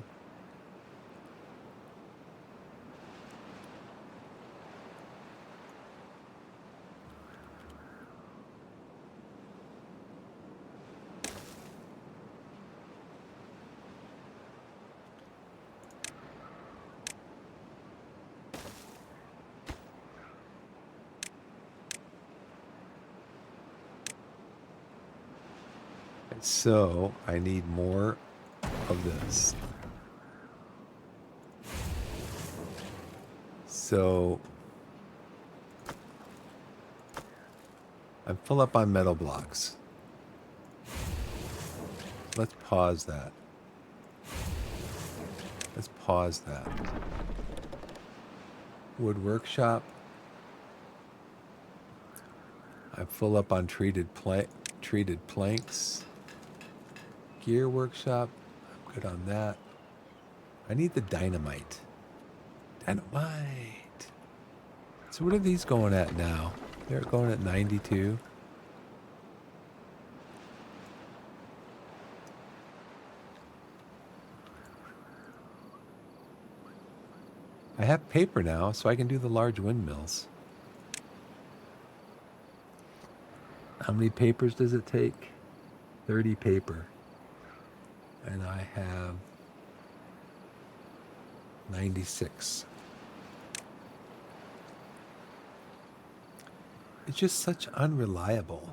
So I need more of this. So I'm full up on metal blocks. Let's pause that. Let's pause that. Wood workshop. I'm full up on treated planks. Gear workshop. I'm good on that. I need the dynamite. Dynamite. So what are these going at now? They're going at 92. I have paper now, so I can do the large windmills. How many papers does it take? 30 paper. And I have 96. It's just such unreliable.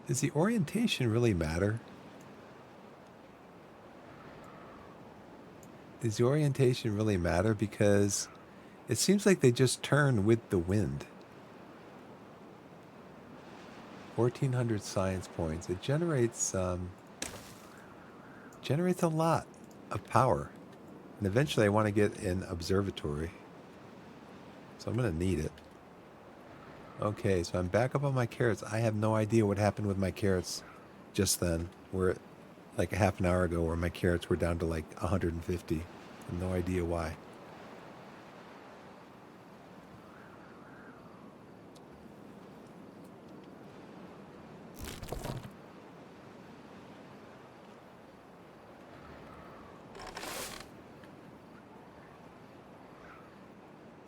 Does the orientation really matter? Does the orientation really matter? Because it seems like they just turn with the wind. 1,400 science points. It generates a lot of power. And eventually I want to get an observatory. So I'm going to need it. Okay, so I'm back up on my carrots. I have no idea what happened with my carrots just then. We're like a half an hour ago where my carrots were down to like 150. I have no idea why.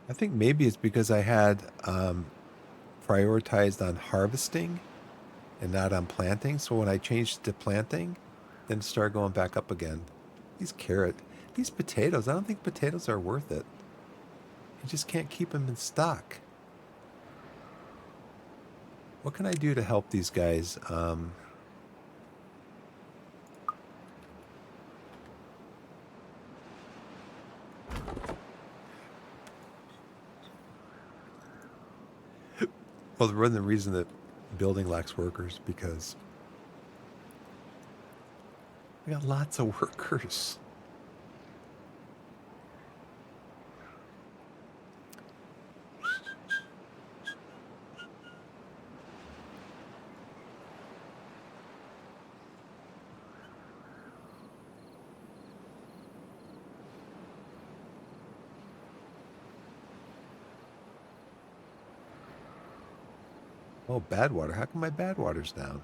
I think maybe it's because I had prioritized on harvesting and not on planting. So when I changed to planting, then it started going back up again. These potatoes, I don't think potatoes are worth it. You just can't keep them in stock. What can I do to help these guys? Well, the reason that building lacks workers because we got lots of workers. Oh, bad water. How come my bad water's down?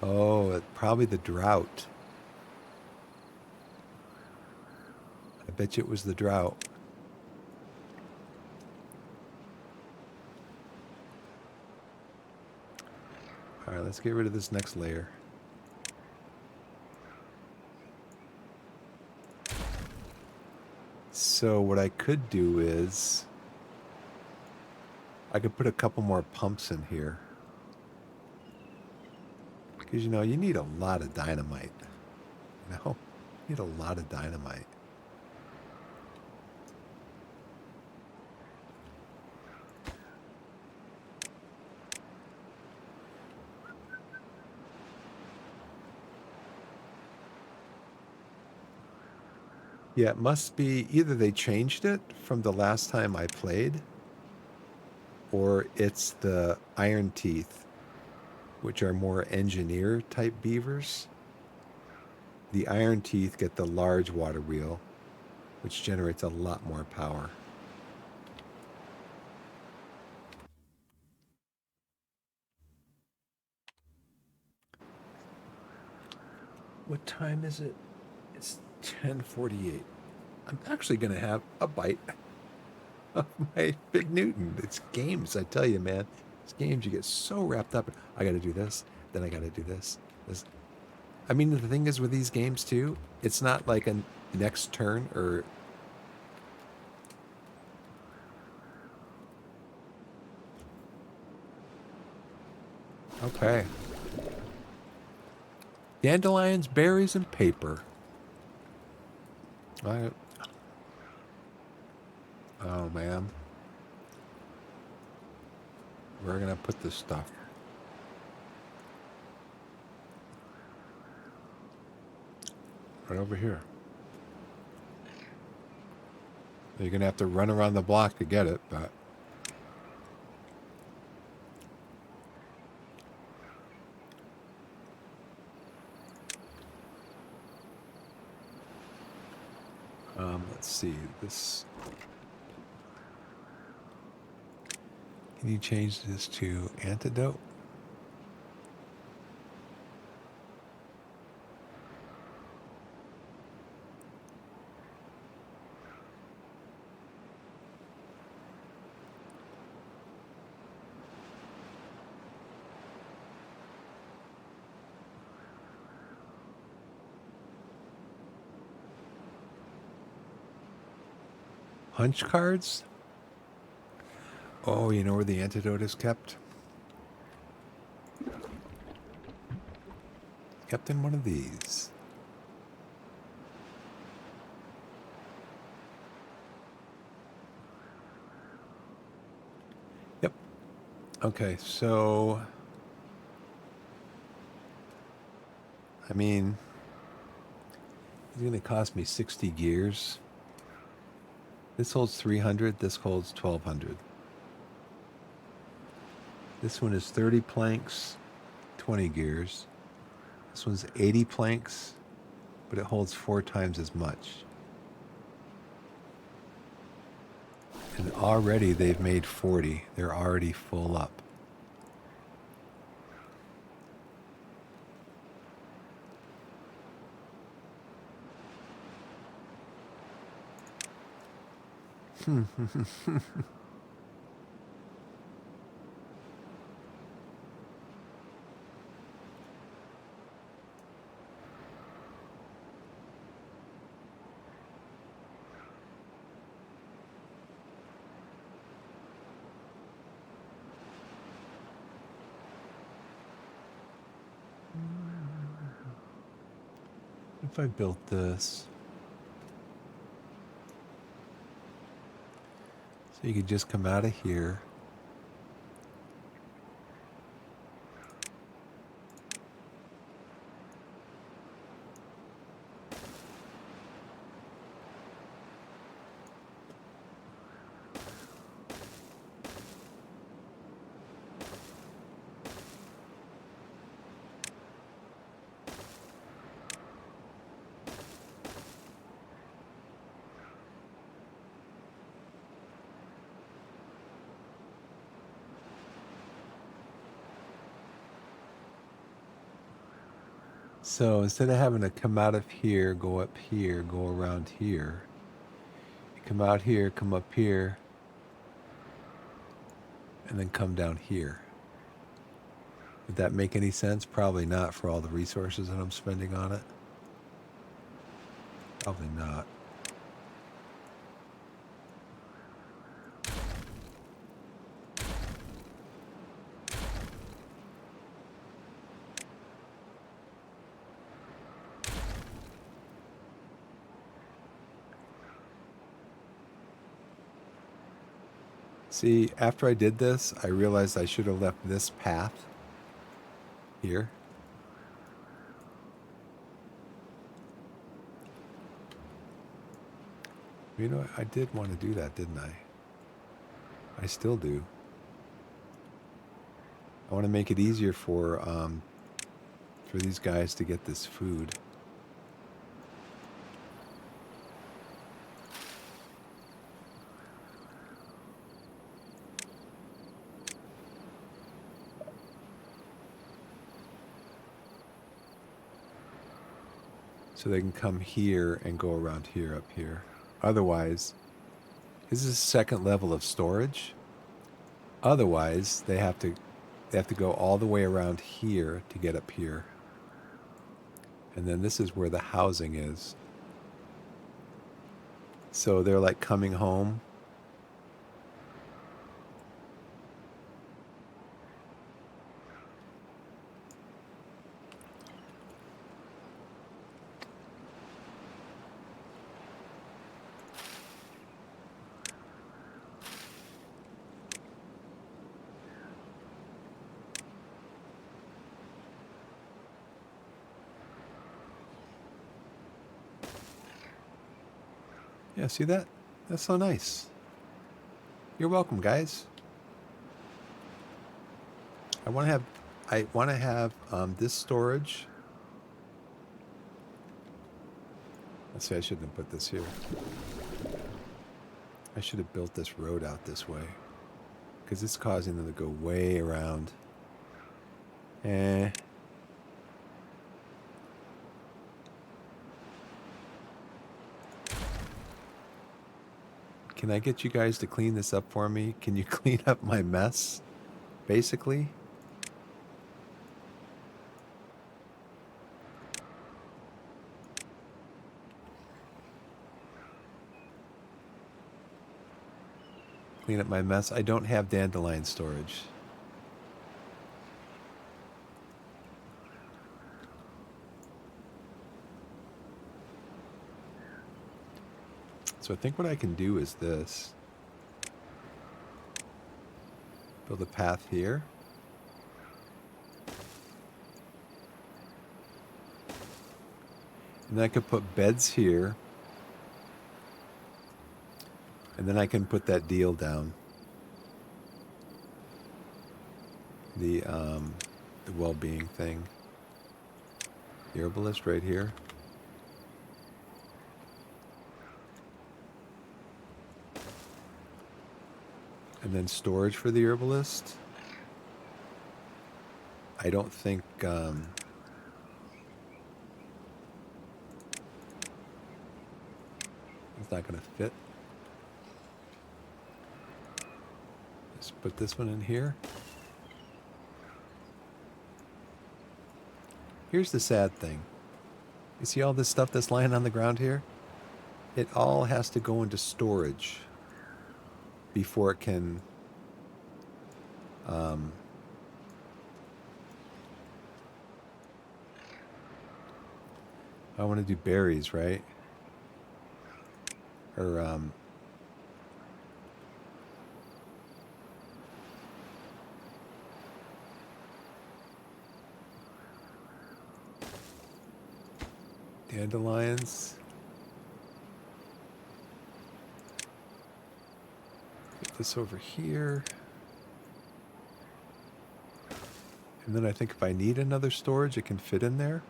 Oh, probably the drought. I bet you it was the drought. All right, let's get rid of this next layer. So what I could do is I could put a couple more pumps in here. Because, you know, you need a lot of dynamite. You know, you need a lot of dynamite. Yeah, it must be either they changed it from the last time I played, or it's the iron teeth, which are more engineer type beavers. The iron teeth get the large water wheel, which generates a lot more power. What time is it? It's 10:48. I'm actually going to have a bite of my Big Newton. It's games, I tell you, man. It's games. You get so wrapped up. I got to do this. Then I got to do this. This. I mean, the thing is with these games too, it's not like a next turn or. Okay. Dandelions, berries, and paper. All right. Oh man. We're gonna put this stuff. Right over here. You're gonna have to run around the block to get it, but let's see. This. Can you change this to antidote? Hunch cards? Oh, you know where the antidote is kept? Kept in one of these. Yep. Okay, so I mean, it's going to cost me 60 gears. This holds 300, this holds 1200. This one is 30 planks, 20 gears. This one's 80 planks, but it holds 4 times as much. And already they've made 40. They're already full up. If I built this, You could just come out of here. So instead of having to come out of here, go up here, go around here, you come out here, come up here, and then come down here. Would that make any sense? Probably not for all the resources that I'm spending on it. Probably not. See, after I did this, I realized I should have left this path here. You know, I did want to do that, didn't I? I still do. I want to make it easier for these guys to get this food. So they can come here and go around here, up here. Otherwise, this is a second level of storage. Otherwise, they have to go all the way around here to get up here. And then this is where the housing is. So they're like coming home. Yeah, see that? That's so nice. You're welcome, guys. I want to have this storage. Let's see, I shouldn't have put this here. I should have built this road out this way, because it's causing them to go way around. Can I get you guys to clean this up for me? Can you clean up my mess, basically? Clean up my mess. I don't have dandelion storage. So I think what I can do is this. Build a path here. And then I could put beds here. And then I can put that deal down. The well-being thing. The herbalist right here. And then storage for the herbalist. I don't think it's not going to fit. Let's put this one in here. Here's the sad thing. You see all this stuff that's lying on the ground here? It all has to go into storage before it can I want to do berries, right? Or Dandelions. Get this over here. And then I think if I need another storage, it can fit in there.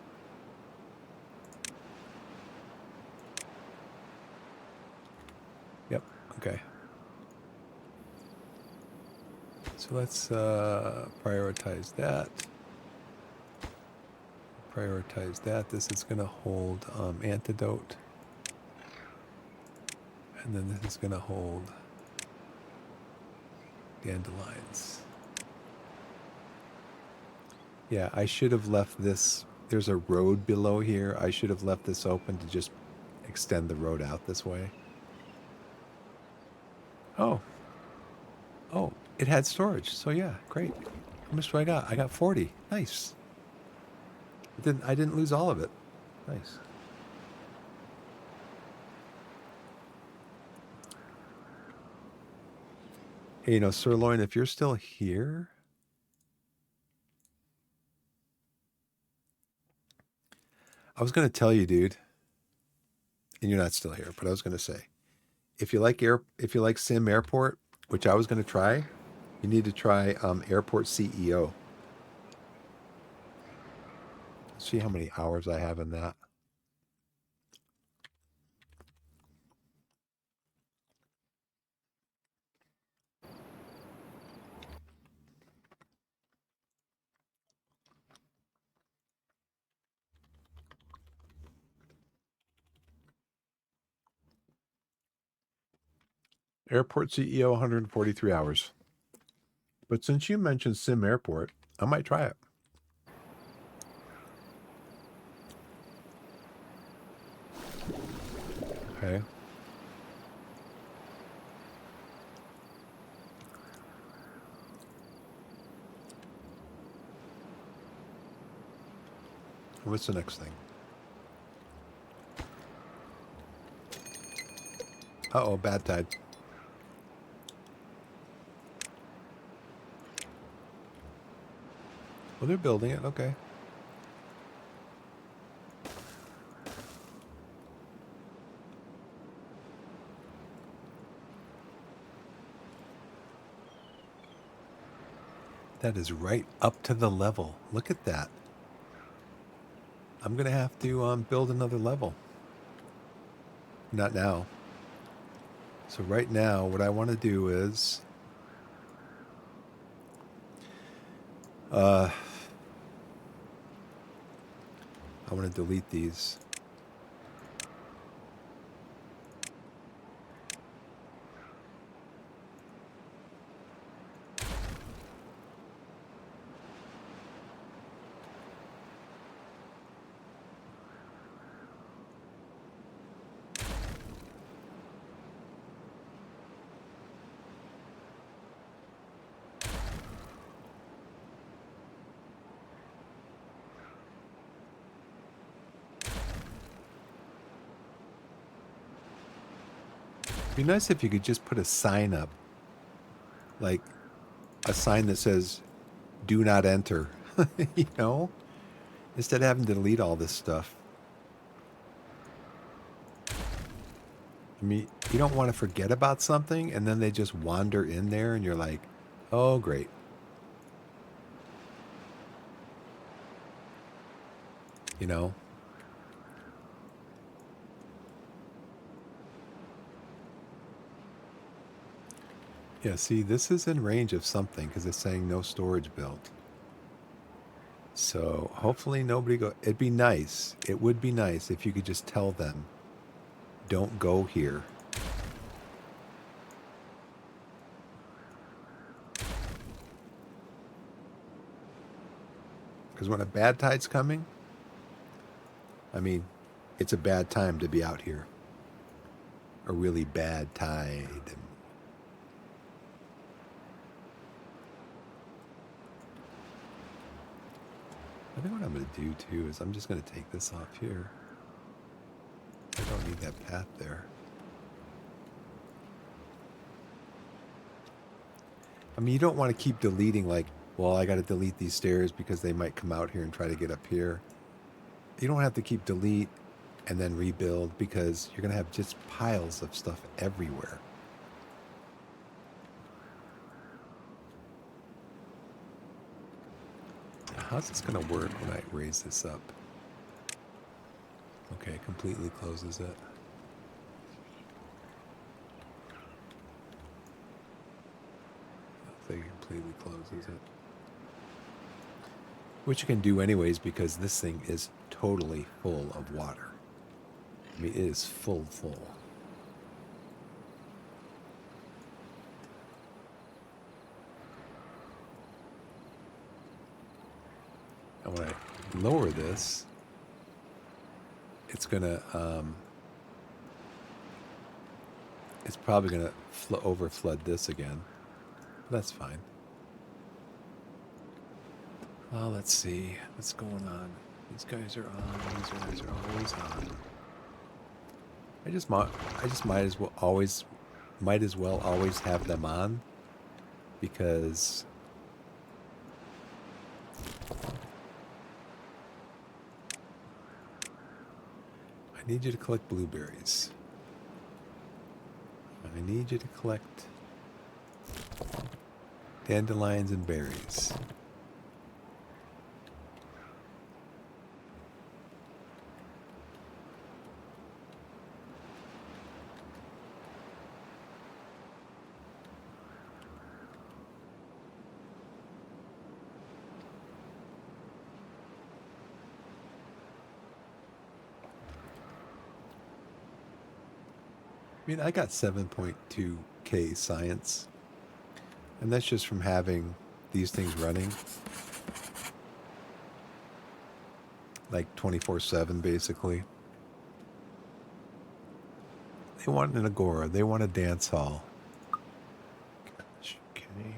Yep, okay. So let's prioritize that. Prioritize that. This is going to hold antidote. And then this is going to hold dandelions. Yeah, I should have left this. There's a road below here. I should have left this open to just extend the road out this way. Oh. Oh, it had storage. So yeah, great. How much do I got? I got 40. Nice. I didn't lose all of it. Nice. Hey, you know, Sirloin, if you're still here, I was going to tell you, dude, and you're not still here, but I was going to say, if you like Sim Airport, which I was going to try, you need to try Airport CEO. See how many hours I have in that. Airport CEO, 143 hours. But since you mentioned Sim Airport, I might try it. Okay. What's the next thing? Uh-oh, bad tide. Well, they're building it. Okay. That is right up to the level. Look at that. I'm going to have to build another level. Not now. So right now, what I want to do is... I want to delete these. It'd be nice if you could just put a sign up. Like a sign that says, do not enter. You know? Instead of having to delete all this stuff. I mean, you don't want to forget about something and then they just wander in there and you're like, oh, great. You know? Yeah, see, this is in range of something because it's saying no storage built. So hopefully nobody go. It'd be nice. It would be nice if you could just tell them, don't go here. Because when a bad tide's coming, I mean, it's a bad time to be out here. A really bad tide. I think what I'm going to do too is I'm just going to take this off here. I don't need that path there. I mean, you don't want to keep deleting like, well, I got to delete these stairs because they might come out here and try to get up here. You don't have to keep delete. and then rebuild, because you're going to have just piles of stuff everywhere. How's this going to work when I raise this up? Okay, completely closes it. I think it completely closes it. Which you can do anyways, because this thing is totally full of water. I mean, it is full. And when I lower this, it's gonna, it's probably gonna over flood this again. That's fine. Let's see what's going on. These guys are on. These guys are always on. I just might as well always have them on, because I need you to collect blueberries. I need you to collect dandelions and berries. I mean, I got 7.2K science, and that's just from having these things running like 24/7, basically. They want an agora. They want a dance hall. Gosh, okay.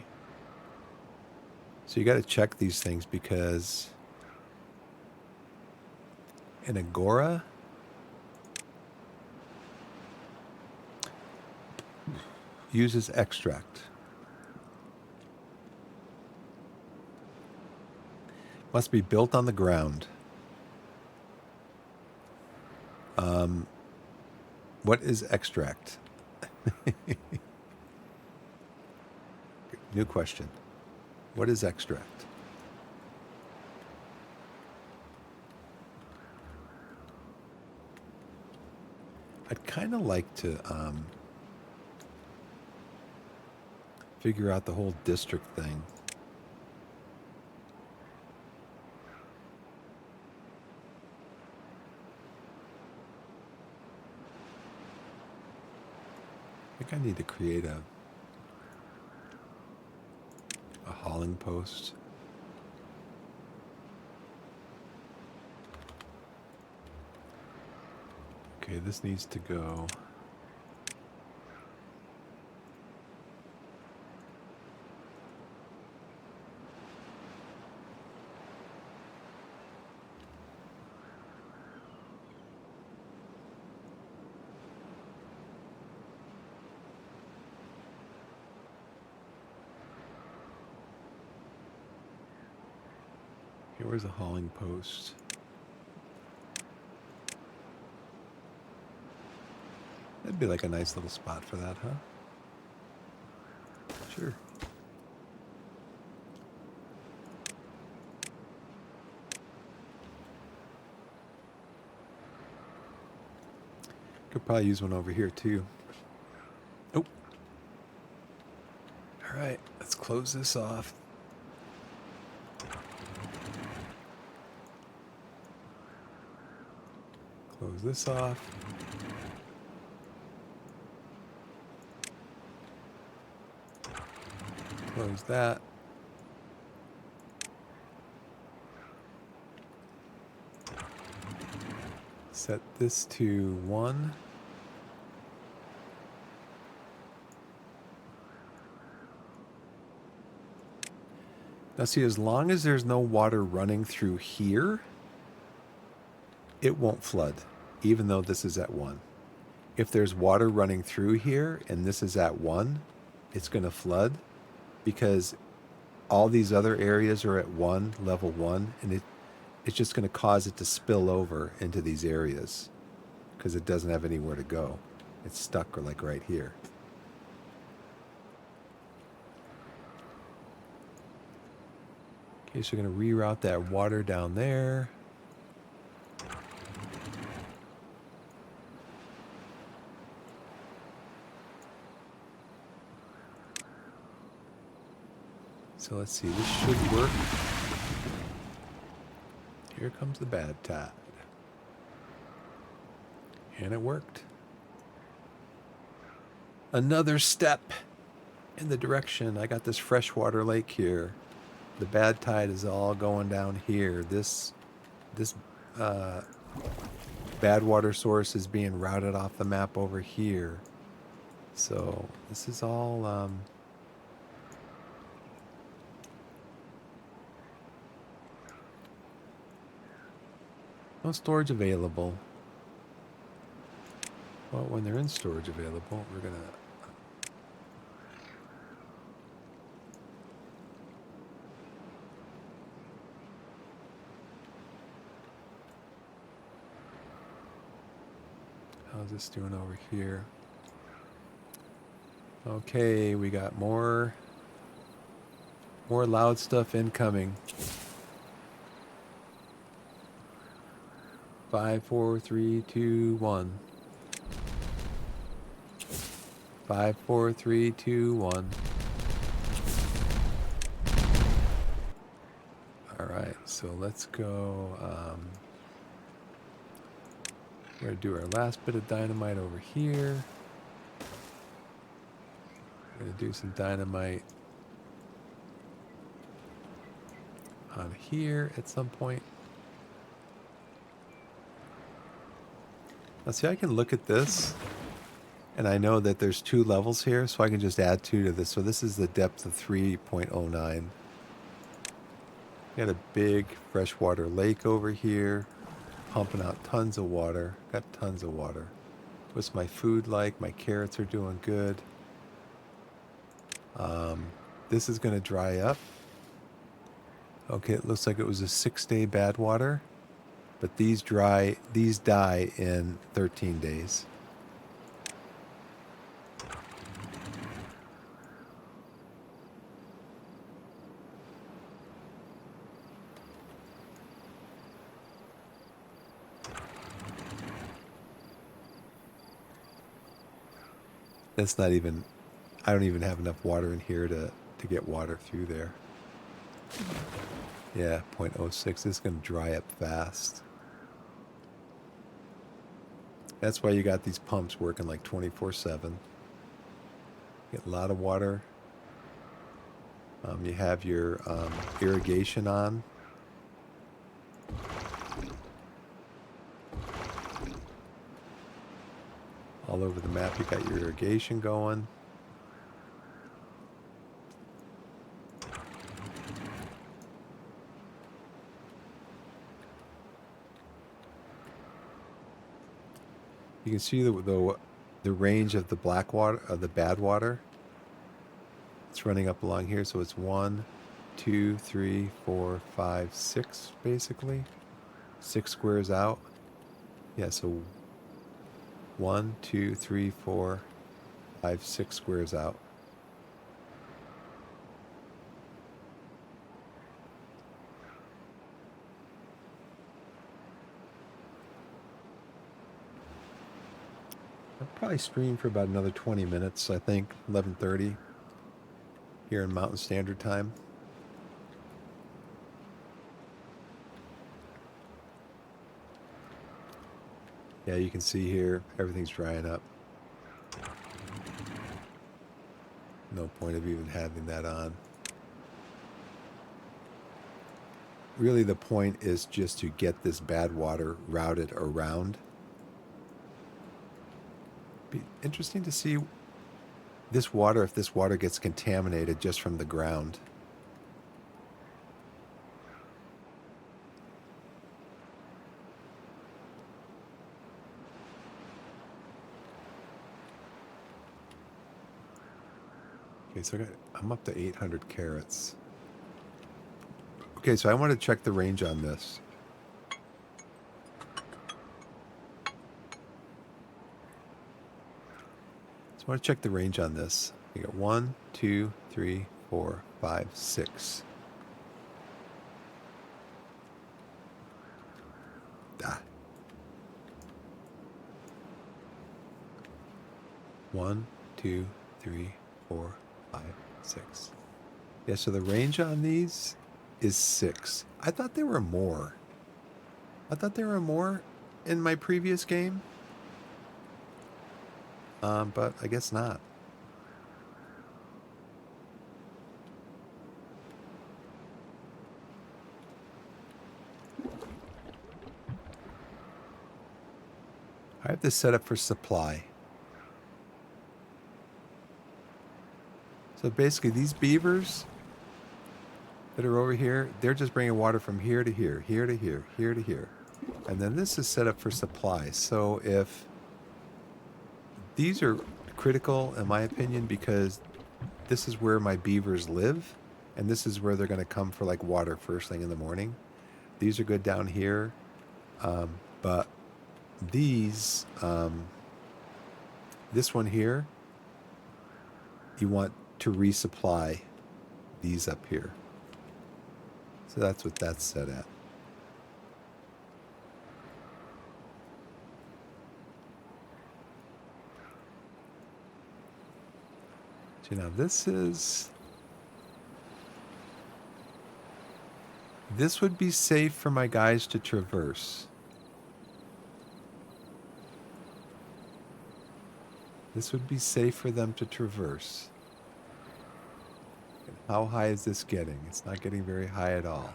So you got to check these things, because an agora uses extract. Must be built on the ground. What is extract? New question. What is extract? I'd kind of like to figure out the whole district thing. I think I need to create a hauling post. Okay, this needs to go. Okay, where's the hauling post? That'd be like a nice little spot for that, huh? Sure. Could probably use one over here too. Oh. All right, let's close this off. Close this off. Close that. Set this to 1. Now see, as long as there's no water running through here, it won't flood, even though this is at 1. If there's water running through here and this is at 1, it's going to flood, because all these other areas are at 1, level 1, and it's just going to cause it to spill over into these areas. because it doesn't have anywhere to go. It's stuck like right here. Okay, so we're going to reroute that water down there. So let's see, this should work. Here comes the bad tide. And it worked. Another step in the direction. I got this freshwater lake here. The bad tide is all going down here. This bad water source is being routed off the map over here. So this is all no storage available. Well, when they're in storage available, we're gonna how's this doing over here? Okay, we got more loud stuff incoming. 5, 4, 3, 2, 1. 5, 4, 3, 2, 1. All right, so let's go. We're gonna do our last bit of dynamite over here. We're gonna do some dynamite on here at some point. Now see, I can look at this and I know that there's 2 levels here, so I can just add 2 to this. So this is the depth of 3.09. Got a big freshwater lake over here, pumping out tons of water. Got tons of water. What's my food like? My carrots are doing good. This is going to dry up. Okay, it looks like it was a 6-day bad water, but these die in 13 days. That's not even, I don't even have enough water in here to get water through there. Yeah, 0.06. This is going to dry up fast. That's why you got these pumps working like 24/7. Get a lot of water. You have your irrigation on. All over the map, you got your irrigation going. You can see the range of the black water, of the bad water. It's running up along here, so it's 1, 2, 3, 4, 5, 6, basically. 6 squares out. Yeah, so 1, 2, 3, 4, 5, 6 squares out. I'll probably stream for about another 20 minutes, I think, 11:30 here in Mountain Standard Time. Yeah, you can see here, everything's drying up. No point of even having that on. Really, the point is just to get this bad water routed around. Be interesting to see this water, if this water gets contaminated just from the ground. Okay, so I'm up to 800 carrots. Okay, so I want to check the range on this. want to check the range on this. We got 1, 2, 3, 4, 5, 6. Ah. 1, 2, 3, 4, 5, 6. Yeah, so the range on these is 6. I thought there were more. I thought there were more in my previous game. But I guess not. I have this set up for supply. So basically these beavers that are over here, they're just bringing water from here to here, here to here, here to here. And then this is set up for supply. So if these are critical, in my opinion, because this is where my beavers live, and this is where they're going to come for like water first thing in the morning. These are good down here, but these, this one here, you want to resupply these up here. So that's what that's set at. So now this would be safe for my guys to traverse. This would be safe for them to traverse. And how high is this getting? It's not getting very high at all.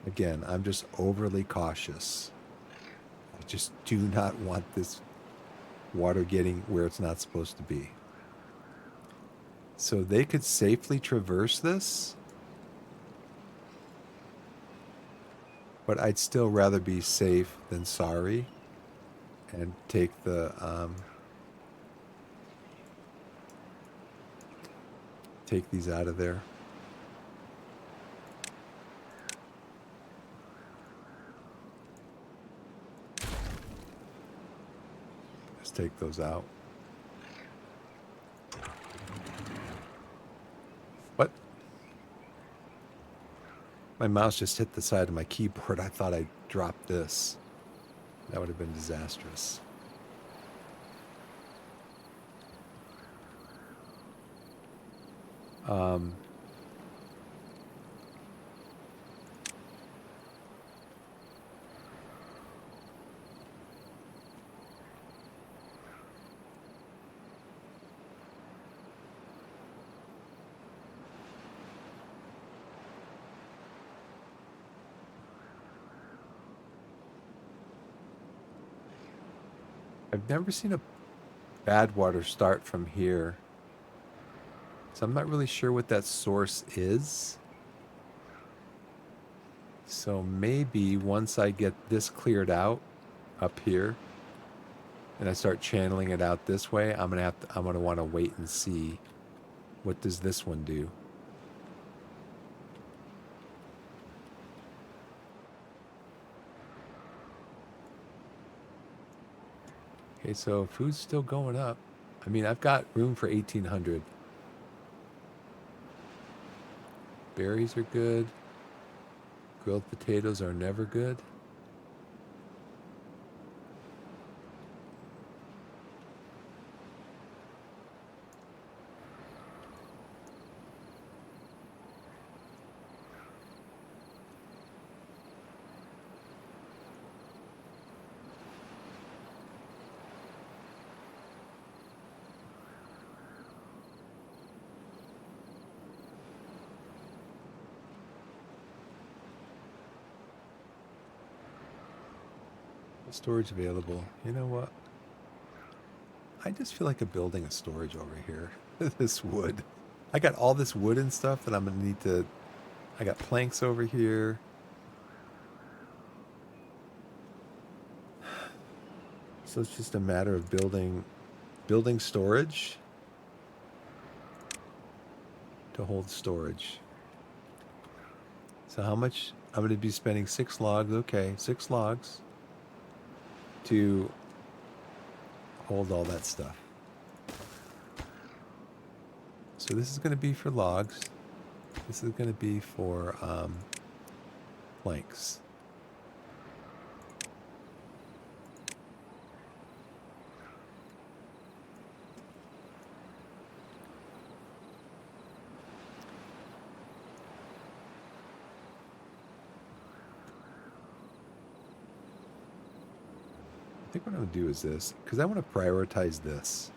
Again, I'm just overly cautious. I just do not want this water getting where it's not supposed to be. So they could safely traverse this, but I'd still rather be safe than sorry and take the take these out of there. Just take those out. What? My mouse just hit the side of my keyboard. I thought I dropped this. That would have been disastrous. I've never seen a bad water start from here. So I'm not really sure what that source is. So maybe once I get this cleared out up here and I start channeling it out this way, I'm gonna want to wait and see what does this one do. Okay, so food's still going up. I mean, I've got room for 1,800. Berries are good. Grilled potatoes are never good. Storage available. You know what? I just feel like I'm building a storage over here. This wood. I got all this wood and stuff that I'm going to need to... I got planks over here. So it's just a matter of building storage to hold storage. So how much? I'm going to be spending 6 logs. Okay, 6 logs. To hold all that stuff. so this is going to be for logs. This is going to be for planks. I think what I'm going to do is this, because I want to prioritize this.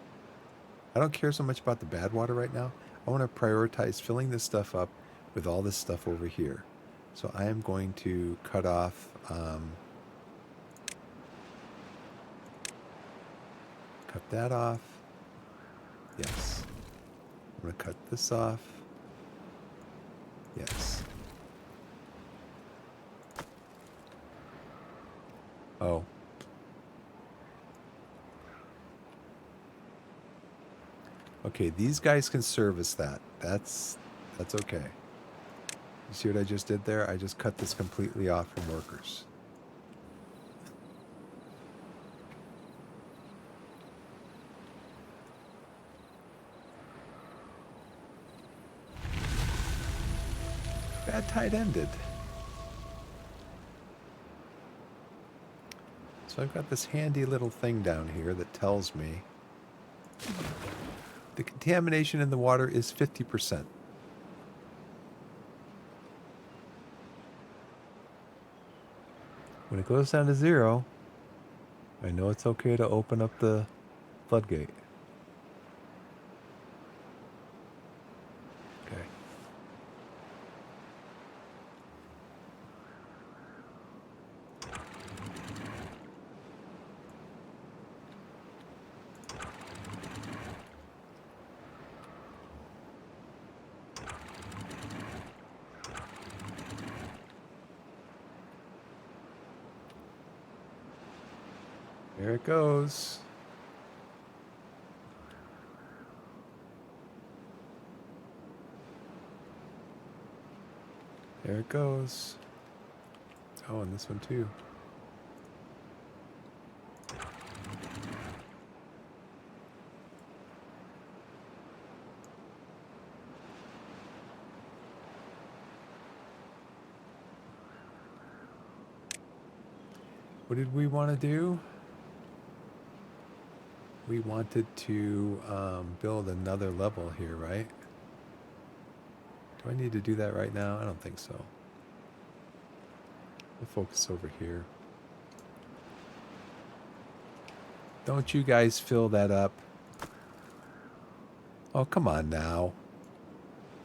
I don't care so much about the bad water right now. I want to prioritize filling this stuff up with all this stuff over here. So I am going to cut off, cut that off. Yes. I'm going to cut this off. Yes. Oh. Okay, these guys can service that. That's okay. You see what I just did there? I just cut this completely off from workers. Bad tide ended. So I've got this handy little thing down here that tells me the contamination in the water is 50%. When it goes down to 0, I know it's okay to open up the floodgate. Okay. There it goes. There it goes. Oh, and this one too. What did we want to do? We wanted to build another level here, right? Do I need to do that right now? I don't think so. We'll focus over here. Don't you guys fill that up? Oh, come on now.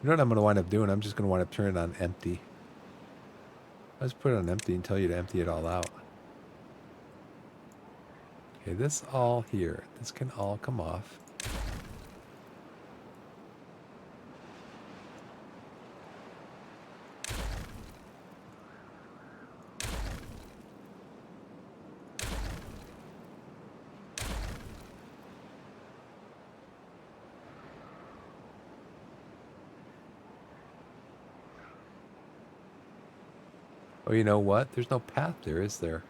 You know what I'm going to wind up doing? I'm just going to wind up turning it on empty. Let's put it on empty and tell you to empty it all out. Okay, this all here. This can all come off. Oh, you know what? There's no path there, is there?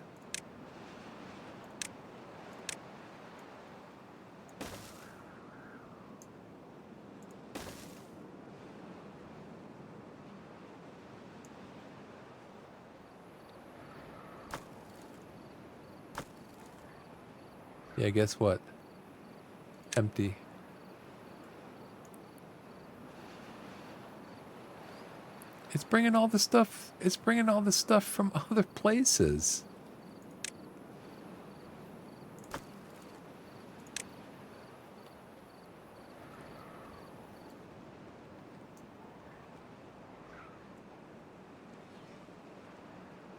Yeah, guess what? Empty. It's bringing all the stuff. It's bringing all the stuff from other places.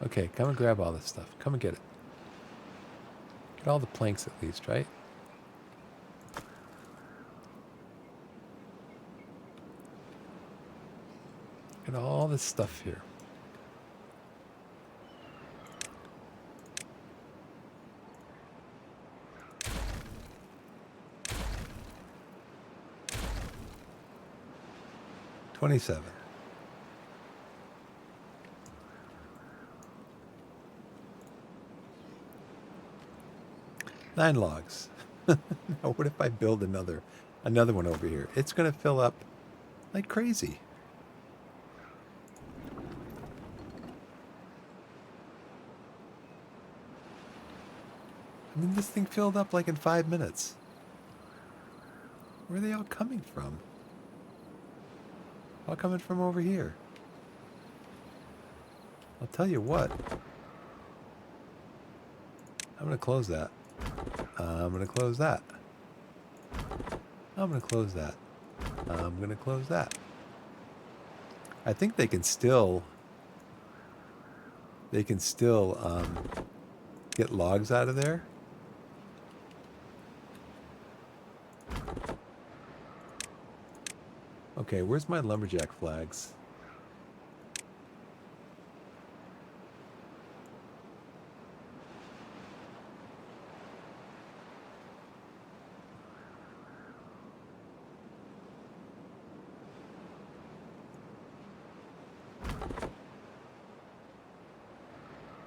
Okay, come and grab all this stuff. Come and get it. Get all the planks at least, right? Get all this stuff here. $27. Nine logs. Now what if I build another one over here? It's going to fill up like crazy. I mean, this thing filled up like in 5 minutes. Where are they all coming from? All coming from over here. I'll tell you what. I'm going to close that. I'm going to close that. I'm going to close that. I'm going to close that. I think they can still get logs out of there. Okay, where's my lumberjack flags?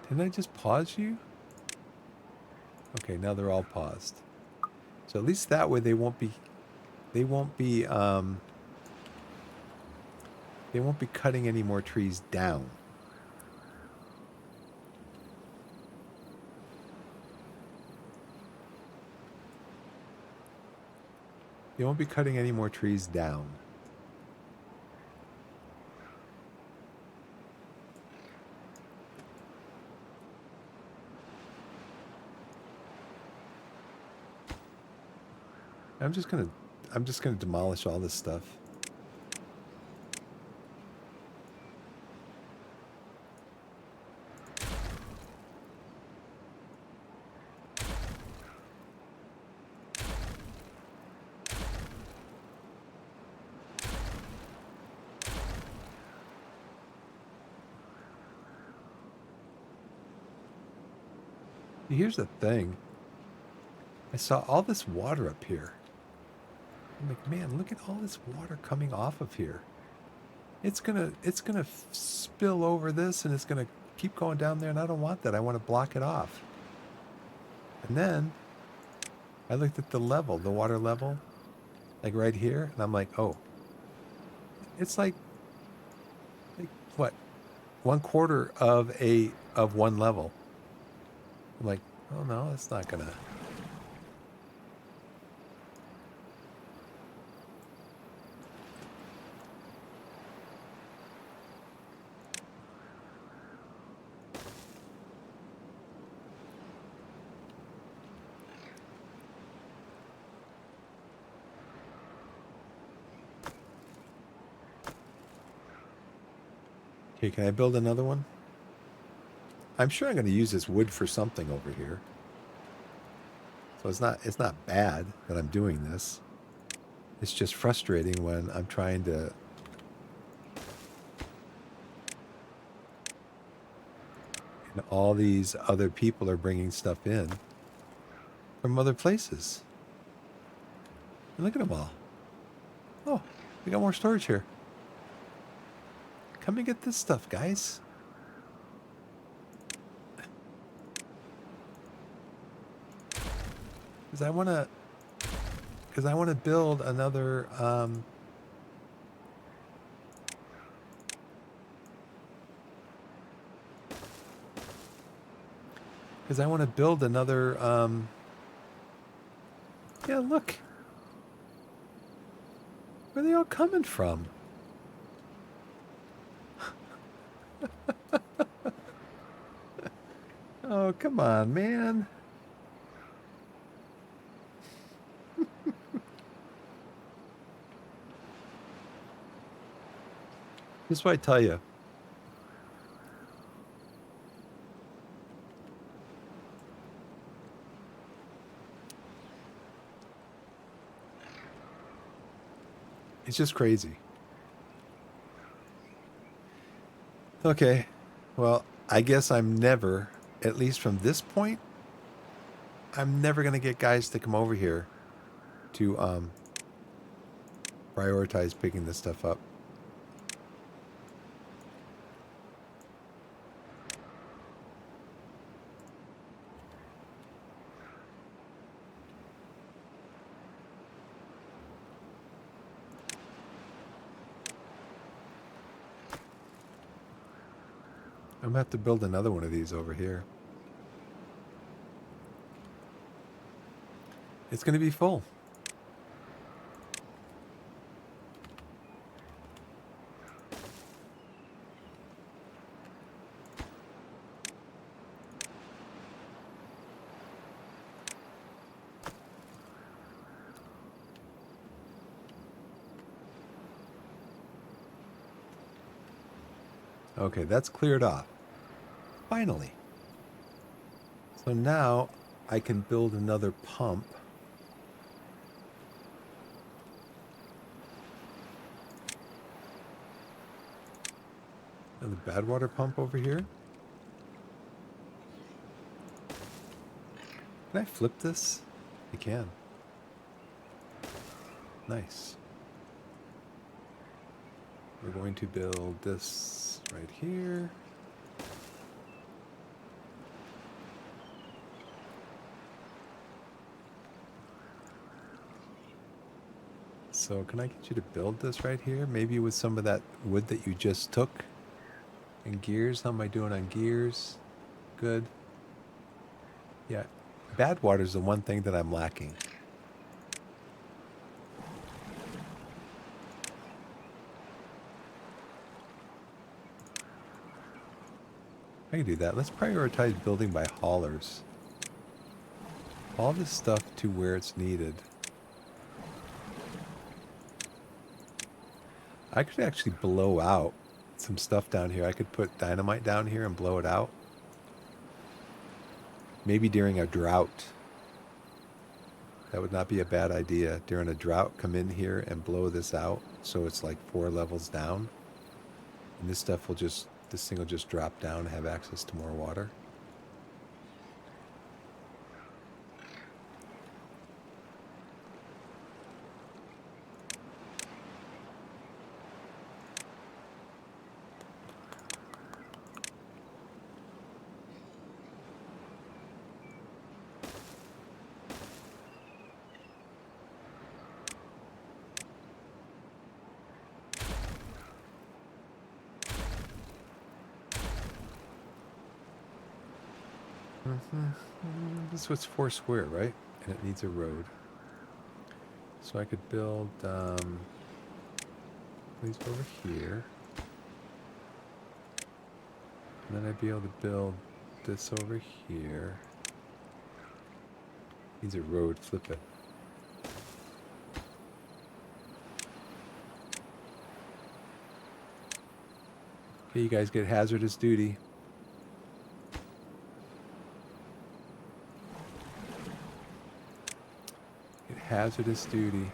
Didn't I just pause you? Okay, now they're all paused. So at least that way they won't be cutting any more trees down. They won't be cutting any more trees down. I'm just gonna demolish all this stuff. Here's the thing. I saw all this water up here. I'm like, man, look at all this water coming off of here. It's gonna spill over this, and it's gonna keep going down there, and I don't want that. I want to block it off. And then I looked at the level, the water level, like right here, and I'm like, oh, it's like what, 1/4 of one level. I'm like, oh no, that's not gonna. Okay, can I build another one? I'm sure I'm going to use this wood for something over here. So it's not bad that I'm doing this. It's just frustrating when I'm trying to and all these other people are bringing stuff in from other places. And look at them all. Oh, we got more storage here. Come and get this stuff, guys. Because I want to build another yeah, look. Where are they all coming from? Oh, come on, man. This is what I tell you. It's just crazy. Okay. Well, I guess I'm never, at least from this point, I'm never going to get guys to come over here to prioritize picking this stuff up. I'm gonna have to build another one of these over here. It's gonna be full. Okay, that's cleared off. Finally. So now I can build another pump. Another bad water pump over here. Can I flip this? I can. Nice. We're going to build this right here. So can I get you to build this right here? Maybe with some of that wood that you just took. And gears, how am I doing on gears? Good. Yeah, bad water is the one thing that I'm lacking. I can do that. Let's prioritize building by haulers. All this stuff to where it's needed. I could actually blow out some stuff down here. I could put dynamite down here and blow it out. Maybe during a drought. That would not be a bad idea. During a drought, come in here and blow this out so it's like 4 levels down. And this stuff will just, this thing will just drop down and have access to more water. This was 4 square, right? And it needs a road. So I could build these over here. And then I'd be able to build this over here. Needs a road, flip it. Okay, you guys get hazardous duty. Get hazardous duty.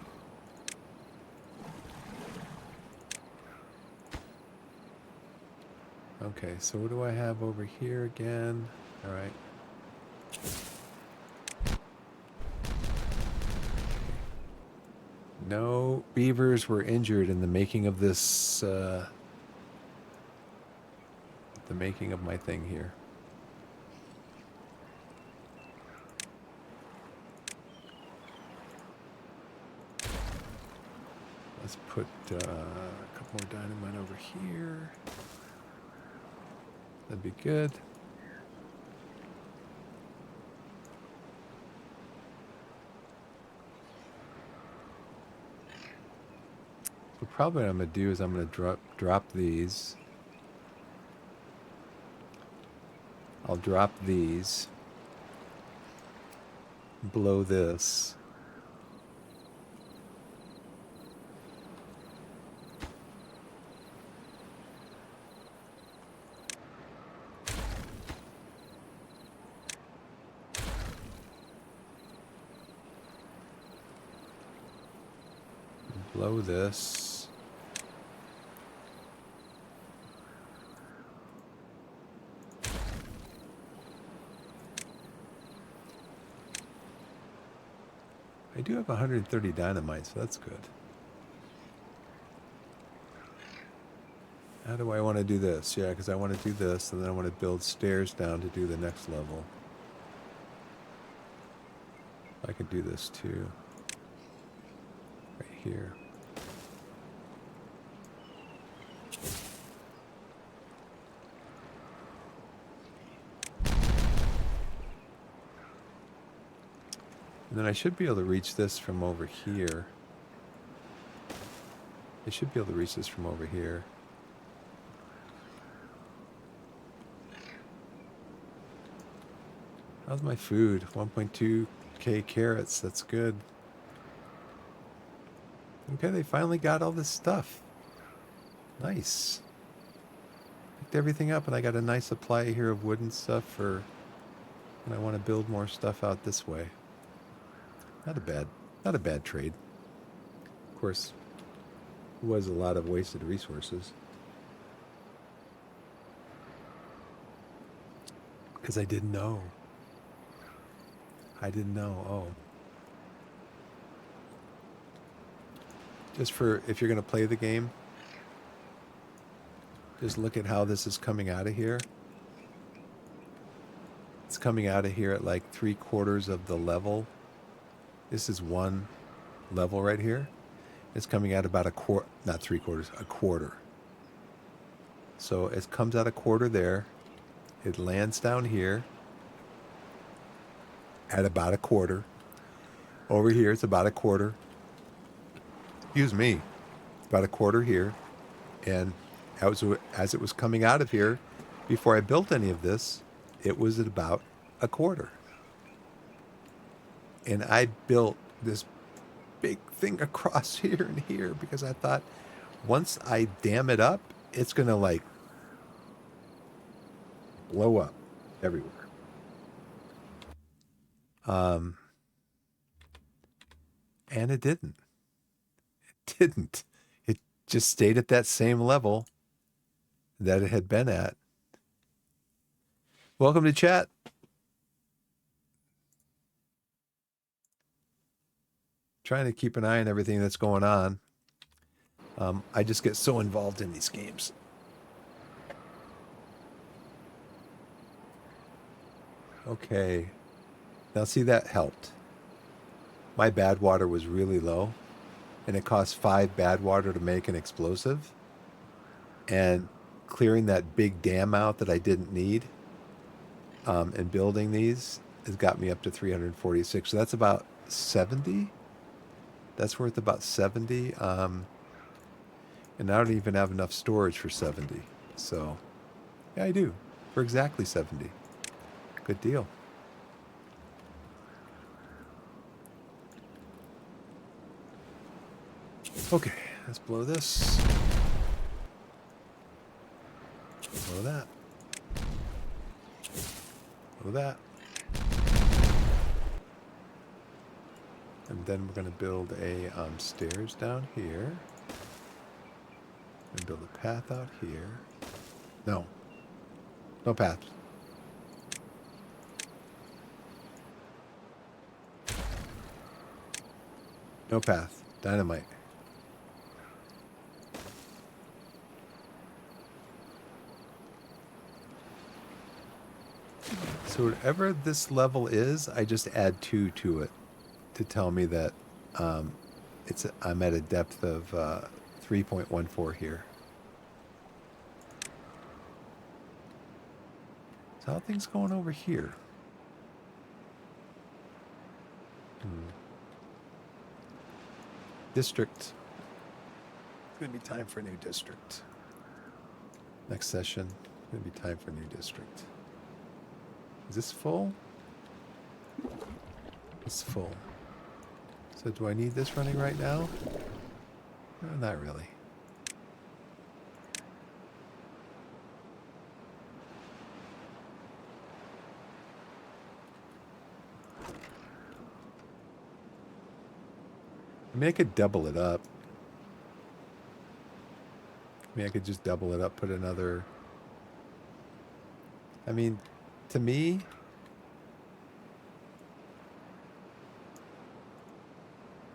Okay, so what do I have over here again? All right. No beavers were injured in the making of this, the making of my thing here. Let's put a couple more dynamite over here. That'd be good. So probably what I'm going to do is I'm going to drop these. I'll drop these. Blow this. Blow this. I do have 130 dynamite, so that's good. How do I want to do this? Yeah, because I want to do this, and then I want to build stairs down to do the next level. I could do this too. Right here. And then I should be able to reach this from over here. I should be able to reach this from over here. How's my food? 1.2k carrots. That's good. Okay, they finally got all this stuff. Nice. Picked everything up, and I got a nice supply here of wood and stuff for when I want to build more stuff out this way. Not a bad trade. Of course, it was a lot of wasted resources. Because I didn't know. Oh. Just for, if you're going to play the game, just look at how this is coming out of here. It's coming out of here at like 3/4 of the level. This is one level right here. It's coming out about a quarter, not 3/4, a quarter. So it comes out a quarter there. It lands down here at about a quarter. Over here, it's about a quarter. Excuse me, about a quarter here. And as it was coming out of here, before I built any of this, it was at about a quarter. And I built this big thing across here and here because I thought once I dam it up, it's going to like blow up everywhere. And it didn't. It didn't. It just stayed at that same level that it had been at. Welcome to chat. Trying to keep an eye on everything that's going on. I just get so involved in these games. Okay. Now see, that helped. My bad water was really low, and it cost 5 bad water to make an explosive. And clearing that big dam out that I didn't need and building these has got me up to 346. So that's about 70. That's worth about 70. And I don't even have enough storage for 70. So, yeah, I do. For exactly 70. Good deal. Okay, let's blow this. Blow that. Blow that. And then we're going to build a stairs down here. And build a path out here. No. No path. No path. Dynamite. So whatever this level is, I just add 2 to it to tell me that I'm at a depth of 3.14 here. So how are things going over here? District. It's going to be time for a new district. Next session, it's going to be time for a new district. Is this full? It's full. So do I need this running right now? No, not really. I mean, I could double it up. I mean, I could just double it up, put another... I mean, to me...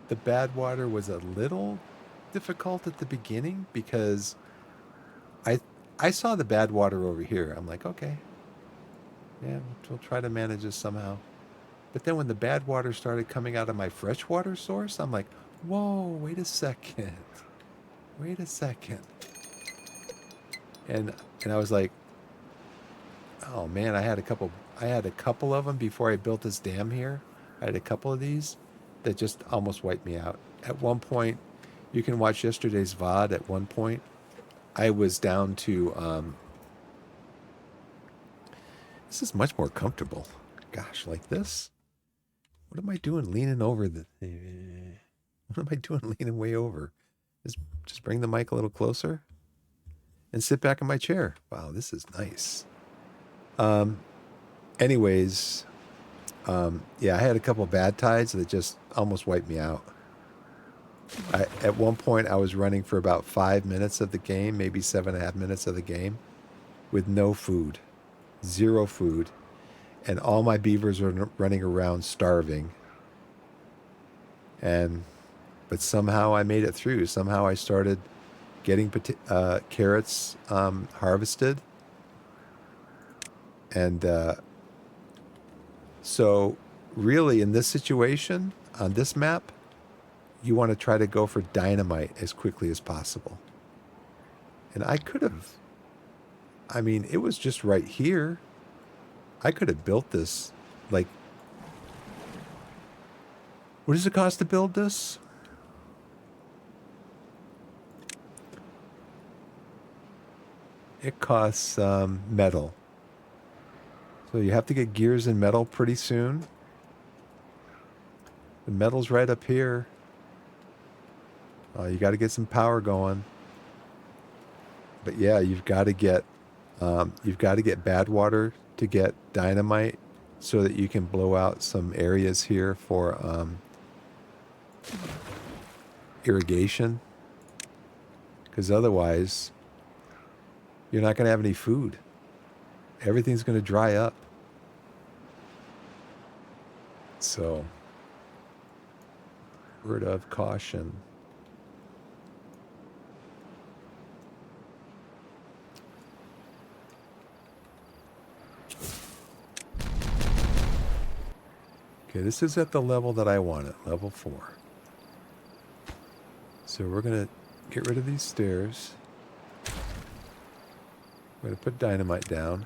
the bad water was a little difficult at the beginning because I saw the bad water over here. I'm like, okay, yeah, we'll try to manage this somehow. But then when the bad water started coming out of my freshwater source, I'm like, whoa, wait a second. Wait a second. And I was like, oh man, I had a couple of them before I built this dam here. I had a couple of these that just almost wiped me out. At one point, you can watch yesterday's VOD. At one point, I was down to, this is much more comfortable. Gosh, like this? What am I doing leaning over the, what am I doing leaning way over? Just bring the mic a little closer and sit back in my chair. Wow, this is nice. Anyways, yeah, I had a couple bad tides that just almost wiped me out. At one point, I was running for about 5 minutes of the game, maybe 7.5 minutes of the game, with no food, zero food, and all my beavers were running around starving. But somehow I made it through. Somehow I started getting carrots harvested, and so really in this situation on this map, you want to try to go for dynamite as quickly as possible. And I could have, I mean, it was just right here. I could have built this, like, what does it cost to build this? It costs metal. So you have to get gears and metal pretty soon. The metal's right up here. You got to get some power going. But yeah, you've got to get bad water to get dynamite so that you can blow out some areas here for irrigation. Because otherwise, you're not going to have any food. Everything's going to dry up. So, word of caution. Okay, this is at the level that I want it, level 4. So we're going to get rid of these stairs. We're going to put dynamite down.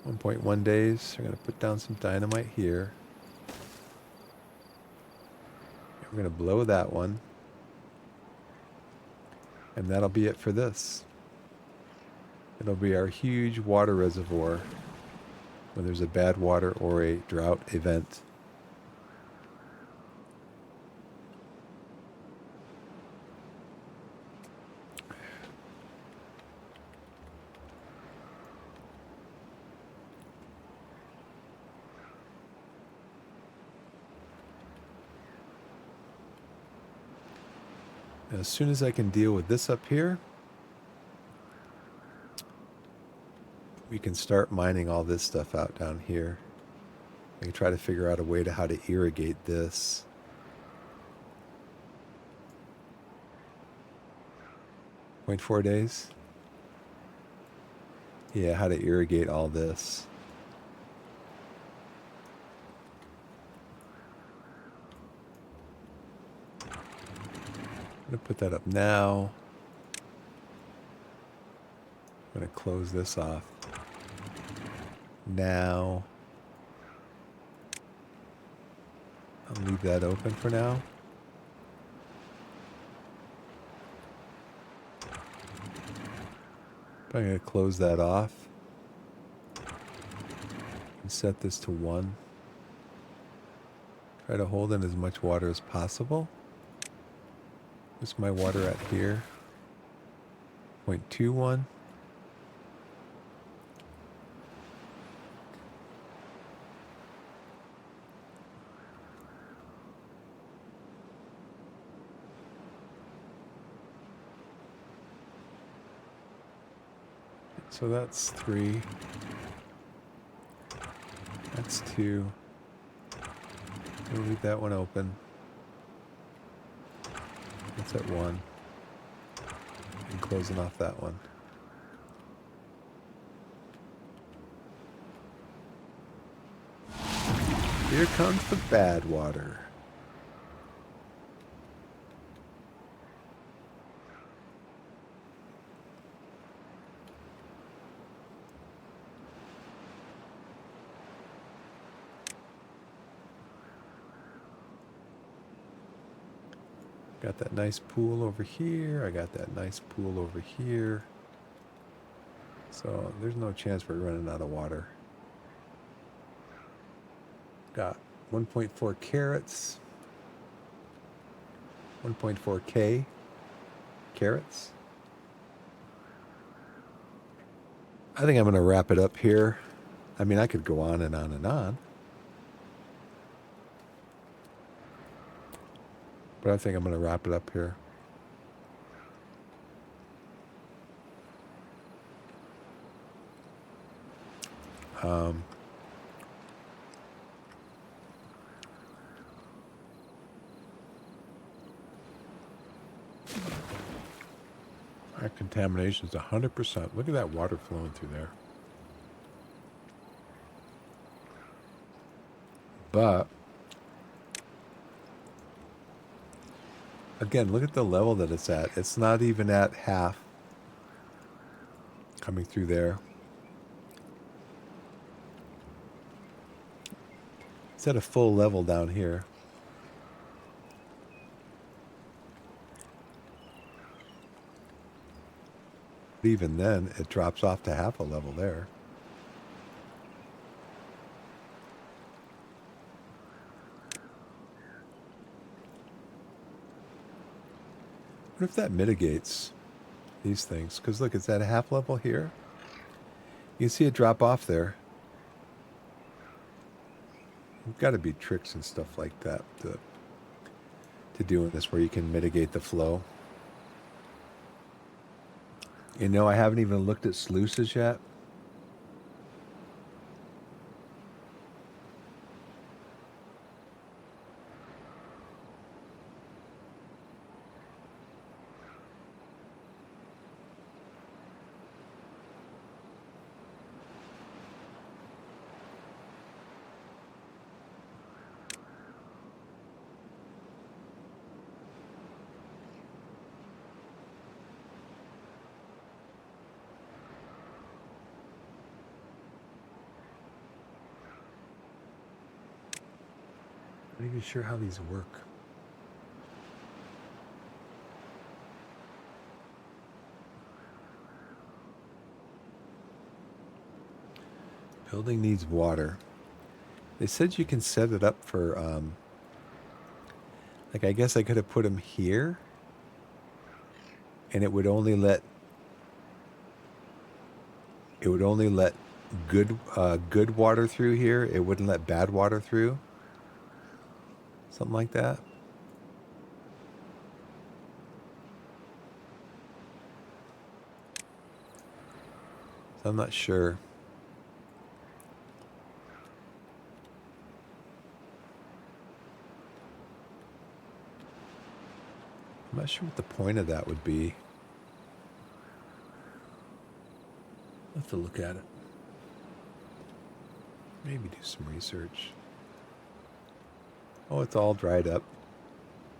1.1 days. We're going to put down some dynamite here. We're going to blow that one. And that'll be it for this. It'll be our huge water reservoir when there's a bad water or a drought event. And as soon as I can deal with this up here, we can start mining all this stuff out down here. I can try to figure out a way to how to irrigate this. 0.4 days? Yeah, how to irrigate all this. I'm going to put that up now. I'm going to close this off now. I'll leave that open for now. I'm going to close that off and set this to 1. Try to hold in as much water as possible. What's my water at here? 0.21. So that's 3. That's 2. We'll leave that one open. That's at 1. And closing off that one. Here comes the bad water. Got that nice pool over here. I got that nice pool over here. So there's no chance we're running out of water. Got 1.4 carats. 1.4K carats. I think I'm going to wrap it up here. I mean, I could go on and on and on. But I think I'm going to wrap it up here. That contamination is 100%. Look at that water flowing through there. But again, look at the level that it's at. It's not even at half coming through there. It's at a full level down here. Even then, it drops off to half a level there. What if that mitigates these things? Because look, it's at a half level here. You can see it drop off there. There's got to be tricks and stuff like that to doing this where you can mitigate the flow. You know, I haven't even looked at sluices yet. I'm not even sure how these work. Building needs water. They said you can set it up for, like I guess I could have put them here, and it would only let good water through here. It wouldn't let bad water through. Something like that. So I'm not sure. I'm not sure what the point of that would be. I'll have to look at it. Maybe do some research. Oh, it's all dried up.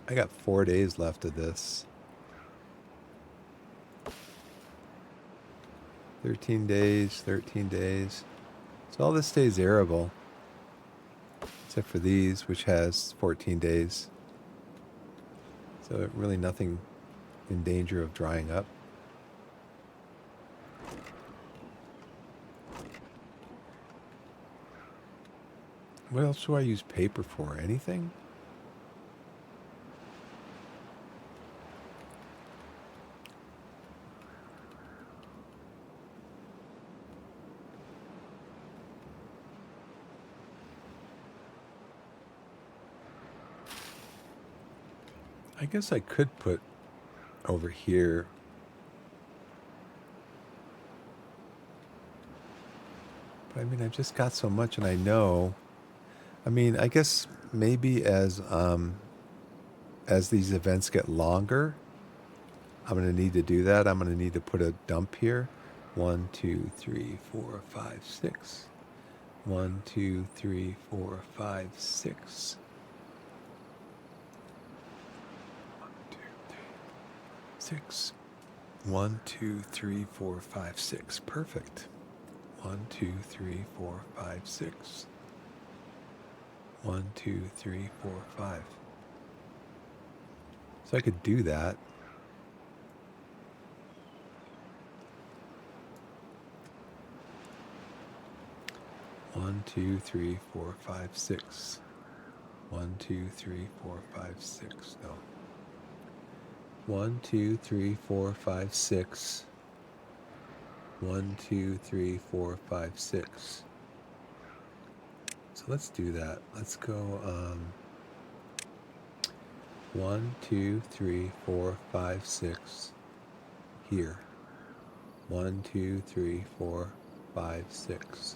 I got 4 days left of this. 13 days, 13 days. So all this stays arable. Except for these, which has 14 days. So really nothing in danger of drying up. What else do I use paper for? Anything? I guess I could put over here. But I mean, I've just got so much, and I know. I mean, I guess maybe as these events get longer, I'm going to need to do that. I'm going to need to put a dump here. 1, 2, 3, 4, 5, 6. 1, 2, 3, 4, 5, 6. 1, 2, 3, 6. 1, 2, 3, 4, 5, 6. Perfect. 1, 2, 3, 4, 5, 6. 1, 2, 3, 4, 5. So I could do that. One, two, three, four, five, six. 1, 2, 3, 4, 5, 6. No. 1, 2, 3, 4, 5, 6. 1, 2, 3, 4, 5, 6. So let's do that. Let's go 1, 2, 3, 4, 5, 6 here. 1, 2, 3, 4, 5, 6.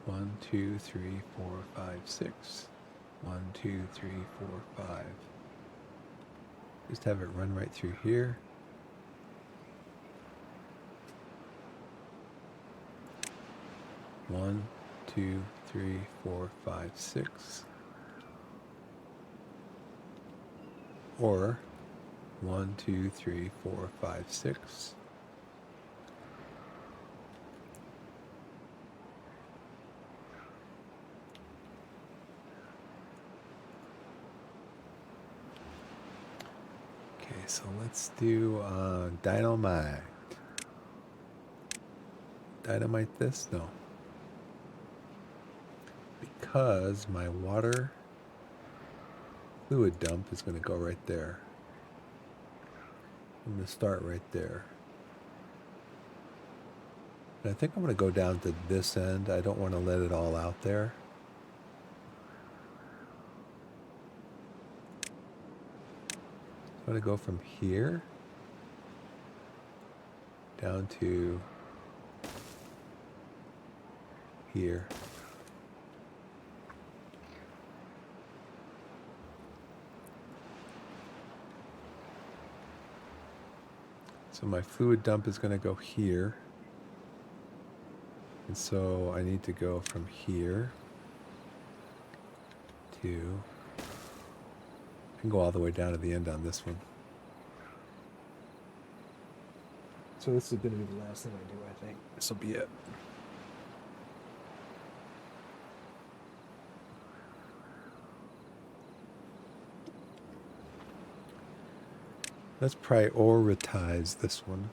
One, two, three, four, five, 6. 1, 2, 3, 4, 5. Just have it run right through here. One, 2, 3, 4, 5, 6. Or 1, 2, 3, 4, 5, 6. Okay, so let's do dynamite. Dynamite this? No. Because my water fluid dump is going to go right there. I'm going to start right there. And I think I'm going to go down to this end. I don't want to let it all out there. I'm going to go from here down to here. So my fluid dump is going to go here. And so I need to go from here to, I can go all the way down to the end on this one. So this is going to be the last thing I do, I think. This will be it. Let's prioritize this one.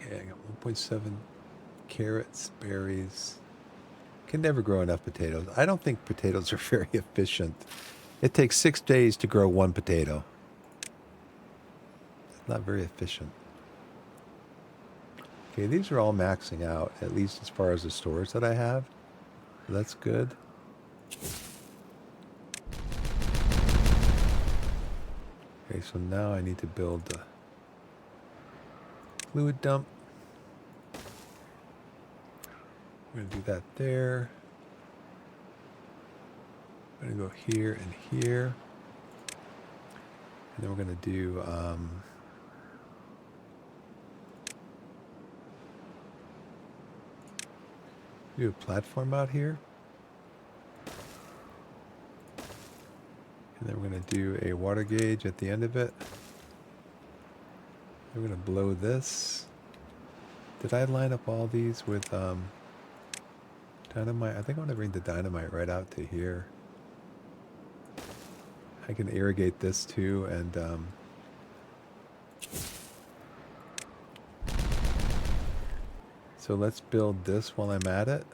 Okay, I got 1.7 carrots, berries. Can never grow enough potatoes. I don't think potatoes are very efficient. It takes 6 days to grow one potato. It's not very efficient. Okay, these are all maxing out, at least as far as the stores that I have. So that's good. Okay, so now I need to build the fluid dump. We're going to do that there. I'm going to go here and here. And then we're going to do a platform out here. And then we're going to do a water gauge at the end of it. We're going to blow this. Did I line up all these with dynamite? I think I'm going to bring the dynamite right out to here. I can irrigate this too, and so let's build this while I'm at it.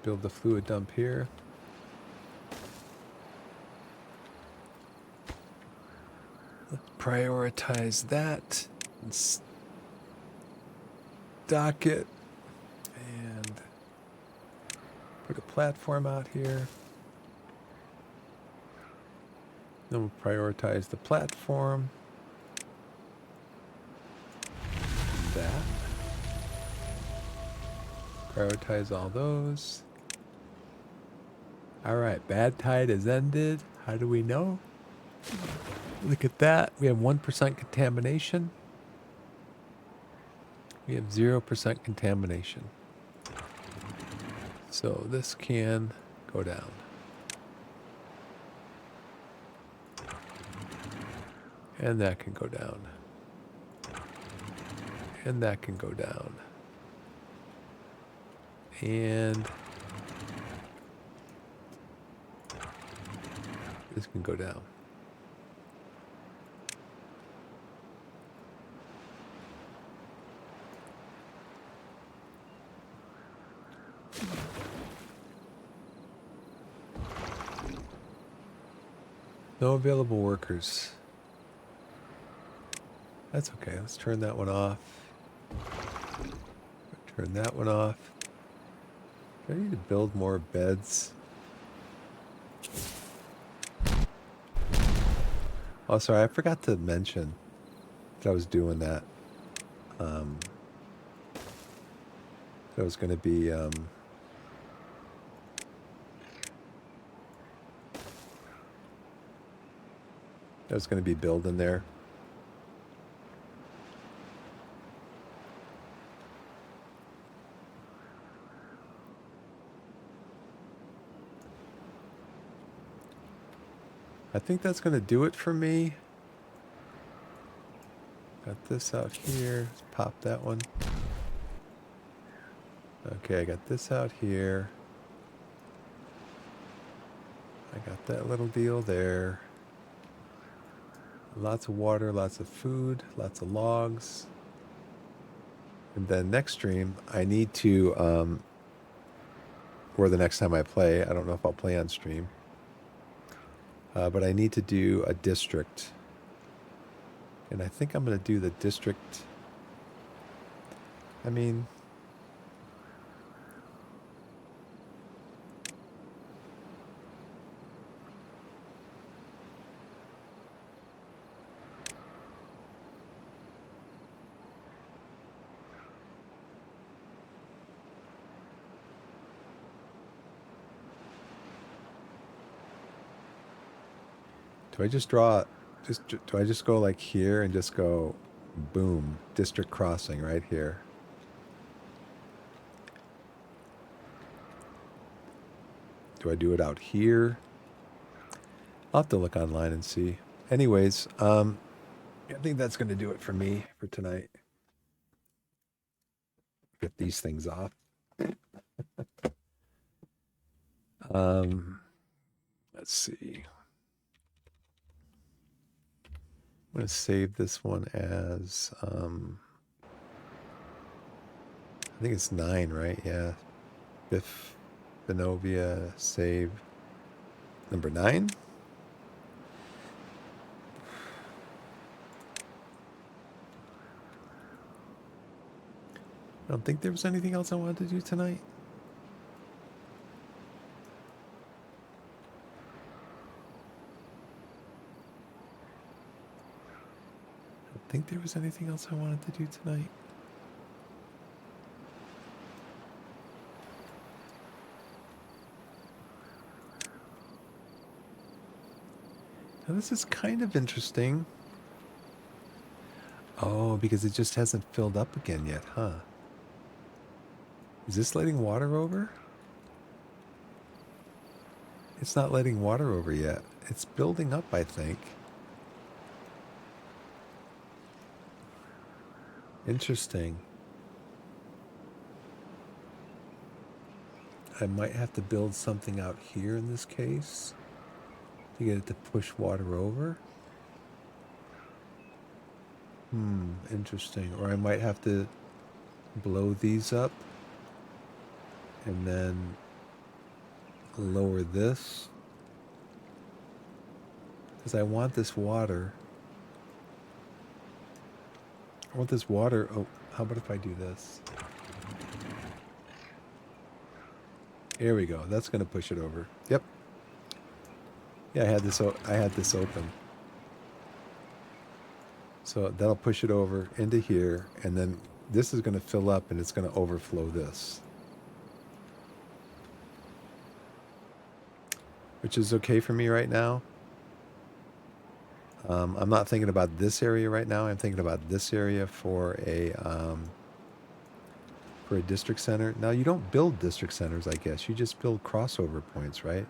Build the fluid dump here. Let's prioritize that and stock it and put a platform out here. Then we'll prioritize the platform. That. Prioritize all those. All right, bad tide has ended. How do we know? Look at that. We have 1% contamination. We have 0% contamination. So this can go down. And that can go down. And that can go down. And this can go down. No available workers. That's okay. Let's turn that one off. Turn that one off. Do I need to build more beds? Oh, sorry. I forgot to mention that I was doing that. That was going to be... I was going to be building there. I think that's going to do it for me. Got this out here. Let's pop that one. Okay, I got this out here. I got that little deal there. Lots of water, lots of food, lots of logs. And then next stream, I need to, or the next time I play, I don't know if I'll play on stream, but I need to do a district. And I think I'm going to do the district. I mean, do I just draw, do I just go like here and just go, boom, district crossing right here? Do I do it out here? I'll have to look online and see. Anyways, I think that's going to do it for me for tonight. Get these things off. Let's see. I'm going to save this one as, I think it's 9, right? Yeah. Biff, Benovia, save. Number 9? I don't think there was anything else I wanted to do tonight. I don't think there was anything else I wanted to do tonight. Now this is kind of interesting. Oh, because it just hasn't filled up again yet, huh? Is this letting water over? It's not letting water over yet. It's building up, I think. Interesting. I might have to build something out here in this case to get it to push water over. Interesting. Or I might have to blow these up and then lower this, because I want this water. I want this water. Oh, how about if I do this? Here we go. That's going to push it over. Yep. Yeah, I had this open. So that'll push it over into here, and then this is going to fill up and it's going to overflow this. which is okay for me right now. I'm not thinking about this area right now. I'm thinking about this area for a district center. Now you don't build district centers, I guess. You just build crossover points, right?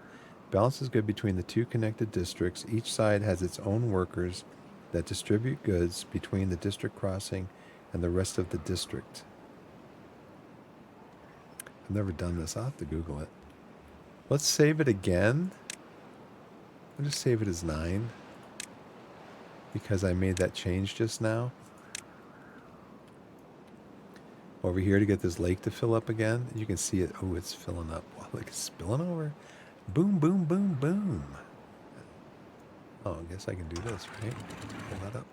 Balance is good between the two connected districts. Each side has its own workers that distribute goods between the district crossing and the rest of the district. I've never done this. I'll have to Google it. Let's save it again. I'll just save it as 9 because I made that change just now. Over here to get this lake to fill up again. You can see it. Oh, it's filling up. Wow, look, it's spilling over. Boom, boom, boom, boom. Oh, I guess I can do this, right? Pull that up.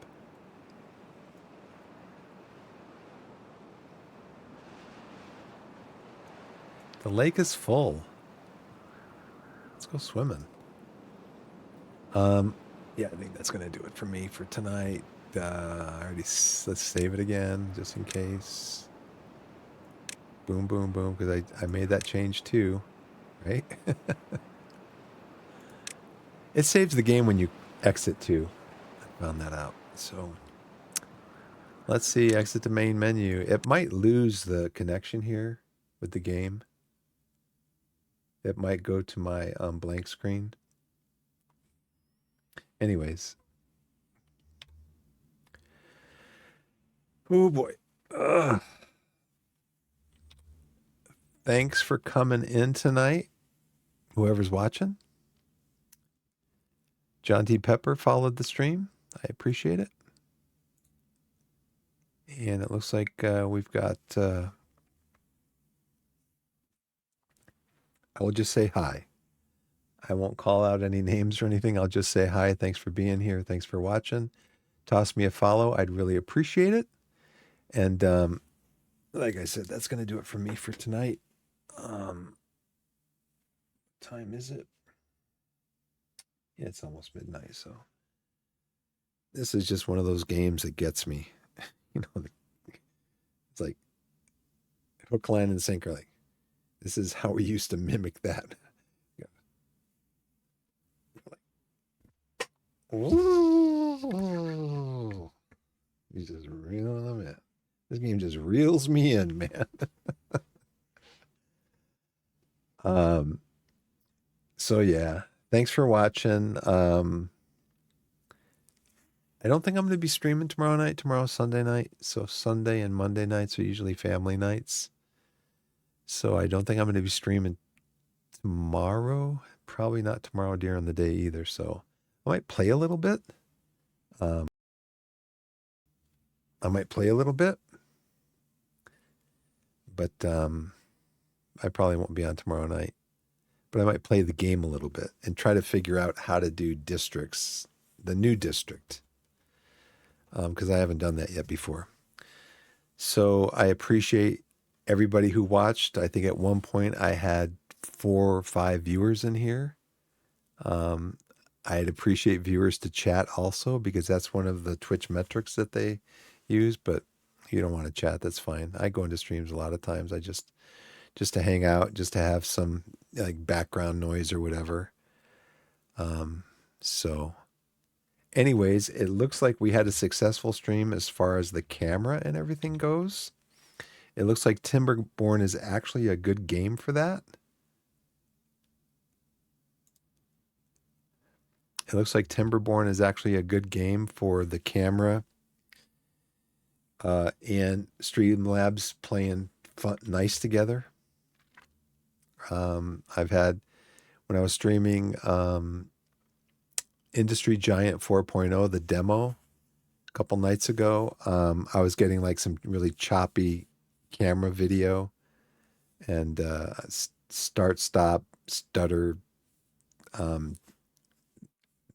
The lake is full. Let's go swimming. Yeah, I think that's gonna do it for me for tonight. Let's save it again just in case. Boom, boom, boom, because I made that change too, right? It saves the game when you exit too. I found that out. So let's see, exit the main menu. It might lose the connection here with the game. It might go to my blank screen. Anyways. Oh boy. Ugh. Thanks for coming in tonight, whoever's watching. John T. Pepper followed the stream. I appreciate it. And it looks like we've got, I will just say hi. I won't call out any names or anything. I'll just say hi. Thanks for being here. Thanks for watching. Toss me a follow. I'd really appreciate it. And like I said, that's going to do it for me for tonight. Time is it? Yeah, it's almost midnight. So this is just one of those games that gets me. You know, it's like hook, line, and sinker. Like this is how we used to mimic that. He's just reeling them in. This game just reels me in, man. um. So yeah, thanks for watching. I don't think I'm going to be streaming tomorrow night. Tomorrow's Sunday night, so Sunday and Monday nights are usually family nights. So I don't think I'm going to be streaming tomorrow. Probably not tomorrow during the day either. So I might play a little bit. Um, I might play a little bit, but I probably won't be on tomorrow night. But I might play the game a little bit and try to figure out how to do districts, the new district, because I haven't done that yet before. So I appreciate everybody who watched. I think at one point I had 4 or 5 viewers in here. I'd appreciate viewers to chat also because that's one of the Twitch metrics that they use. But you don't want to chat, that's fine. I go into streams a lot of times. I just to hang out, just to have some like background noise or whatever. So anyways, it looks like we had a successful stream as far as the camera and everything goes. It looks like Timberborn is actually a good game for that. It looks like Timberborn is actually a good game for the camera and Streamlabs playing nice together. I've had, when I was streaming Industry Giant 4.0, the demo a couple nights ago, I was getting like some really choppy camera video and start, stop, stutter,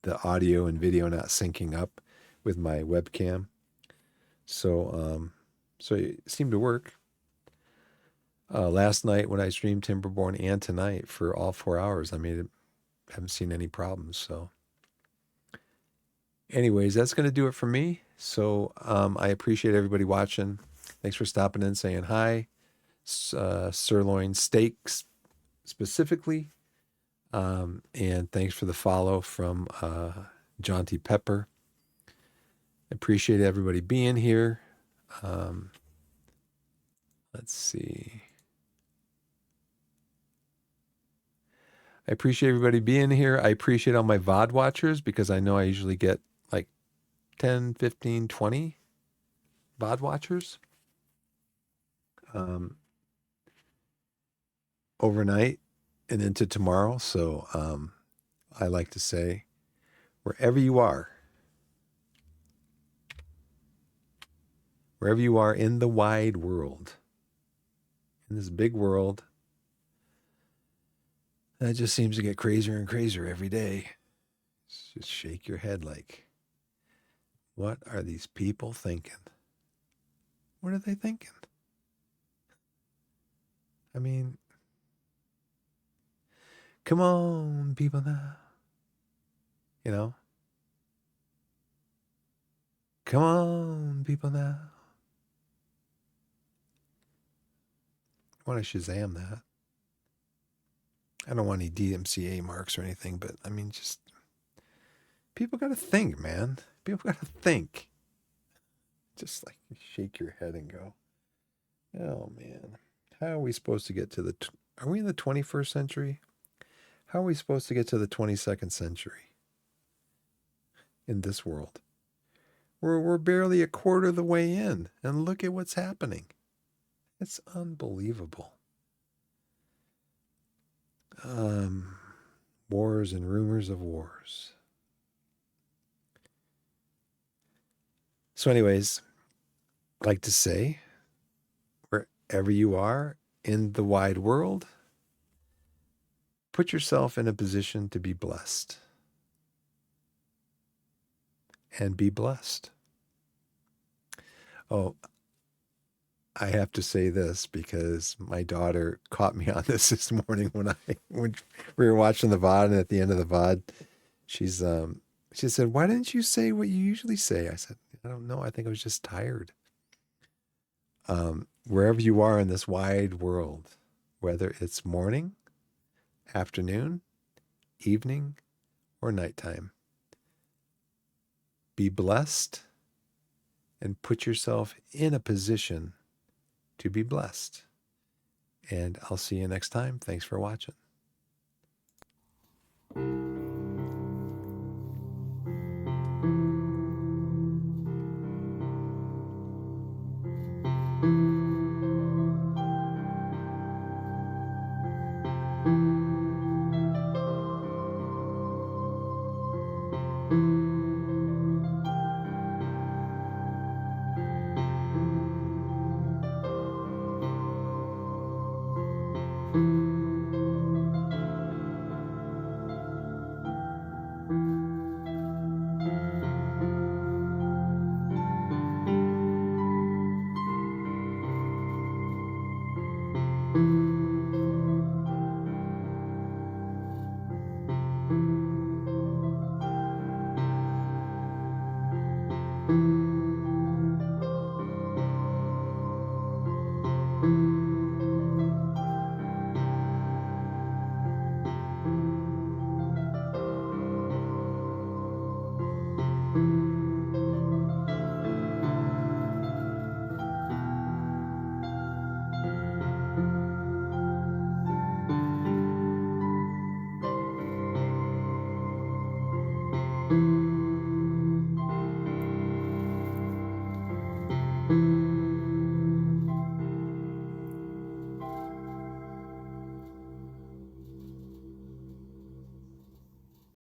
the audio and video not syncing up with my webcam. So it seemed to work. Last night when I streamed Timberborn and tonight for all 4 hours, haven't seen any problems. So anyways, that's going to do it for me. So I appreciate everybody watching. Thanks for stopping in, saying hi. Sirloin steaks specifically. And thanks for the follow from John T. Pepper. Appreciate everybody being here. Let's see. I appreciate everybody being here. I appreciate all my VOD watchers because I know I usually get like 10, 15, 20 VOD watchers overnight and into tomorrow. So I like to say, wherever you are in the wide world, in this big world, that just seems to get crazier and crazier every day. Just shake your head like, what are these people thinking? What are they thinking? I mean, come on, people now. You know? Come on, people now. I want to Shazam that. I don't want any DMCA marks or anything, but I mean, just people got to think, man. People got to think. Just like shake your head and go, oh man, how are we supposed to get to the, are we in the 21st century? How are we supposed to get to the 22nd century in this world? We're barely a quarter of the way in, and look at what's happening. It's unbelievable. Wars and rumors of wars. So, anyways, I'd like to say, wherever you are in the wide world, put yourself in a position to be blessed. And be blessed. Oh, I have to say this because my daughter caught me on this morning when we were watching the VOD, and at the end of the VOD, she said, "Why didn't you say what you usually say?" I said, "I don't know. I think I was just tired." Wherever you are in this wide world, whether it's morning, afternoon, evening, or nighttime, be blessed and put yourself in a position to be blessed. And I'll see you next time. Thanks for watching.